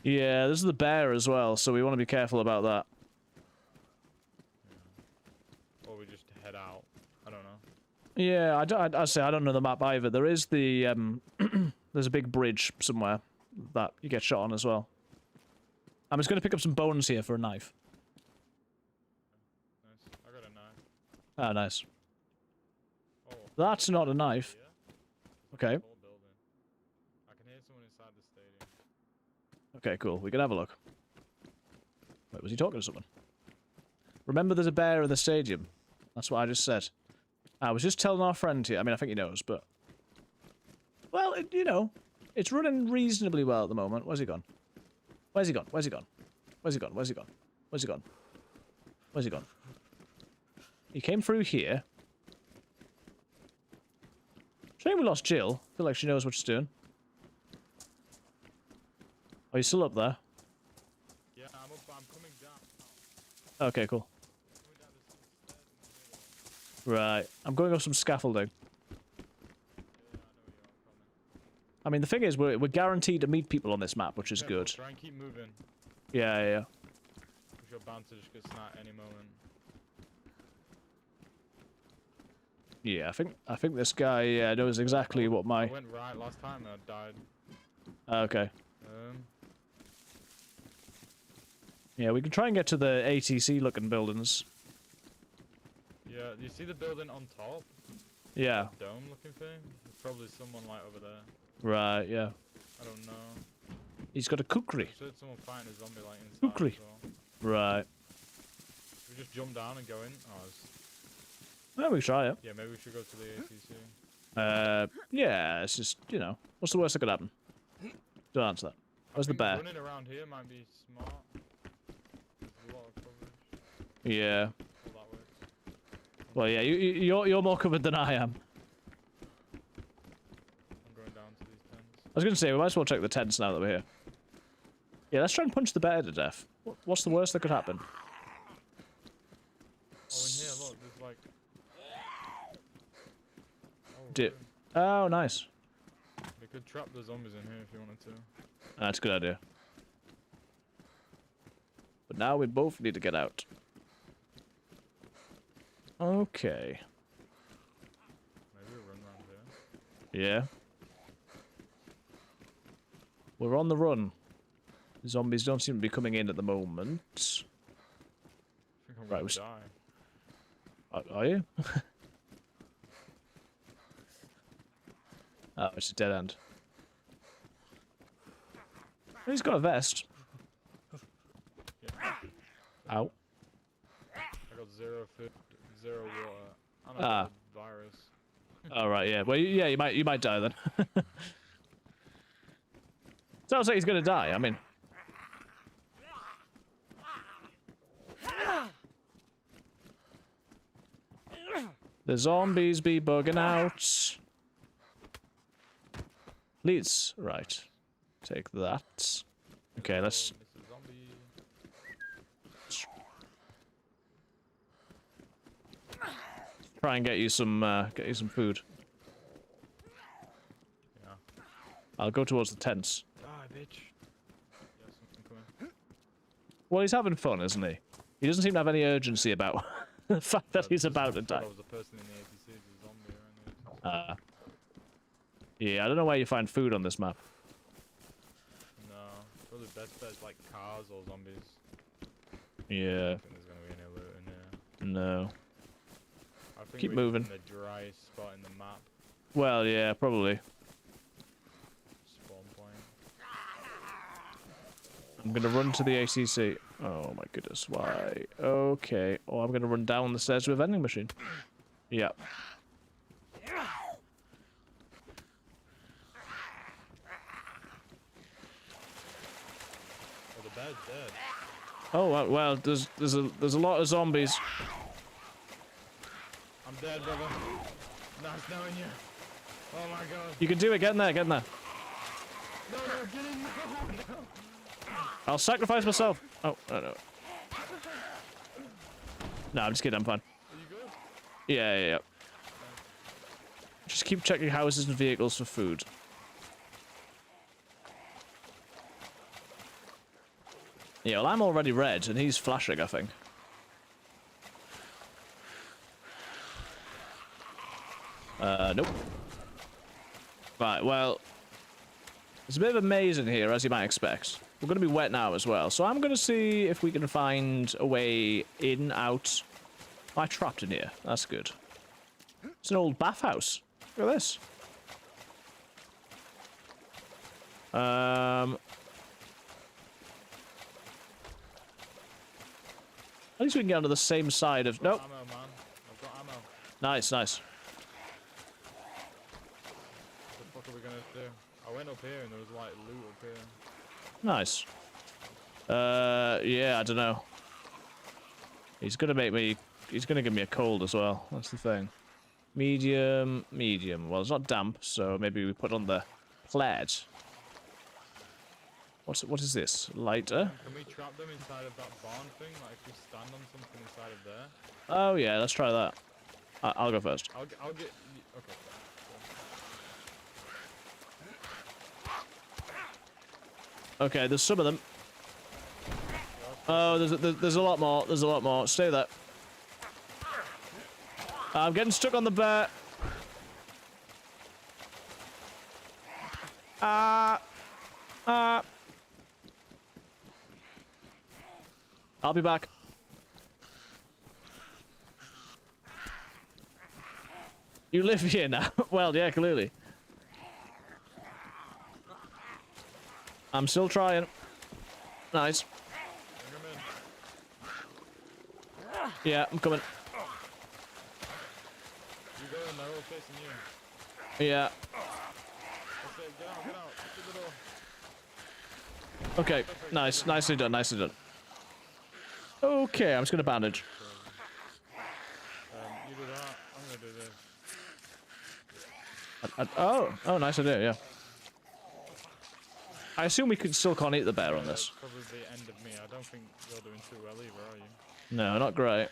Yeah, this is the bear as well, so we want to be careful about that. Yeah. Or we just head out. I don't know. Yeah, I say I don't know the map either. There is the there's a big bridge somewhere that you get shot on as well. I'm just going to pick up some bones here for a knife. Nice. I got a knife. Ah, nice. Oh. That's not a knife. Yeah? Okay. Whole building. I can hear someone inside the stadium. Okay, cool. We can have a look. Wait, was he talking to someone? Remember there's a bear in the stadium. That's what I just said. I was just telling our friend here. I mean, I think he knows, but... Well, you know, it's running reasonably well at the moment. Where's he gone? Where's he gone? Where's he gone? Where's he gone? Where's he gone? Where's he gone? Where's he gone? He came through here. Shame we lost Jill. I feel like she knows what she's doing. Oh, you still up there? Yeah, I'm up. I'm coming down. Okay, cool. Coming down the stairs. Right. I'm going up some scaffolding. Yeah, I know where you are. Coming. I mean, the thing is, we're guaranteed to meet people on this map, which is Careful, good. Try and keep moving. Yeah. Because you're bound to just get sniped any moment. Yeah, I think this guy knows exactly what I my... went right last time and I died. Okay. Um, Yeah, we can try and get to the ATC looking buildings. yeah, you see the building on top? Yeah. Dome-looking thing. There's probably someone like over there. Right. Yeah. I don't know. He's got a I kukri. just heard someone fighting a zombie like inside Kukri. as well. Right. Should we just jump down and go in? Oh, Well, we try it. yeah, maybe we should go to the ATC. Yeah. It's just what's the worst that could happen? Don't answer that. Where's the bear? Running around here might be smart. There's a lot of coverage. Yeah. All that works. Well, yeah. You're more covered than I am. I'm going down to these tents. I was gonna say we might as well check the tents now that we're here. Yeah. Let's try and punch the bear to death. What's the worst that could happen? Oh, in here, look, there's like. Oh, Dip. okay. Oh, nice. We could trap the zombies in here if you wanted to. That's a good idea. But now we both need to get out. Okay. Maybe we'll run around here. Yeah. We're on the run. Zombies don't seem to be coming in at the moment. I think I'm Right, gonna die. Are you? Oh, it's a dead end. He's got a vest. Yeah. Ow. I got 0 food, 0 water. I don't Ah. know the virus. All right, yeah. Well, yeah, you might die then. Sounds like he's gonna die. I mean, the zombies be bugging out. Please, right. Take that. Okay, let's Oh, Mr. Zombie. try and get you some food. Yeah. I'll go towards the tents. Die, bitch. Yeah, something coming. Well, he's having fun, isn't he? He doesn't seem to have any urgency about the fact that he's about to die. I was the person in the ATC, the zombie or anything. Yeah, I don't know where you find food on this map. No. Probably best bet is like cars or zombies. I Yeah, don't think there's gonna be any loot in here. no. I think Keep we're moving. in the dry spot in the map. Well, yeah, probably. Spawn point. I'm gonna run to the ACC. Oh my goodness, why? Okay. Oh, I'm gonna run down the stairs to a vending machine. Yep. Oh, the bear's dead. Oh well, there's a lot of zombies. I'm dead, brother. Nice knowing you. Oh my god. You can do it. Get in there. Get in there. No, get in. No. I'll sacrifice myself. Oh no. No, I'm just kidding. I'm fine. Are you good? Yeah. Just keep checking houses and vehicles for food. Yeah, well, I'm already red, and he's flashing, I think. Nope. Right, well, it's a bit of a maze in here, as you might expect. We're going to be wet now as well, so I'm going to see if we can find a way in, out. Am I trapped in here? That's good. It's an old bathhouse. Look at this. At least we can get onto the same side of... Nope. Ammo, man. I've got ammo. Nice. What the fuck are we gonna do? I went up here and there was like loot up here. Nice. Yeah, I don't know. He's gonna give me a cold as well. That's the thing. Medium. Well, it's not damp, so maybe we put on the plaid. What is this? Lighter? Can we trap them inside of that barn thing? Like if we stand on something inside of there? Oh yeah, let's try that. I'll go first. I'll get... Okay. Okay, there's some of them. Oh, there's a lot more. There's a lot more. Stay there. I'm getting stuck on the bear. I'll be back. You live here now? Well, yeah, clearly. I'm still trying. Nice. Yeah, I'm coming. You go in, they're all facing you. Yeah. That's it, get out, through the door. Okay, nice. Nicely done, nicely done. Okay, I'm just gonna bandage. You do that, I'm gonna do this. Oh, nice idea, yeah. I assume we still can't eat the bear on this. That's probably the end of me. I don't think you're doing too well either, are you? No, not great.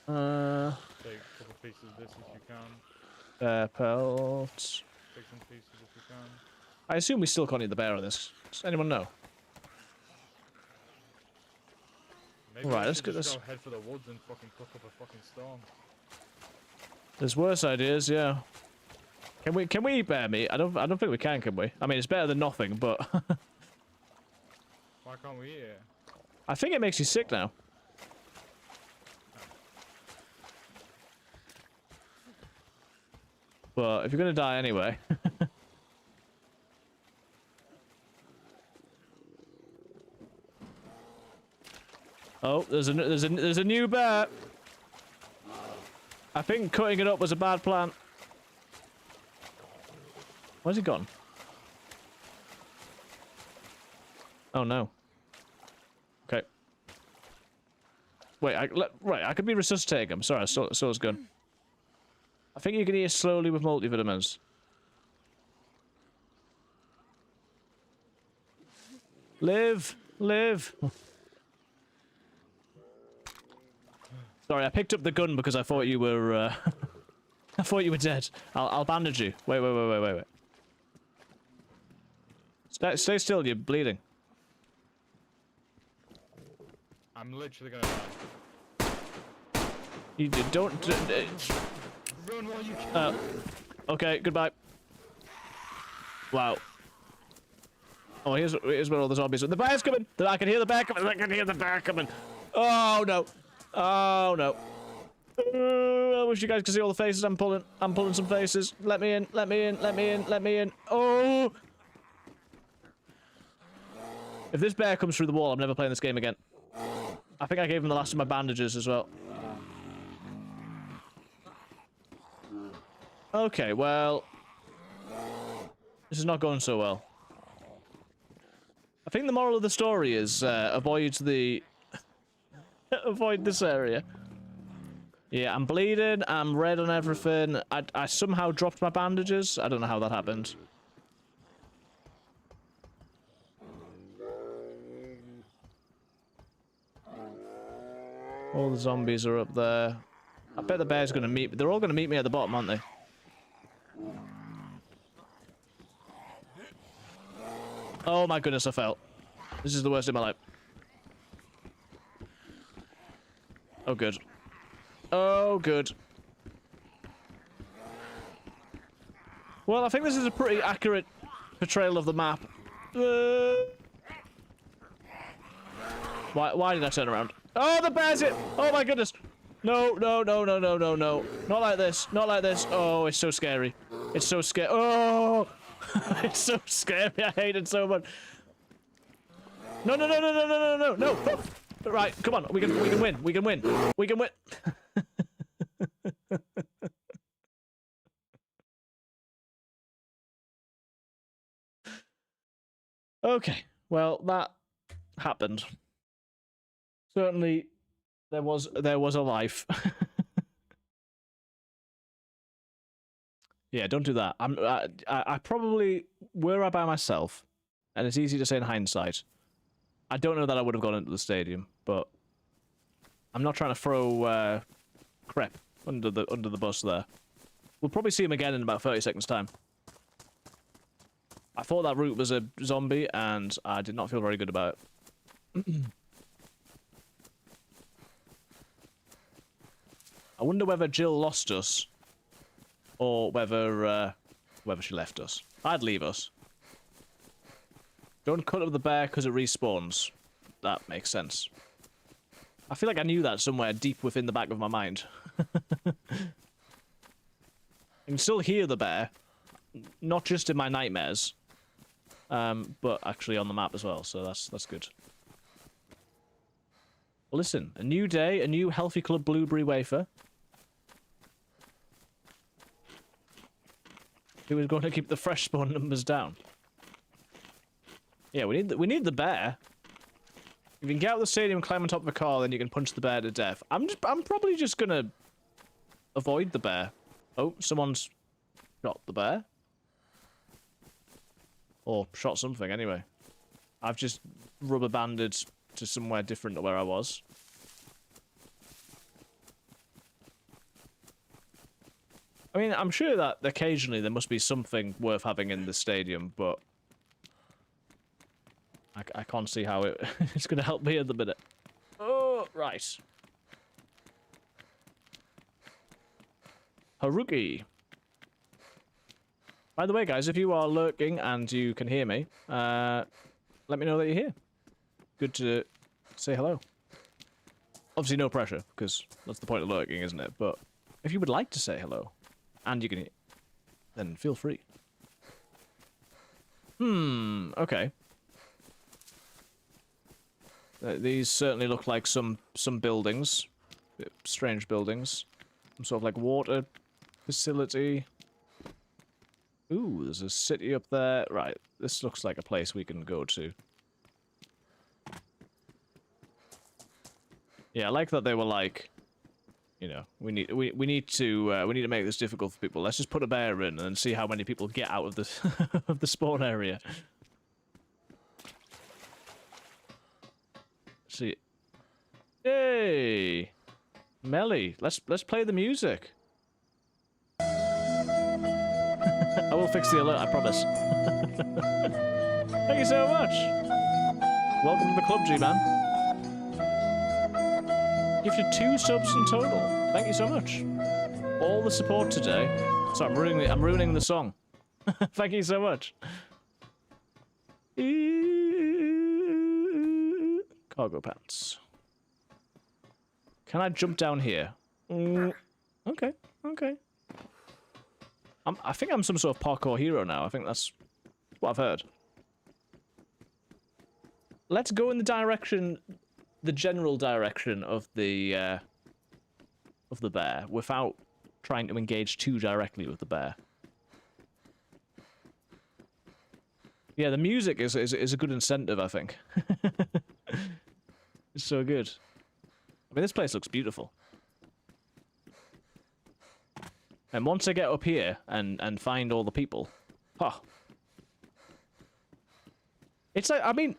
Take a couple pieces of this if you can. Bear pelts. Take some pieces if you can. I assume we still can't eat the bear on this. Does anyone know? Maybe Right, we let's should get just this. go head for the woods and fucking cook up a fucking storm. There's worse ideas, yeah. Can we eat bear meat? I don't think we can we? I mean, it's better than nothing, but Why can't we eat it? I think it makes you sick now. But if you're gonna die anyway. Oh, there's a new bear. I think cutting it up was a bad plan. Where's he gone? Oh no. Okay. Wait, right, I could be resuscitating him. Sorry, I saw his gun. I think you can eat slowly with multivitamins. Live! Live! Sorry, I picked up the gun because I thought you were, I thought you were dead. I'll bandage you. Wait. Stay still, you're bleeding. I'm literally gonna die. You don't... Run while you can. Okay, goodbye. Wow. Oh, here's where all the zombies are. The bear's coming! I can hear the bear coming! I can hear the bear coming! Oh, no! Oh, no. I wish you guys could see all the faces I'm pulling. I'm pulling some faces. Let me in, let me in, let me in, let me in. Oh! If this bear comes through the wall, I'm never playing this game again. I think I gave him the last of my bandages as well. Okay, well... this is not going so well. I think the moral of the story is, avoid the... avoid this area. Yeah, I'm bleeding, I'm red on everything. I somehow dropped my bandages. I don't know how that happened. All the zombies are up there. I bet the bear's gonna meet me. They're all gonna meet me at the bottom, aren't they? Oh my goodness, I fell. This is the worst in my life. Oh, good. Oh, good. Well, I think this is a pretty accurate portrayal of the map. Why did I turn around? Oh, the bear's it! Oh my goodness! No. Not like this. Not like this. Oh, it's so scary. It's so scary. Oh! It's so scary. I hate it so much. No. No. Right, come on. We can win. We can win. We can win. Okay. Well, that happened. Certainly there was a life. Yeah, don't do that. I probably, were I by myself, and it's easy to say in hindsight, I don't know that I would have gone into the stadium, but I'm not trying to throw crap under the bus there. We'll probably see him again in about 30 seconds time. I thought that route was a zombie, and I did not feel very good about it. I wonder whether Jill lost us, or whether she left us. I'd leave us. Don't cut up the bear because it respawns. That makes sense. I feel like I knew that somewhere deep within the back of my mind. I can still hear the bear. Not just in my nightmares. But actually on the map as well, so that's good. Well, listen, a new day, a new Healthy Club blueberry wafer. Who is going to keep the fresh spawn numbers down? Yeah, we need the bear. If you can get out of the stadium, climb on top of a car, then you can punch the bear to death. I'm probably just gonna avoid the bear. Oh, someone's shot the bear. Or shot something anyway. I've just rubber banded to somewhere different to where I was. I mean, I'm sure that occasionally there must be something worth having in the stadium, but I can't see how it's going to help me at the minute. Oh, right. Haruki. By the way, guys, if you are lurking and you can hear me, let me know that you're here. Good to say hello. Obviously, no pressure, because that's the point of lurking, isn't it? But if you would like to say hello, and you can hear, then feel free. Okay. These certainly look like some buildings. Strange buildings. Some sort of like water facility. Ooh, there's a city up there. Right, this looks like a place we can go to. Yeah, I like that they were like, you know, we need to make this difficult for people. Let's just put a bear in and see how many people get out of the of the spawn area. See, hey, Melly, let's play the music. I will fix the alert, I promise. Thank you so much. Welcome to the club, G-Man. Gifted 2 subs in total. Thank you so much. All the support today. Sorry, I'm ruining the song. Thank you so much. Cargo pants. Can I jump down here? Okay, okay. I think I'm some sort of parkour hero now. I think that's what I've heard. Let's go in the direction, the general direction of the bear, without trying to engage too directly with the bear. Yeah, the music is a good incentive, I think. It's so good. I mean, this place looks beautiful. And once I get up here and find all the people, it's like, I mean,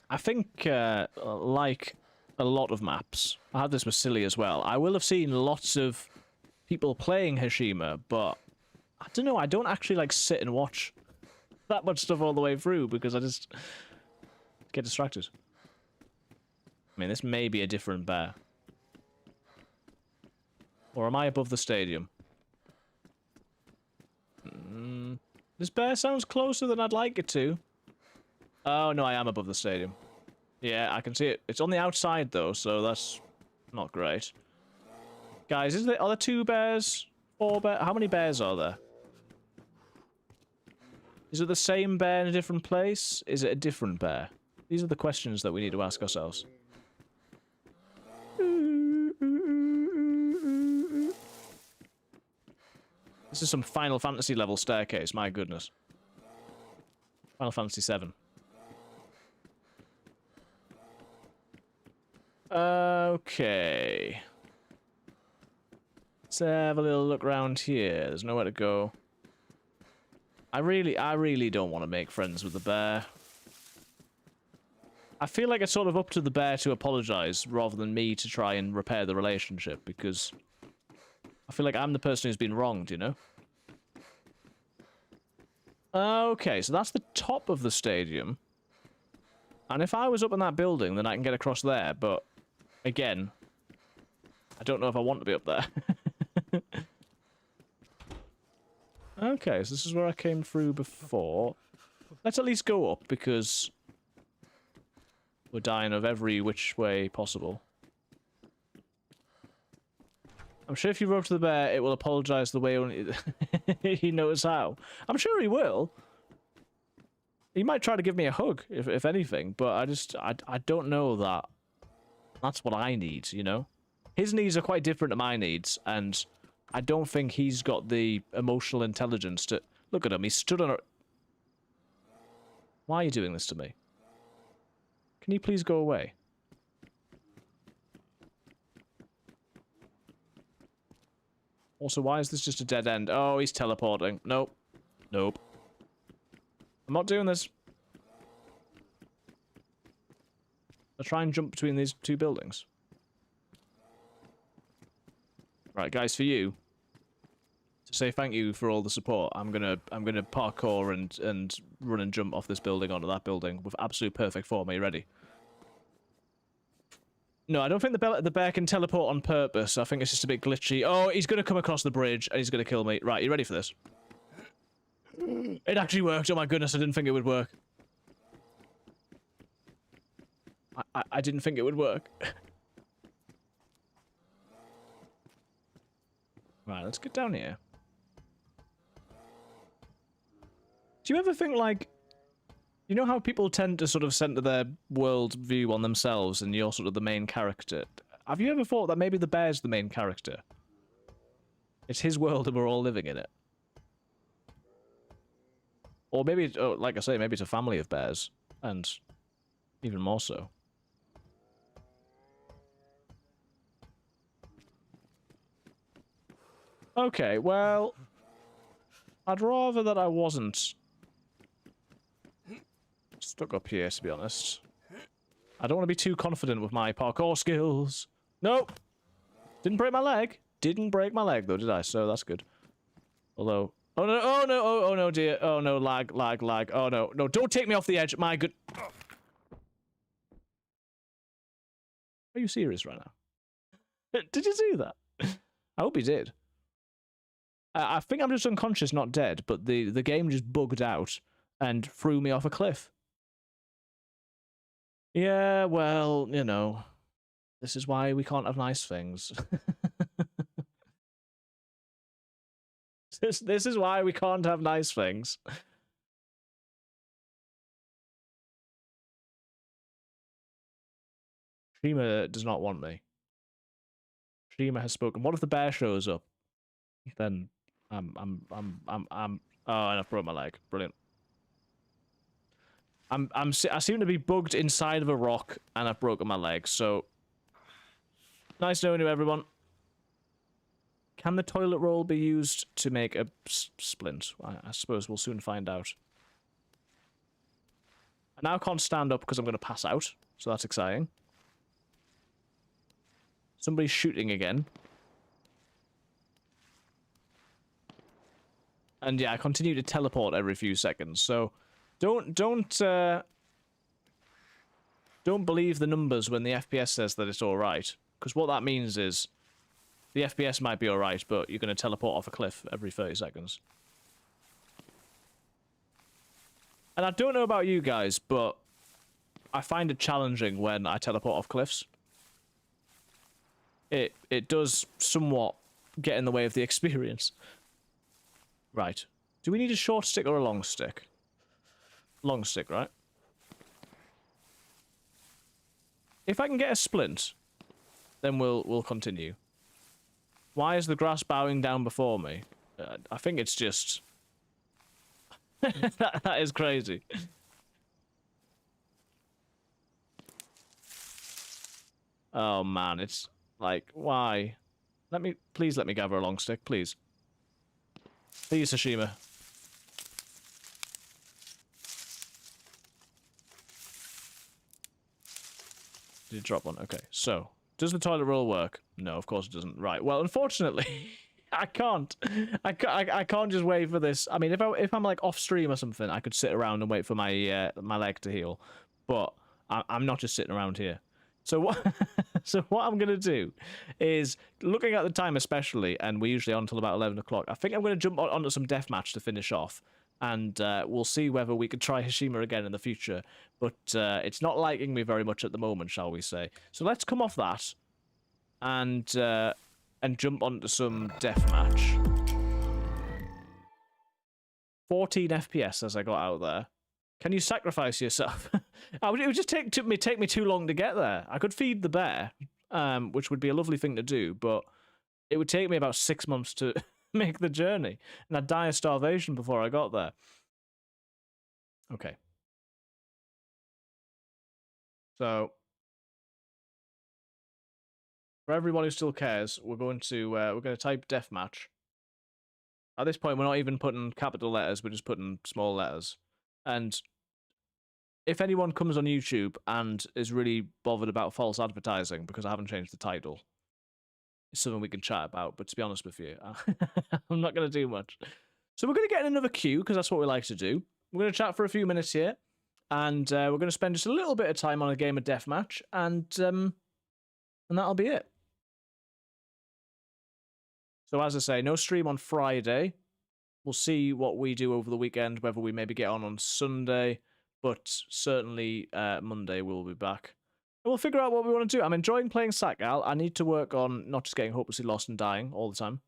I think like a lot of maps, I have this with Silly as well. I will have seen lots of people playing Hashima, but I don't know. I don't actually like sit and watch that much stuff all the way through because I just get distracted. I mean, this may be a different bear. Or am I above the stadium? This bear sounds closer than I'd like it to. Oh, no, I am above the stadium. Yeah, I can see it. It's on the outside, though, so that's not great. Guys, are there 2 bears? 4 bears? How many bears are there? Is it the same bear in a different place? Is it a different bear? These are the questions that we need to ask ourselves. This is some Final Fantasy level staircase, my goodness. Final Fantasy 7. Okay. Let's have a little look around here. There's nowhere to go. I really don't want to make friends with the bear. I feel like it's sort of up to the bear to apologize rather than me to try and repair the relationship, because I feel like I'm the person who's been wronged, you know? Okay, so that's the top of the stadium. And if I was up in that building, then I can get across there, but again, I don't know if I want to be up there. Okay, so this is where I came through before. Let's at least go up, because we're dying of every which way possible. I'm sure if you wrote to the bear, it will apologize the way only he knows how. I'm sure he will. He might try to give me a hug, if anything, but I don't know that that's what I need, you know? His needs are quite different to my needs, and I don't think he's got the emotional intelligence to... Look at him, he stood on a... Why are you doing this to me? Can you please go away? Also, why is this just a dead end? Oh, he's teleporting. Nope. Nope. I'm not doing this. I'll try and jump between these two buildings. Right, guys, for you, to say thank you for all the support, I'm gonna parkour and run and jump off this building onto that building with absolute perfect form. Are you ready? No, I don't think the bear can teleport on purpose. I think it's just a bit glitchy. Oh, he's going to come across the bridge and he's going to kill me. Right, you ready for this? It actually worked. Oh my goodness, I didn't think it would work. I didn't think it would work. Right, let's get down here. Do you ever think, like... You know how people tend to sort of center their world view on themselves and you're sort of the main character? Have you ever thought that maybe the bear's the main character? It's his world and we're all living in it. Or maybe, oh, like I say, maybe it's a family of bears. And even more so. Okay, well... I'd rather that I wasn't... stuck up here, to be honest. I don't want to be too confident with my parkour skills. Nope. Didn't break my leg. Didn't break my leg, though, did I? So that's good. Although... Oh, no, oh, no, oh, no, dear. Oh, no, lag, lag, lag. Oh, no, no, don't take me off the edge. My good... Are you serious right now? Did you see that? I hope he did. I think I'm just unconscious, not dead, but the game just bugged out and threw me off a cliff. Yeah, well, you know, this is why we can't have nice things. This is why we can't have nice things. Shima does not want me. Shima has spoken. What if the bear shows up? Then oh, and I've broke my leg. Brilliant. I seem to be bugged inside of a rock, and I've broken my leg. So nice knowing you, everyone. Can the toilet roll be used to make a splint? I suppose we'll soon find out. I now can't stand up because I'm going to pass out, so that's exciting. Somebody's shooting again. And yeah, I continue to teleport every few seconds, so don't believe the numbers when the FPS says that it's alright, because what that means is the FPS might be alright, but you're going to teleport off a cliff every 30 seconds. And I don't know about you guys, but I find it challenging when I teleport off cliffs. It does somewhat get in the way of the experience. Right. Do we need a short stick or a long stick? Long stick, right? If I can get a splint, then we'll continue. Why is the grass bowing down before me? I think it's just... that is crazy. Oh man, it's like, why? Please let me gather a long stick, please. Please, HASHIMA. Did it drop one? Okay, so does the toilet roll work? No, of course it doesn't. Right. Well, unfortunately, I can't. I can't just wait for this. I mean, if I'm like off stream or something, I could sit around and wait for my my leg to heal. But I'm not just sitting around here. So what I'm gonna do is, looking at the time especially, and we're usually on until about 11 o'clock. I think I'm gonna jump onto some deathmatch to finish off, and we'll see whether we could try HASHIMA again in the future. But it's not liking me very much at the moment, shall we say? So let's come off that, and and jump onto some deathmatch. 14 FPS as I got out there. Can you sacrifice yourself? It would just take me too long to get there. I could feed the bear, which would be a lovely thing to do, but it would take me about 6 months to make the journey, and I'd die of starvation before I got there. Okay. So, for everyone who still cares, we're going to type deathmatch. At this point, we're not even putting capital letters; we're just putting small letters. And if anyone comes on YouTube and is really bothered about false advertising because I haven't changed the title, it's something we can chat about. But to be honest with you, I'm not going to do much. So we're going to get in another queue because that's what we like to do. We're going to chat for a few minutes here, and we're going to spend just a little bit of time on a game of deathmatch, and that'll be it. So as I say, no stream on Friday. We'll see what we do over the weekend, whether we maybe get on Sunday, but certainly Monday we'll be back. And we'll figure out what we want to do. I'm enjoying playing Sakal. I need to work on not just getting hopelessly lost and dying all the time.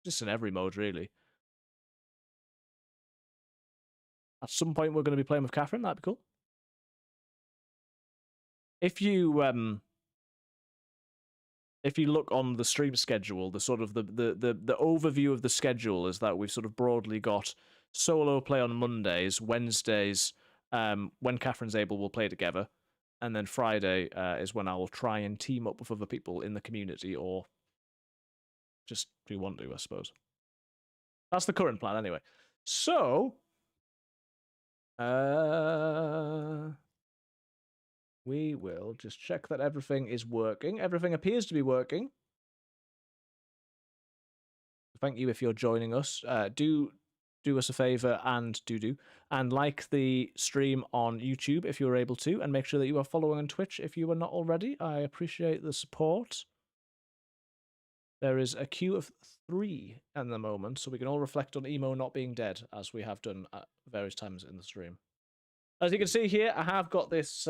Just in every mode, really. At some point, we're going to be playing with Catherine. That'd be cool. If you look on the stream schedule, the sort of the overview of the schedule is that we've sort of broadly got solo play on Mondays, Wednesdays, when Catherine's able, we'll play together, and then Friday is when I will try and team up with other people in the community or just who want to, I suppose. That's the current plan, anyway. So, we will just check that everything is working. Everything appears to be working. Thank you if you're joining us. Do us a favor and and like the stream on YouTube if you're able to, and make sure that you are following on Twitch if you are not already. I appreciate the support. There is a queue of 3 at the moment, so we can all reflect on Emo not being dead, as we have done at various times in the stream. As you can see here, I have got this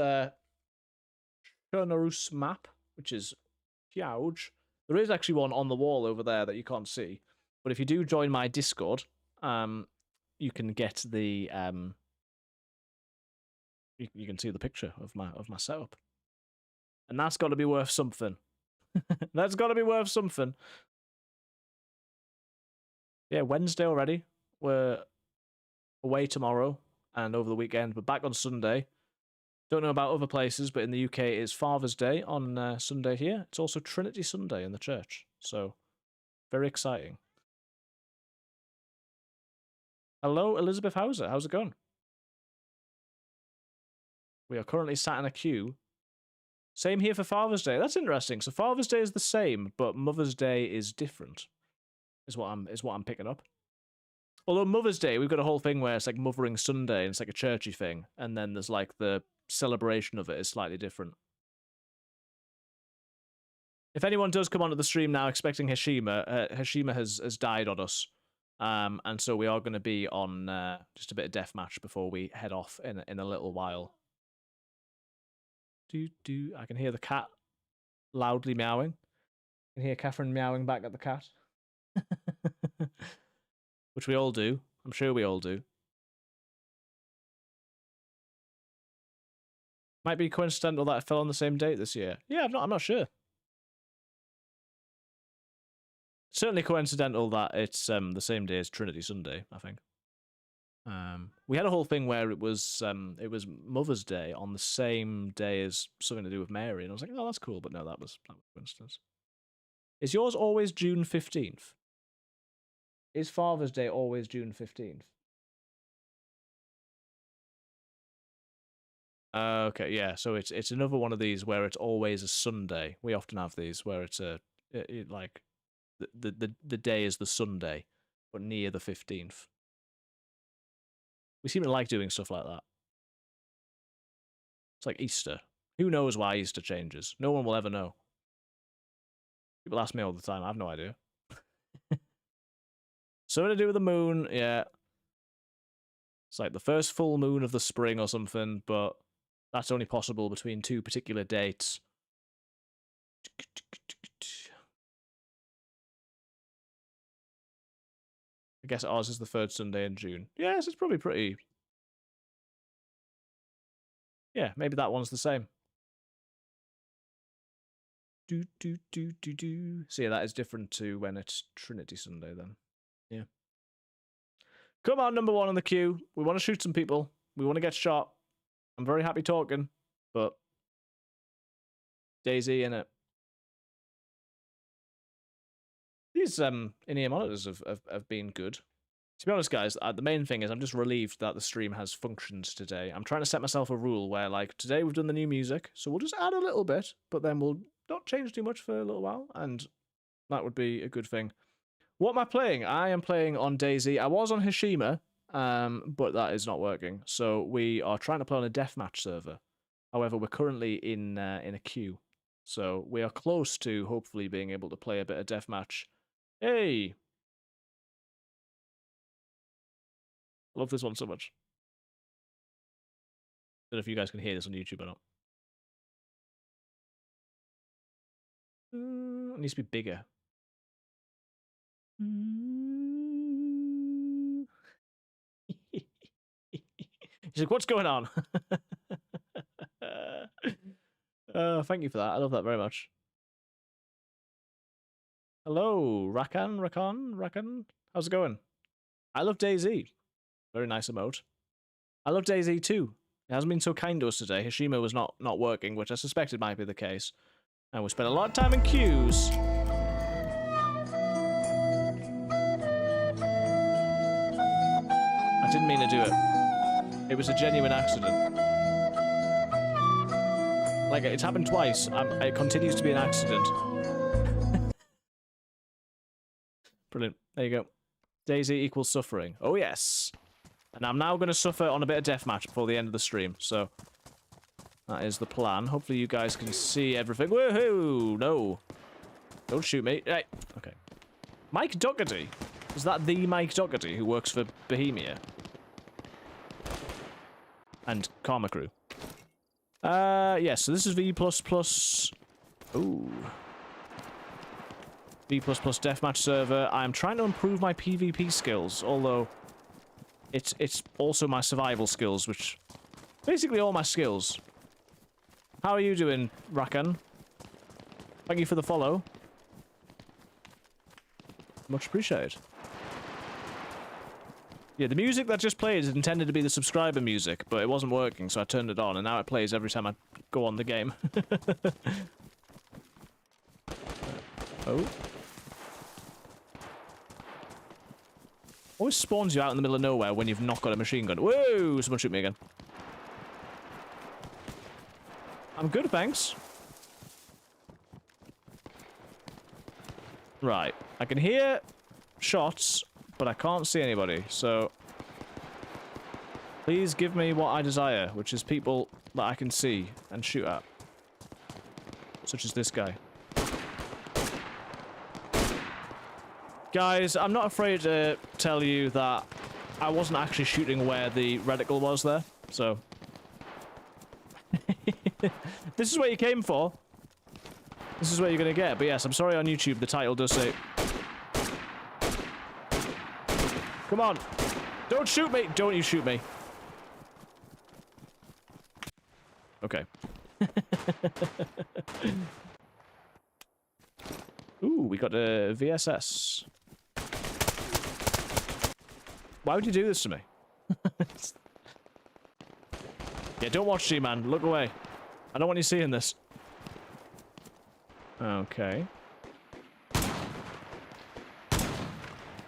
Chernorus map, which is huge. There is actually one on the wall over there that you can't see, but if you do join my Discord, you can get the you can see the picture of my setup, and that's got to be worth something. That's got to be worth something. Yeah, Wednesday already. We're away tomorrow and over the weekend, but back on Sunday. Don't know about other places, but in the UK it is Father's Day on Sunday here. It's also Trinity Sunday in the church, so very exciting. Hello, Elizabeth Hauser. How's it going? We are currently sat in a queue. Same here for Father's Day. That's interesting. So Father's Day is the same, but Mother's Day is different. Is what I'm picking up. Although Mother's Day, we've got a whole thing where it's like Mothering Sunday, and it's like a churchy thing, and then there's like the celebration of it is slightly different. If anyone does come onto the stream now expecting HASHIMA, HASHIMA has died on us, and so we are going to be on just a bit of deathmatch before we head off in a little while. I can hear the cat loudly meowing. I can hear Catherine meowing back at the cat. Which we all do. I'm sure we all do. Might be coincidental that it fell on the same date this year. Yeah, I'm not sure. Certainly coincidental that it's the same day as Trinity Sunday, I think. We had a whole thing where it was Mother's Day on the same day as something to do with Mary, and I was like, oh, that's cool, but no, that was coincidence. Is yours always June 15th? Is Father's Day always June 15th? Okay, yeah. So it's another one of these where it's always a Sunday. We often have these where it's like the day is the Sunday, but near the 15th. We seem to like doing stuff like that. It's like Easter. Who knows why Easter changes? No one will ever know. People ask me all the time. I have no idea. Something to do with the moon, yeah. It's like the first full moon of the spring or something, but that's only possible between 2 particular dates. I guess ours is the third Sunday in June. Yes, it's probably pretty... Yeah, maybe that one's the same. So yeah, that is different to when it's Trinity Sunday then. Yeah. Come on, number one on the queue. We want to shoot some people. We want to get shot. I'm very happy talking, but DayZ in it. These in-ear monitors have been good. To be honest, guys, the main thing is I'm just relieved that the stream has functioned today. I'm trying to set myself a rule where, like, today we've done the new music, so we'll just add a little bit, but then we'll not change too much for a little while, and that would be a good thing. What am I playing? I am playing on DayZ. I was on HASHIMA, but that is not working. So we are trying to play on a deathmatch server. However, we're currently in a queue. So we are close to hopefully being able to play a bit of deathmatch. Hey! I love this one so much. I don't know if you guys can hear this on YouTube or not. It needs to be bigger. He's like, what's going on? Thank you for that. I love that very much. Hello, Rakan. How's it going? I love DayZ. Very nice emote. I love DayZ too. It hasn't been so kind to us today. HASHIMA was not working, which I suspected might be the case. And we spent a lot of time in queues. I didn't mean to do it. It was a genuine accident. Like, it's happened twice. It continues to be an accident. Brilliant. There you go. DayZ equals suffering. Oh, yes. And I'm now going to suffer on a bit of deathmatch before the end of the stream, so... That is the plan. Hopefully you guys can see everything. Woohoo! No. Don't shoot me. Hey. Okay. Mike Dougherty. Is that the Mike Dougherty who works for Bohemia? And Karma Crew. Yes, so this is V++. Ooh. V++ deathmatch server. I'm trying to improve my PvP skills, although it's also my survival skills, which basically all my skills. How are you doing, Rakan? Thank you for the follow. Much appreciated. Yeah, the music that just played is intended to be the subscriber music, but it wasn't working, so I turned it on, and now it plays every time I go on the game. Oh. Always spawns you out in the middle of nowhere when you've not got a machine gun. Whoa! Someone shoot me again. I'm good, thanks. Right. I can hear shots, but I can't see anybody, so... Please give me what I desire, which is people that I can see and shoot at. Such as this guy. Guys, I'm not afraid to tell you that I wasn't actually shooting where the reticle was there, so... This is what you came for. This is what you're gonna get, but yes, I'm sorry on YouTube, the title does say... Come on! Don't shoot me! Don't you shoot me. Okay. Ooh, we got a VSS. Why would you do this to me? Yeah, don't watch G-Man. Look away. I don't want you seeing this. Okay.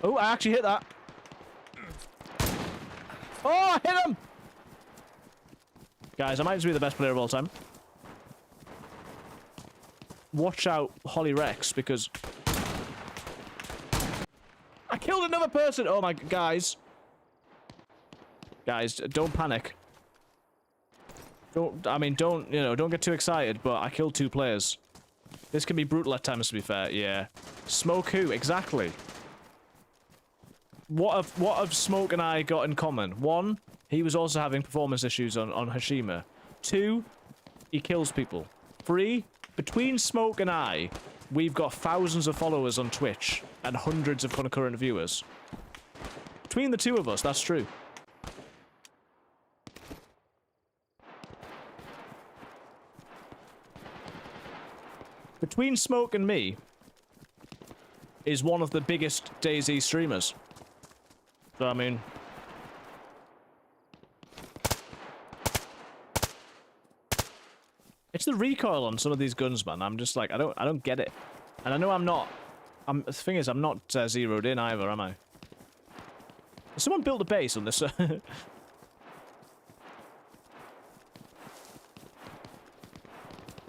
Oh, I actually hit that. Oh, I hit him! Guys, I might just be the best player of all time. Watch out, Holly Rex, because... I killed another person! Oh my... Guys. Guys, don't panic. Don't get too excited, but I killed 2 players. This can be brutal at times, to be fair, yeah. Smoke who? Exactly. What have Smoke and I got in common? 1, he was also having performance issues on HASHIMA. 2, he kills people. 3, between Smoke and I, we've got thousands of followers on Twitch and hundreds of concurrent viewers. between the two of us, that's true. Between Smoke and me is one of the biggest DayZ streamers. So, I mean... It's the recoil on some of these guns, man. I'm just like, I don't get it. And I know I'm not... the thing is, I'm not zeroed in either, am I? Someone built a base on this. The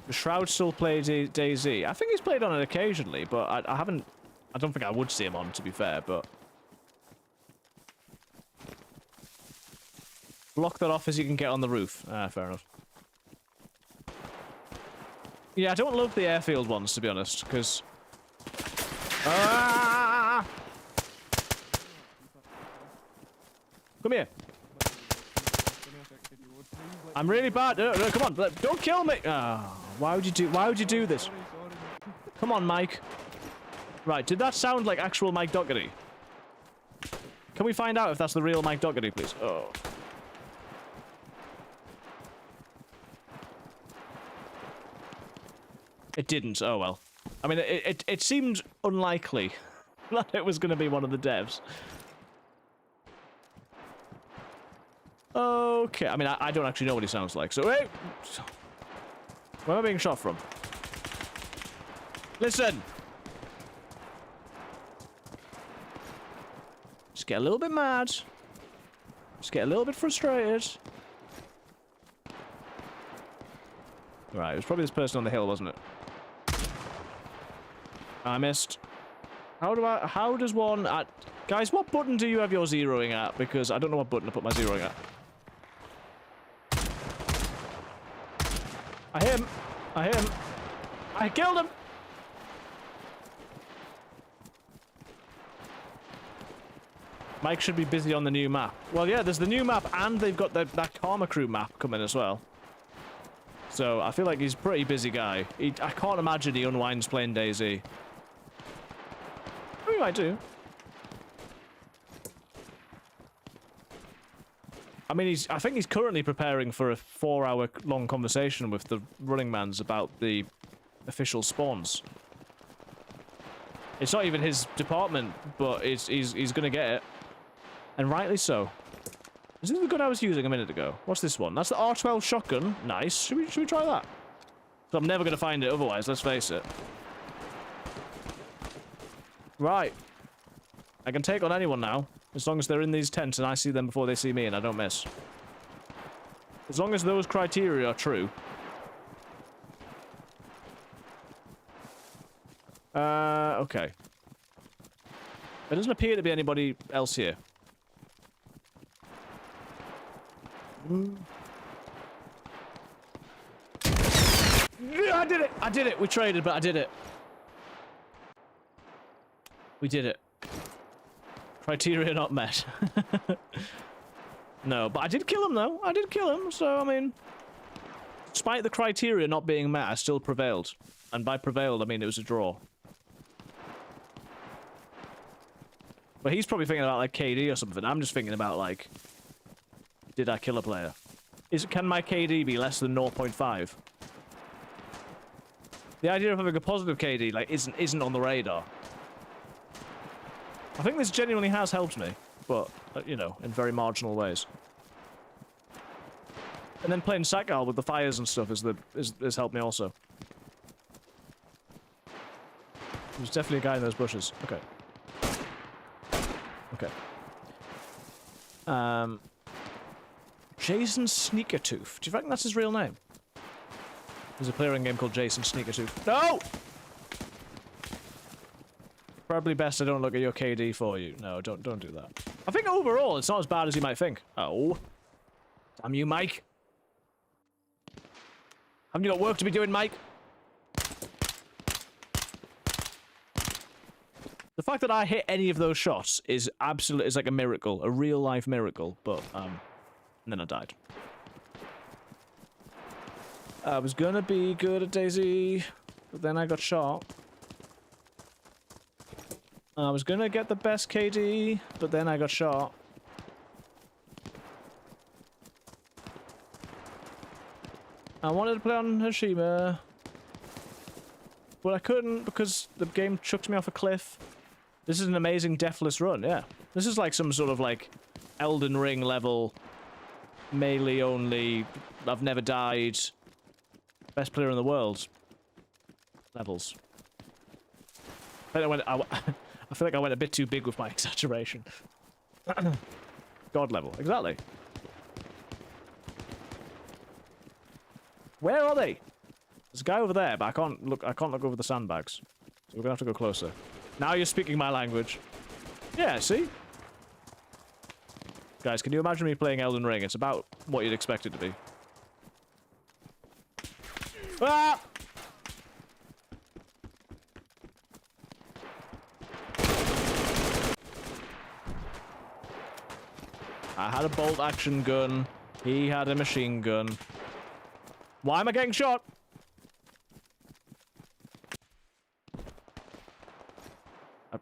Shroud still plays DayZ. I think he's played on it occasionally, but I haven't... I don't think I would see him on, to be fair, but... Block that off as you can get on the roof. Ah, fair enough. Yeah, I don't love the airfield ones, to be honest, because... Ah! Come here. I'm really bad. No, come on, don't kill me. Oh, why would you do this? Come on, Mike. Right, did that sound like actual Mike Doherty? Can we find out if that's the real Mike Doherty, please? Oh. It didn't. Oh well. I mean, it seemed unlikely that it was going to be one of the devs. Okay. I mean, I don't actually know what he sounds like. So wait. Where am I being shot from? Listen. Just get a little bit mad. Just get a little bit frustrated. Right, it was probably this person on the hill, wasn't it? I missed. How does one... guys, what button do you have your zeroing at? Because I don't know what button to put my zeroing at. I hit him. I hit him. I killed him! Mike should be busy on the new map. Well, yeah, there's the new map, and they've got that Karma Crew map coming as well. So, I feel like he's a pretty busy guy. I can't imagine he unwinds playing DayZ. Oh, I do. I mean, I think he's currently preparing for a 4-hour-long conversation with the running mans about the official spawns. It's not even his department, but he's gonna get it. And rightly so. Is this the gun I was using a minute ago? What's this one? That's the R12 shotgun. Nice. Should we try that? So I'm never gonna find it otherwise, let's face it. Right. I can take on anyone now, as long as they're in these tents and I see them before they see me and I don't miss. As long as those criteria are true. Okay. There doesn't appear to be anybody else here. I did it! I did it! We traded, but I did it. We did it. Criteria not met. No, but I did kill him, though. I did kill him, so, I mean... Despite the criteria not being met, I still prevailed. And by prevailed, I mean it was a draw. But he's probably thinking about, like, KD or something. I'm just thinking about, like... Did I kill a player? Can my KD be less than 0.5? The idea of having a positive KD, like, isn't on the radar. I think this genuinely has helped me, but, you know, in very marginal ways. And then playing Sakal with the fires and stuff has helped me also. There's definitely a guy in those bushes. Okay. Okay. Jason Sneakertooth. Do you reckon that's his real name? There's a player in game called Jason Sneakertooth. No! Probably best I don't look at your KD for you. No, don't do that. I think overall it's not as bad as you might think. Oh. Damn you, Mike. Haven't you got work to be doing, Mike? The fact that I hit any of those shots is like a miracle, a real life miracle, but and then I died. I was gonna be good at DayZ, but then I got shot. I was gonna get the best KD, but then I got shot. I wanted to play on HASHIMA, but I couldn't because the game chucked me off a cliff. This is an amazing deathless run, yeah. This is like some sort of like Elden Ring level, melee only, I've never died, best player in the world levels. I feel like I went a bit too big with my exaggeration. God level, exactly. Where are they? There's a guy over there, but I can't look over the sandbags. So we're gonna have to go closer. Now you're speaking my language. Yeah, see? Guys, can you imagine me playing Elden Ring? It's about what you'd expect it to be. Ah! I had a bolt action gun. He had a machine gun. Why am I getting shot?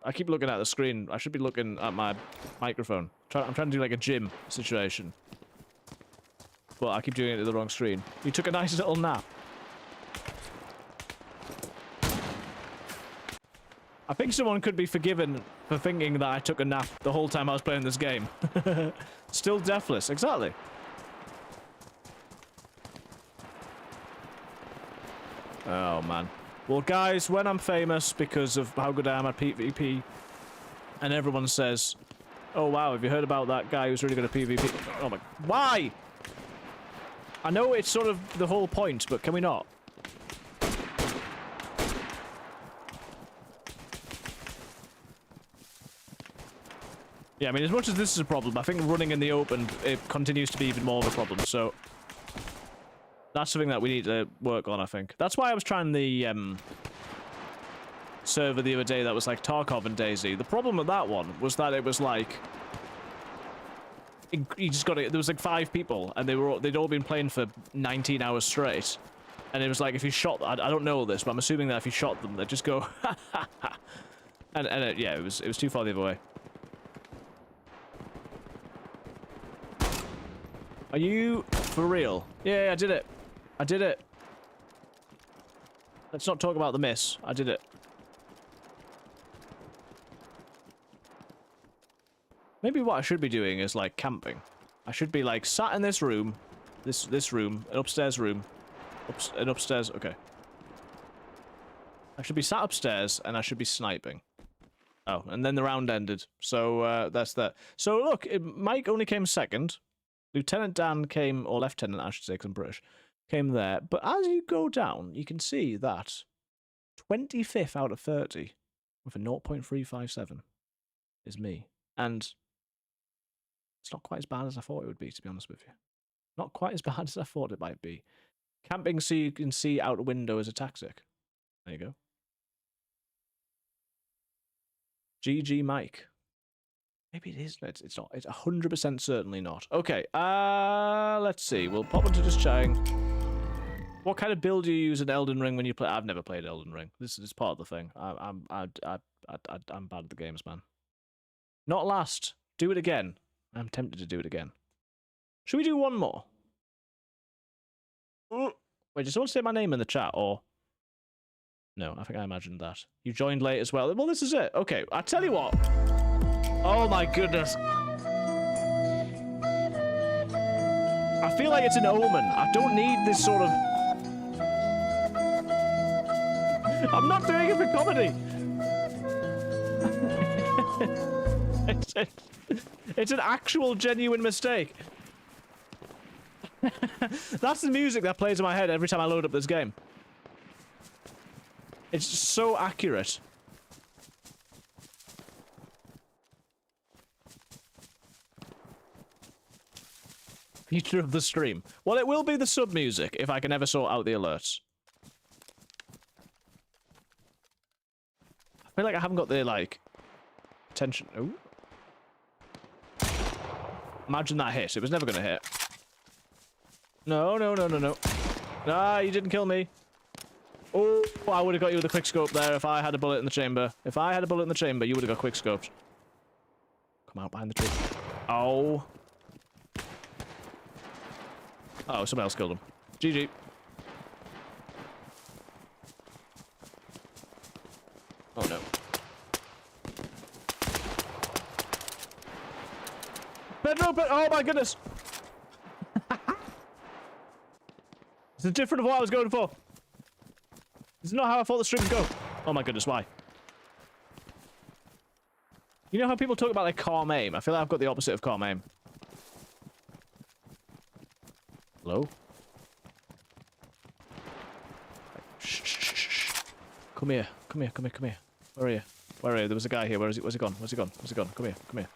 I keep looking at the screen. I should be looking at my microphone. I'm trying to do like a gym situation. But I keep doing it to the wrong screen. You took a nice little nap. I think someone could be forgiven for thinking that I took a nap the whole time I was playing this game. Still deathless, exactly. Oh, man. Well, guys, when I'm famous because of how good I am at PvP, and everyone says, oh, wow, have you heard about that guy who's really good at PvP? Oh, my... Why? I know it's sort of the whole point, but can we not? Yeah, I mean, as much as this is a problem, I think running in the open, it continues to be even more of a problem, so... That's something that we need to work on, I think. That's why I was trying the, server the other day that was, like, Tarkov and DayZ. The problem with that one was that it was, like... You just got it. There was, like, 5 people, and they'd all been playing for 19 hours straight. And it was like, if you shot... I don't know this, but I'm assuming that if you shot them, they'd just go, ha, ha, ha. And yeah, it was too far the other way. Are you for real? Yeah, I did it. I did it. Let's not talk about the miss. I did it. Maybe what I should be doing is, like, camping. I should be, like, sat in this room. This room. An upstairs room. An upstairs... Okay. I should be sat upstairs, and I should be sniping. Oh, and then the round ended. So, that's that. So, look, Mike only came second. Lieutenant Dan came, or Lieutenant, I should say, because I'm British, came there. But as you go down, you can see that 25th out of 30 with a 0.357 is me. And it's not quite as bad as I thought it would be, to be honest with you. Not quite as bad as I thought it might be. Camping so you can see out the window is a tactic. There you go. GG Mike. Maybe it is. It's not. It's 100% certainly not. Okay. Let's see. We'll pop into just chatting. What kind of build do you use in Elden Ring when you play? I've never played Elden Ring. This is part of the thing. I'm bad at the games, man. Not last. Do it again. I'm tempted to do it again. Should we do one more? Wait, does someone say my name in the chat or? No, I think I imagined that. You joined late as well. Well, this is it. Okay, I tell you what. Oh my goodness. I feel like it's an omen. I don't need this sort of... I'm not doing it for comedy. It's an actual genuine mistake. That's the music that plays in my head every time I load up this game. It's just so accurate. Future of the stream. Well, it will be the sub music if I can ever sort out the alerts. I feel like I haven't got the, like, attention. Ooh. Imagine that hit. It was never going to hit. No, no, no, no, no. Ah, you didn't kill me. Oh, I would have got you with a quick scope there if I had a bullet in the chamber. If I had a bullet in the chamber, you would have got quick scoped. Come out behind the tree. Oh. Oh, somebody else killed him. GG. Oh no. Bedroom, oh my goodness! This is different of what I was going for. This is not how I thought the stream would go. Oh my goodness, why? You know how people talk about like calm aim? I feel like I've got the opposite of calm aim. Hello? Shh, shh, shh, shh. Come here. Come here, come here, come here. Where are you? Where are you? There was a guy here. Where is he? Where's he gone? Where's he gone? Where's he gone? Come here, come here.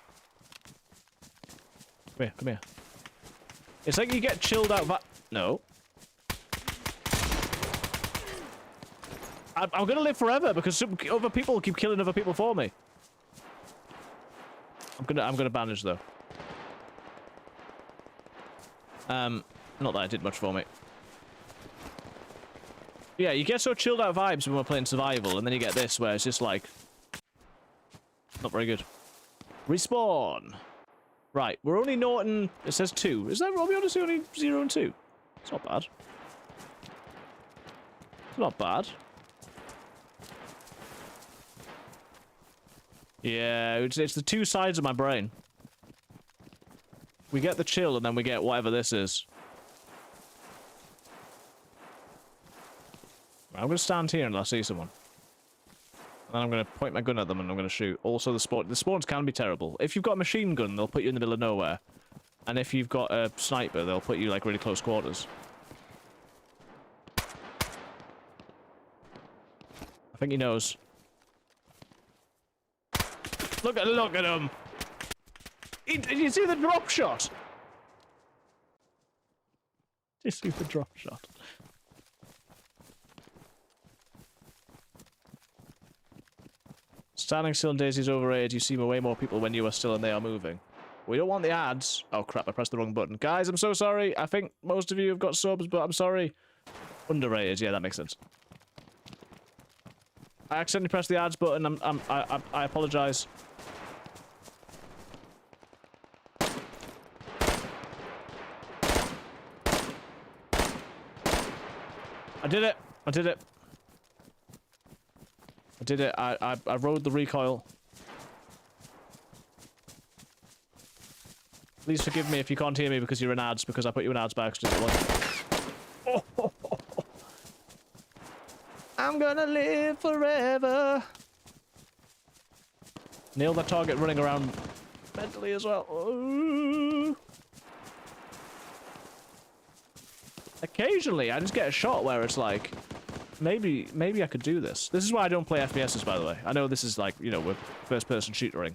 Come here, come here. It's like you get chilled out No. I'm gonna live forever because some other people keep killing other people for me. I'm gonna bandage though. Not that it did much for me. Yeah, you get so chilled out vibes when we're playing survival, and then you get this where it's just like not very good. Respawn. Right, we're only Norton. It says 2. Is that Robbie Odyssey only 0 and 2? It's not bad. It's not bad. Yeah, it's the two sides of my brain. We get the chill, and then we get whatever this is. I'm going to stand here until I see someone. And then I'm going to point my gun at them and I'm going to shoot. Also, the spawns can be terrible. If you've got a machine gun, they'll put you in the middle of nowhere. And if you've got a sniper, they'll put you, like, really close quarters. I think he knows. Look at him! Did you see the drop shot? Did you see the drop shot? Standing still in DayZ is overrated. You see way more people when you are still and they are moving. We don't want the ads. Oh crap, I pressed the wrong button. Guys, I'm so sorry. I think most of you have got subs, but I'm sorry. Underrated, yeah, that makes sense. I accidentally pressed the ads button. I apologize. I did it. I did it. I did it. I rode the recoil. Please forgive me if you can't hear me because you're in ads, because I put you in ads by accident. Oh. I'm gonna live forever. Nail that target running around mentally as well. Ooh. Occasionally, I just get a shot where it's like, maybe I could do this. This is why I don't play FPSs, by the way. I know this is like, you know, we're first-person shootering.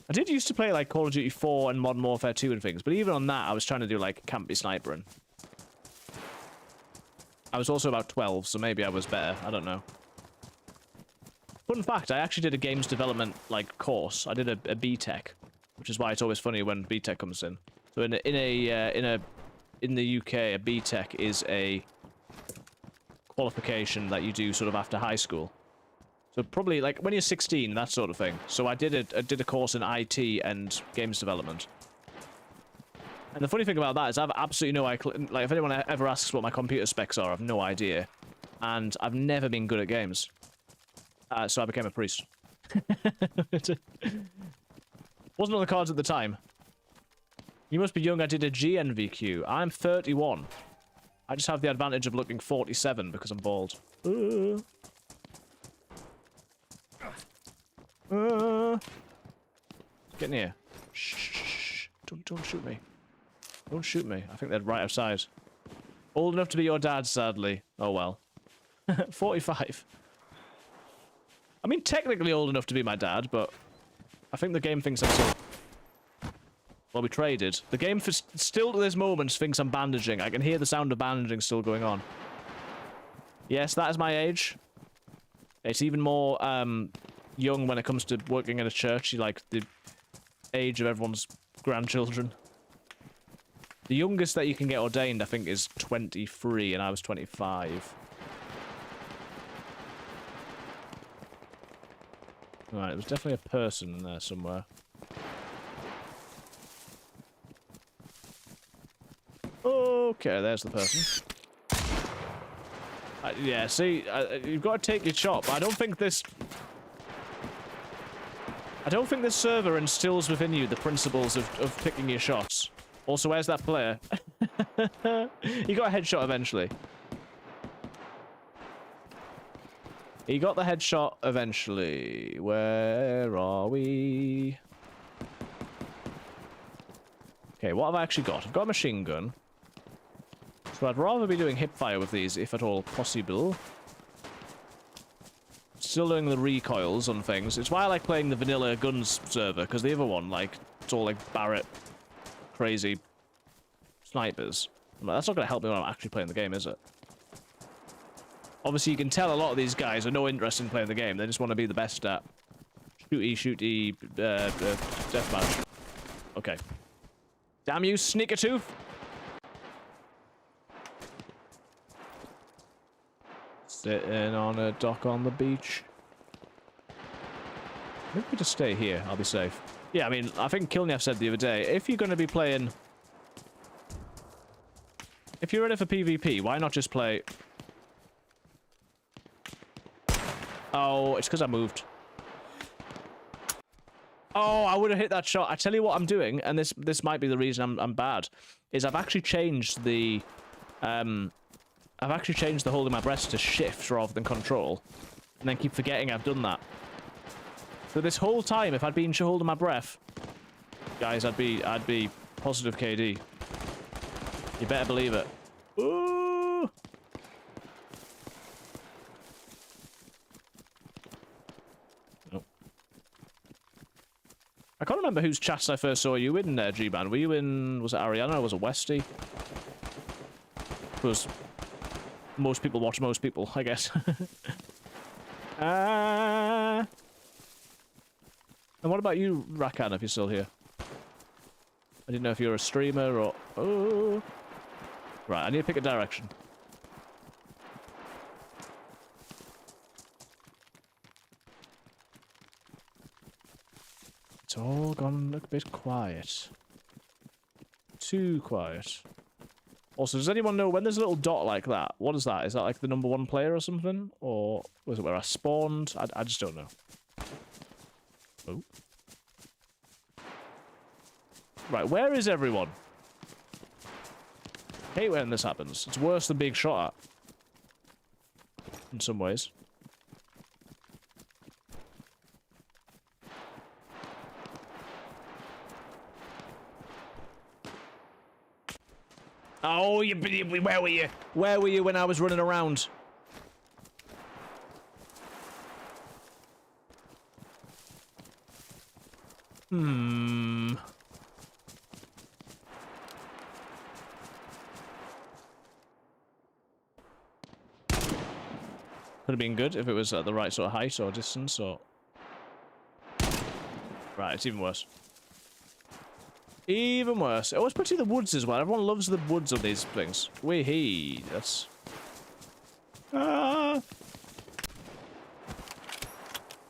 I did used to play like Call of Duty 4 and Modern Warfare 2 and things, but even on that, I was trying to do like campy snipering. I was also about 12, so maybe I was better. I don't know. Fun fact, I actually did a games development like course. I did a BTEC, which is why it's always funny when BTEC comes in. So in the UK, a BTEC is a qualification that you do sort of after high school. So probably like when you're 16, that sort of thing. So I did a course in IT and games development. And the funny thing about that is I have absolutely no idea. Like if anyone ever asks what my computer specs are, I have no idea. And I've never been good at games. So I became a priest. Wasn't on the cards at the time. You must be young. I did a GNVQ. I'm 31. I just have the advantage of looking 47 because I'm bald. Get in here. Shh. Don't shoot me. Don't shoot me. I think they're right outside. Old enough to be your dad, sadly. Oh well. 45. I mean, technically old enough to be my dad, but I think the game thinks I'm still... Well, we traded. The game still to this moment thinks I'm bandaging. I can hear the sound of bandaging still going on. Yes, that is my age. It's even more young when it comes to working in a church. You like the age of everyone's grandchildren. The youngest that you can get ordained, I think, is 23, and I was 25. Right, there's definitely a person in there somewhere. Okay, there's the person. Yeah, see, you've got to take your chop. I don't think this server instills within you the principles of picking your shots. Also, where's that player? He got a headshot eventually. He got the headshot eventually. Where are we? Okay, what have I actually got? I've got a machine gun. So I'd rather be doing hipfire with these, if at all possible. Still doing the recoils on things. It's why I like playing the vanilla guns server, because the other one, like, it's all like Barrett, crazy snipers. That's not going to help me when I'm actually playing the game, is it? Obviously, you can tell a lot of these guys are no interest in playing the game. They just want to be the best at shooty, deathmatch. Okay. Damn you, Sneakertooth! Sitting on a dock on the beach. Maybe we just stay here. I'll be safe. Yeah, I mean, I think Kilnev said the other day, if you're going to be playing... If you're in it for PvP, why not just play... Oh, it's because I moved. Oh, I would have hit that shot. I tell you what I'm doing, and this might be the reason I'm bad, is I've actually changed the holding my breath to shift rather than control, and then keep forgetting I've done that. So this whole time, if I'd been holding my breath, guys, I'd be positive KD. You better believe it. Ooh. I can't remember whose chats I first saw you in, G-Man. Were you in... Was it Ariana or was it Westy? Because most people watch most people, I guess. And what about you, Rakan, if you're still here? I didn't know if you're a streamer or... Oh. Right, I need to pick a direction. It's all gone a bit quiet. Too quiet. Also, does anyone know when there's a little dot like that? What is that? Is that like the #1 player or something? Or was it where I spawned? I just don't know. Oh. Right, where is everyone? I hate when this happens. It's worse than being shot at. In some ways. Oh, where were you? Where were you when I was running around? Could have been good if it was at the right sort of height or distance or... Right, it's even worse. Even worse. Oh, it's pretty the woods as well. Everyone loves the woods on these things. Wee-hee. That's...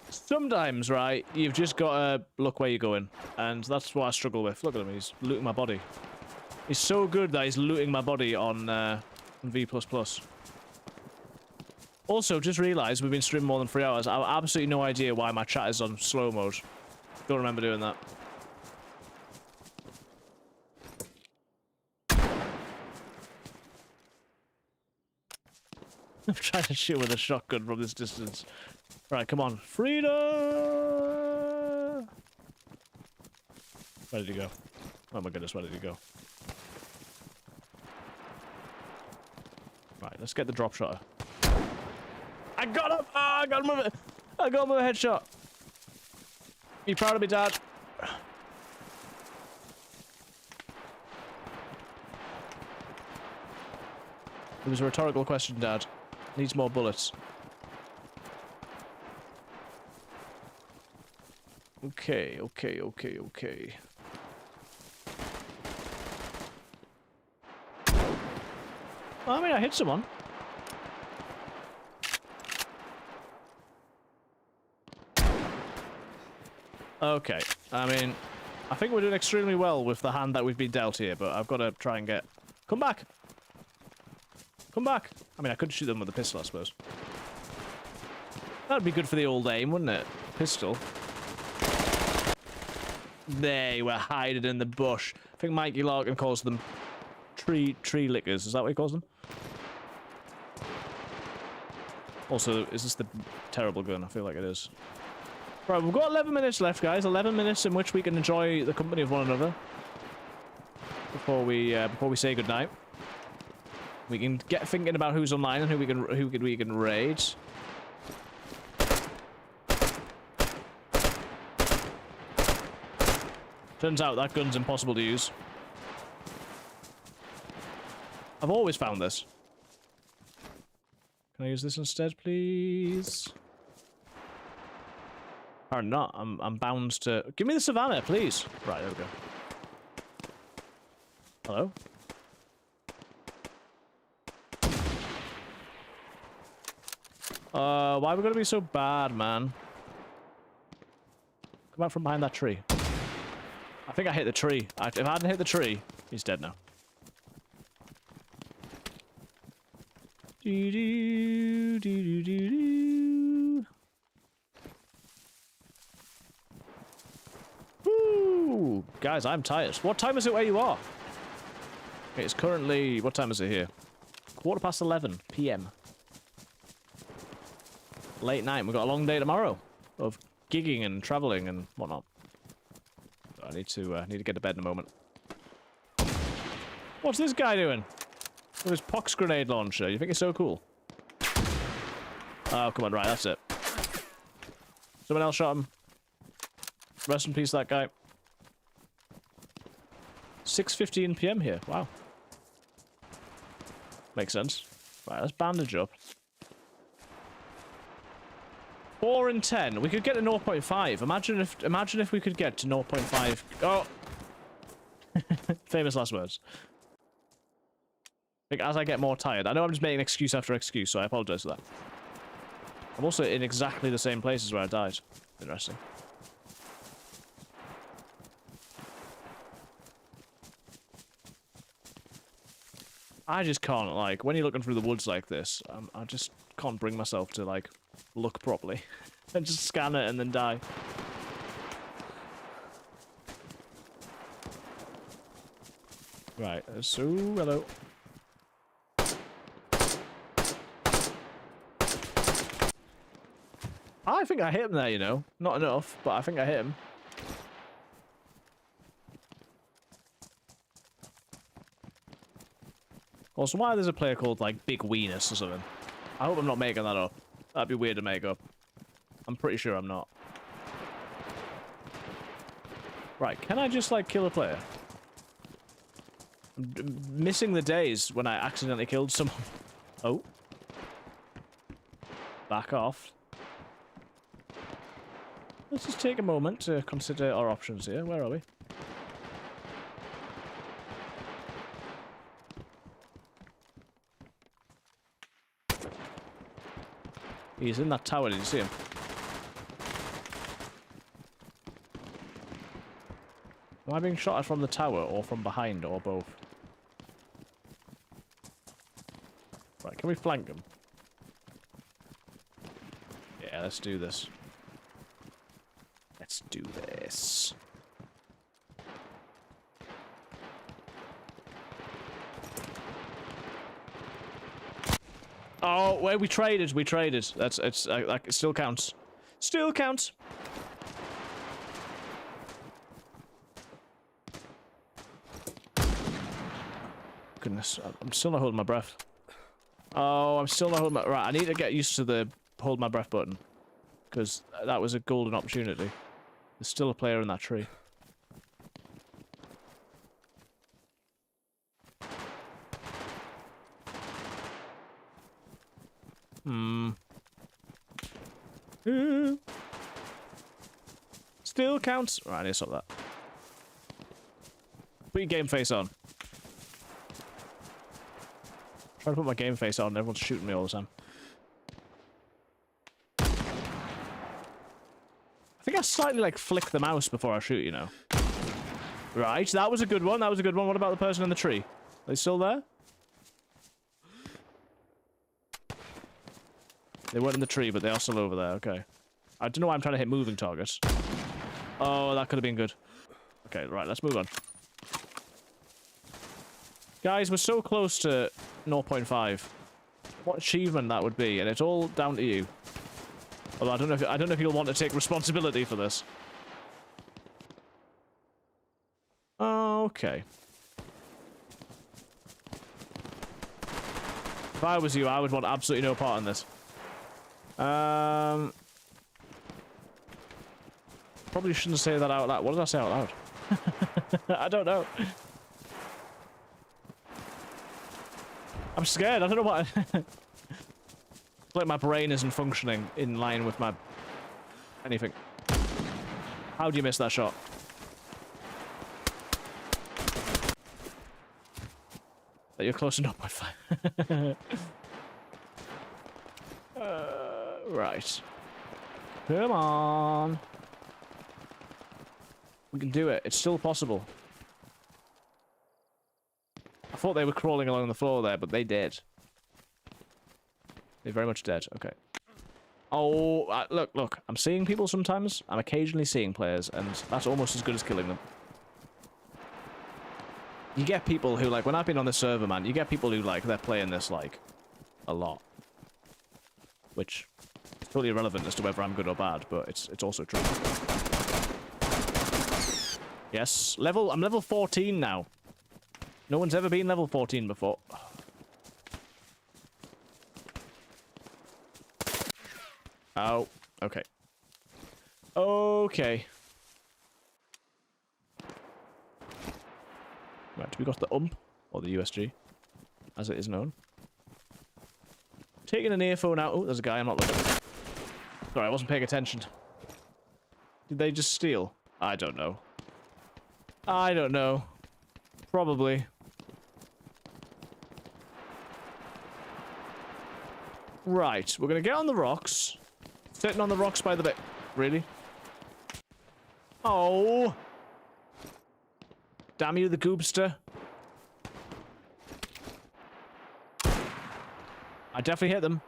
Sometimes, right, you've just got to look where you're going. And that's what I struggle with. Look at him. He's looting my body. He's so good that he's looting my body on V++. Also, just realised we've been streaming more than 3 hours. I have absolutely no idea why my chat is on slow mode. Don't remember doing that. I'm trying to shoot with a shotgun from this distance. Right, come on. Freedom! Where did he go? Oh my goodness, where did he go? Right, let's get the drop shotter. I got him! Ah, I got him with it! I got him with a headshot! You proud of me, Dad? It was a rhetorical question, Dad. Needs more bullets. Okay. Well, I mean, I hit someone. Okay, I mean, I think we're doing extremely well with the hand that we've been dealt here, but I've got to try and get... Come back! Come back! I mean, I could shoot them with a pistol, I suppose. That'd be good for the old aim, wouldn't it? Pistol. They were hiding in the bush. I think Mikey Larkin calls them tree lickers. Is that what he calls them? Also, is this the terrible gun? I feel like it is. Right, we've got 11 minutes left, guys. 11 minutes in which we can enjoy the company of one another before we say goodnight. We can get thinking about who's online and who we can raid. Turns out that gun's impossible to use. I've always found this. Can I use this instead, please? Or not? I'm bound to... Give me the Savannah, please. Right, there we go. Hello? Why are we gonna be so bad, man? Come out from behind that tree. I think I hit the tree. If I hadn't hit the tree, he's dead now. Woo! Guys, I'm tired. What time is it where you are? Okay, it's currently... What time is it here? 11:15 p.m. Late night. We've got a long day tomorrow of gigging and traveling and whatnot. I need to get to bed in a moment. What's this guy doing? With his pox grenade launcher. You think it's so cool? Oh, come on, right, that's it. Someone else shot him. Rest in peace, that guy. 6:15 p.m. here. Wow. Makes sense. Right, let's bandage up. 4 and 10. We could get to 0.5. Imagine if we could get to 0.5. Oh! Famous last words. Like, as I get more tired. I know I'm just making excuse after excuse, so I apologize for that. I'm also in exactly the same place as where I died. Interesting. I just can't, like, when you're looking through the woods like this, I just can't bring myself to, like, look properly. And just scan it and then die. Right, so, hello. I think I hit him there, you know. Not enough, but I think I hit him. Also, why there's a player called, like, Big Weenus or something? I hope I'm not making that up. That'd be weird to make up. I'm pretty sure I'm not. Right, can I just, like, kill a player? I'm missing the days when I accidentally killed someone. Oh. Back off. Let's just take a moment to consider our options here. Where are we? He's in that tower, did you see him? Am I being shot at from the tower, or from behind, or both? Right, can we flank him? Yeah, let's do this. Let's do this. Oh, well, we traded. We traded. It's like it still counts. Still counts. Goodness, I'm still not holding my breath. Oh, I'm still not holding my... Right, I need to get used to the hold my breath button. Because that was a golden opportunity. There's still a player in that tree. Still counts. Right, I need to stop that. Put your game face on. Trying to put my game face on, everyone's shooting me all the time. I think I slightly, like, flick the mouse before I shoot, you know. Right, that was a good one. That was a good one. What about the person in the tree? Are they still there? They weren't in the tree, but they are still over there. Okay. I don't know why I'm trying to hit moving targets. Oh, that could have been good. Okay, right, let's move on. Guys, we're so close to 0.5. What achievement that would be, and it's all down to you. Although I don't know if you'll want to take responsibility for this. Okay. If I was you, I would want absolutely no part in this. Probably shouldn't say that out loud. What did I say out loud? I don't know. I'm scared. I don't know what. It's like my brain isn't functioning in line with my anything. How do you miss that shot? That you're close to 0.5. Right. Come on. We can do it. It's still possible. I thought they were crawling along the floor there, but they did. They're very much dead. Okay. Oh, look. I'm seeing people sometimes. I'm occasionally seeing players, and that's almost as good as killing them. You get people who, like, when I've been on this server, man, you get people who, like, they're playing this, like, a lot. Which is totally irrelevant as to whether I'm good or bad, but it's also true. Yes, I'm level 14 now. No one's ever been level 14 before. Oh, okay. Okay. Right, we got the or the USG, as it is known. Taking an earphone out. Oh, there's a guy. I'm not looking. Sorry, I wasn't paying attention. Did they just steal? I don't know. I don't know. Probably. Right, we're gonna get on the rocks. Sitting on the rocks by the bit. Really? Oh! Damn you, the goobster. I definitely hit them.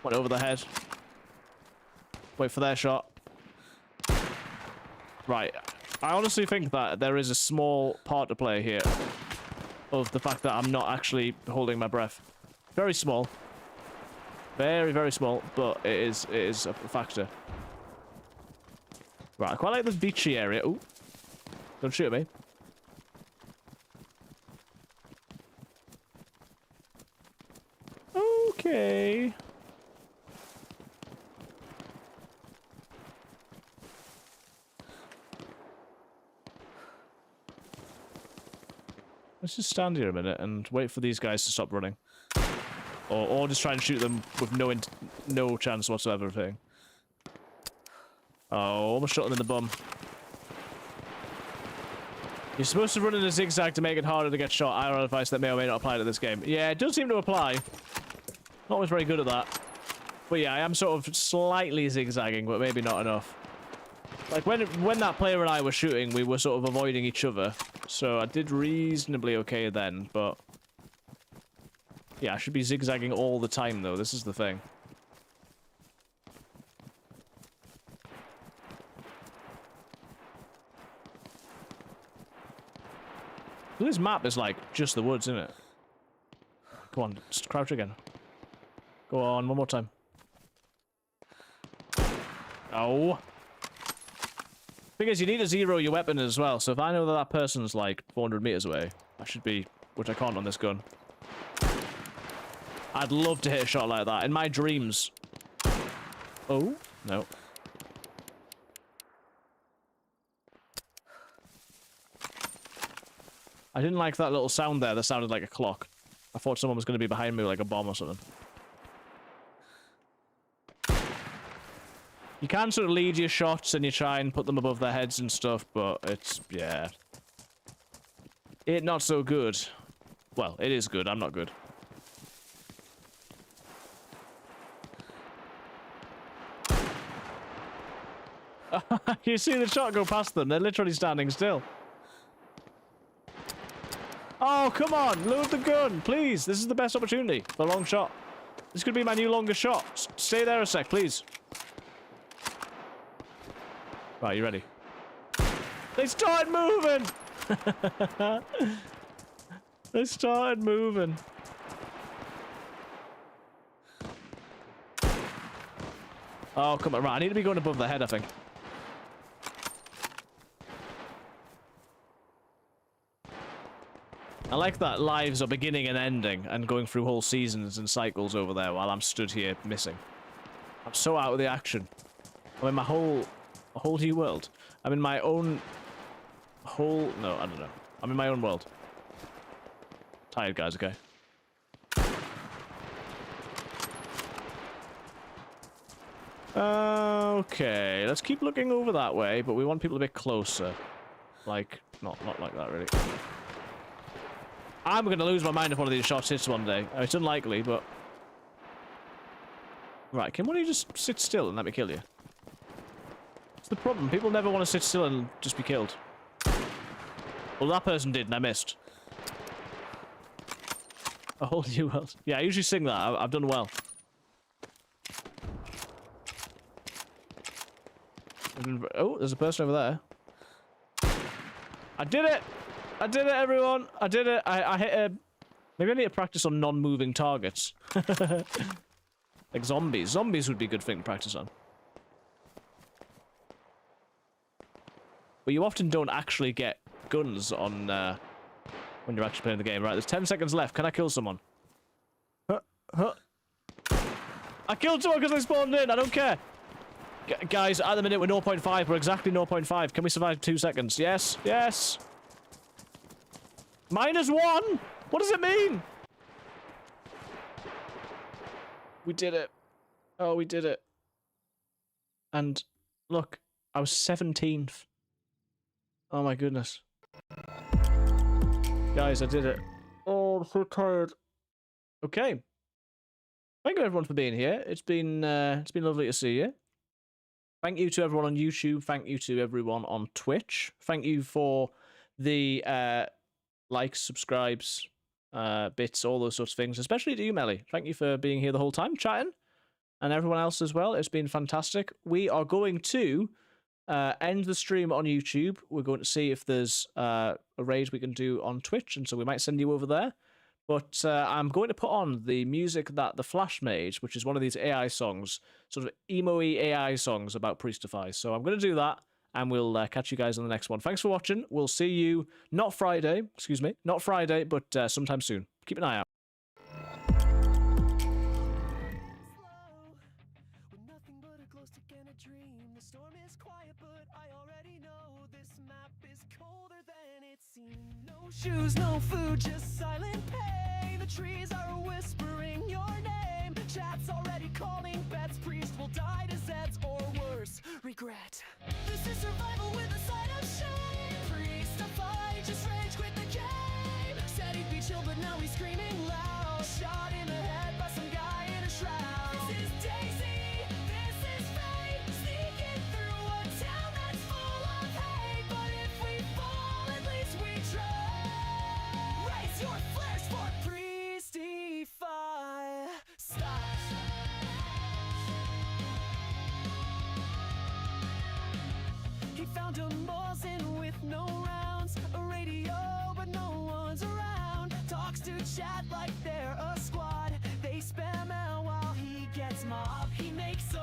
Went over the head. Wait for their shot. Right. I honestly think that there is a small part to play here of the fact that I'm not actually holding my breath. Very small. Very, very small, but it is a factor. Right, I quite like this beachy area. Ooh. Don't shoot at me. Okay. Let's just stand here a minute and wait for these guys to stop running. Or just try and shoot them with no chance whatsoever of hitting. Oh, almost shot them in the bum. You're supposed to run in a zigzag to make it harder to get shot. IRL advice that may or may not apply to this game. Yeah, it does seem to apply. Not always very good at that. But yeah, I am sort of slightly zigzagging, but maybe not enough. Like, when that player and I were shooting, we were sort of avoiding each other. So I did reasonably okay then, but... yeah, I should be zigzagging all the time, though. This is the thing. This map is like just the woods, isn't it? Come on, just crouch again. Go on, one more time. Oh. Thing is, you need to zero your weapon as well, so if I know that that person's like 400 meters away, I should be, which I can't on this gun. I'd love to hit a shot like that in my dreams. Oh, no. I didn't like that little sound there that sounded like a clock. I thought someone was going to be behind me like a bomb or something. You can sort of lead your shots and you try and put them above their heads and stuff, but it's, yeah. It not so good. Well, it is good, I'm not good. You see the shot go past them. They're literally standing still. Oh, come on. Load the gun, please. This is the best opportunity for a long shot. This could be my new longest shot. Stay there a sec, please. Right, you ready? They started moving! They started moving. Oh, come on. Right, I need to be going above the head, I think. I like that lives are beginning and ending and going through whole seasons and cycles over there while I'm stood here missing. I'm so out of the action. I'm in my whole new world. I'm in my own whole... No, I don't know. I'm in my own world. Tired, guys, okay? Okay, let's keep looking over that way, but we want people a bit closer. Like, not like that, really. I'm gonna lose my mind if one of these shots hits one day. It's unlikely, but... Right, can one of you just sit still and let me kill you? It's the problem. People never want to sit still and just be killed. Well, that person did, and I missed. A whole new world. Yeah, I usually sing that. I've done well. Oh, there's a person over there. I did it! I did it, everyone! I did it! I hit a... Maybe I need to practice on non-moving targets. Like zombies. Zombies would be a good thing to practice on. But you often don't actually get guns on when you're actually playing the game. Right, there's 10 seconds left. Can I kill someone? I killed someone because they spawned in. I don't care. Guys, at the minute we're 0.5. We're exactly 0.5. Can we survive 2 seconds? Yes. Yes. -1? What does it mean? We did it. Oh, we did it. And look, I was 17th. Oh my goodness. Guys, I did it. Oh, I'm so tired. Okay. Thank you everyone for being here. It's been lovely to see you. Thank you to everyone on YouTube. Thank you to everyone on Twitch. Thank you for the likes, subscribes, bits, all those sorts of things. Especially to you, Melly. Thank you for being here the whole time, chatting. And everyone else as well. It's been fantastic. We are going to end the stream on YouTube. We're going to see if there's a raid we can do on Twitch, and so we might send you over there. But I'm going to put on the music that The Flash made, which is one of these AI songs, sort of emo-y AI songs about Priestify. So I'm going to do that, and we'll catch you guys on the next one. Thanks for watching. We'll see you, not Friday, but sometime soon. Keep an eye out. No shoes, no food, just silent pain. The trees are whispering your name. Chat's already calling bets. Priest will die to Zeds or worse, regret. This is survival with a side of shame. Priestify, just rage quit the game. Said he'd be chill, but now he's screaming loud. Shot in the head by some guy in a shroud. This is DayZ, this is fate. Sneaking through a town that's full of hate. But if we fall, at least we try. Raise your flares for Priestify. Stop. He found a Mosin with no rounds, a radio but no one's around. Talks to chat like they're a squad. They spam out while he gets mobbed. He makes a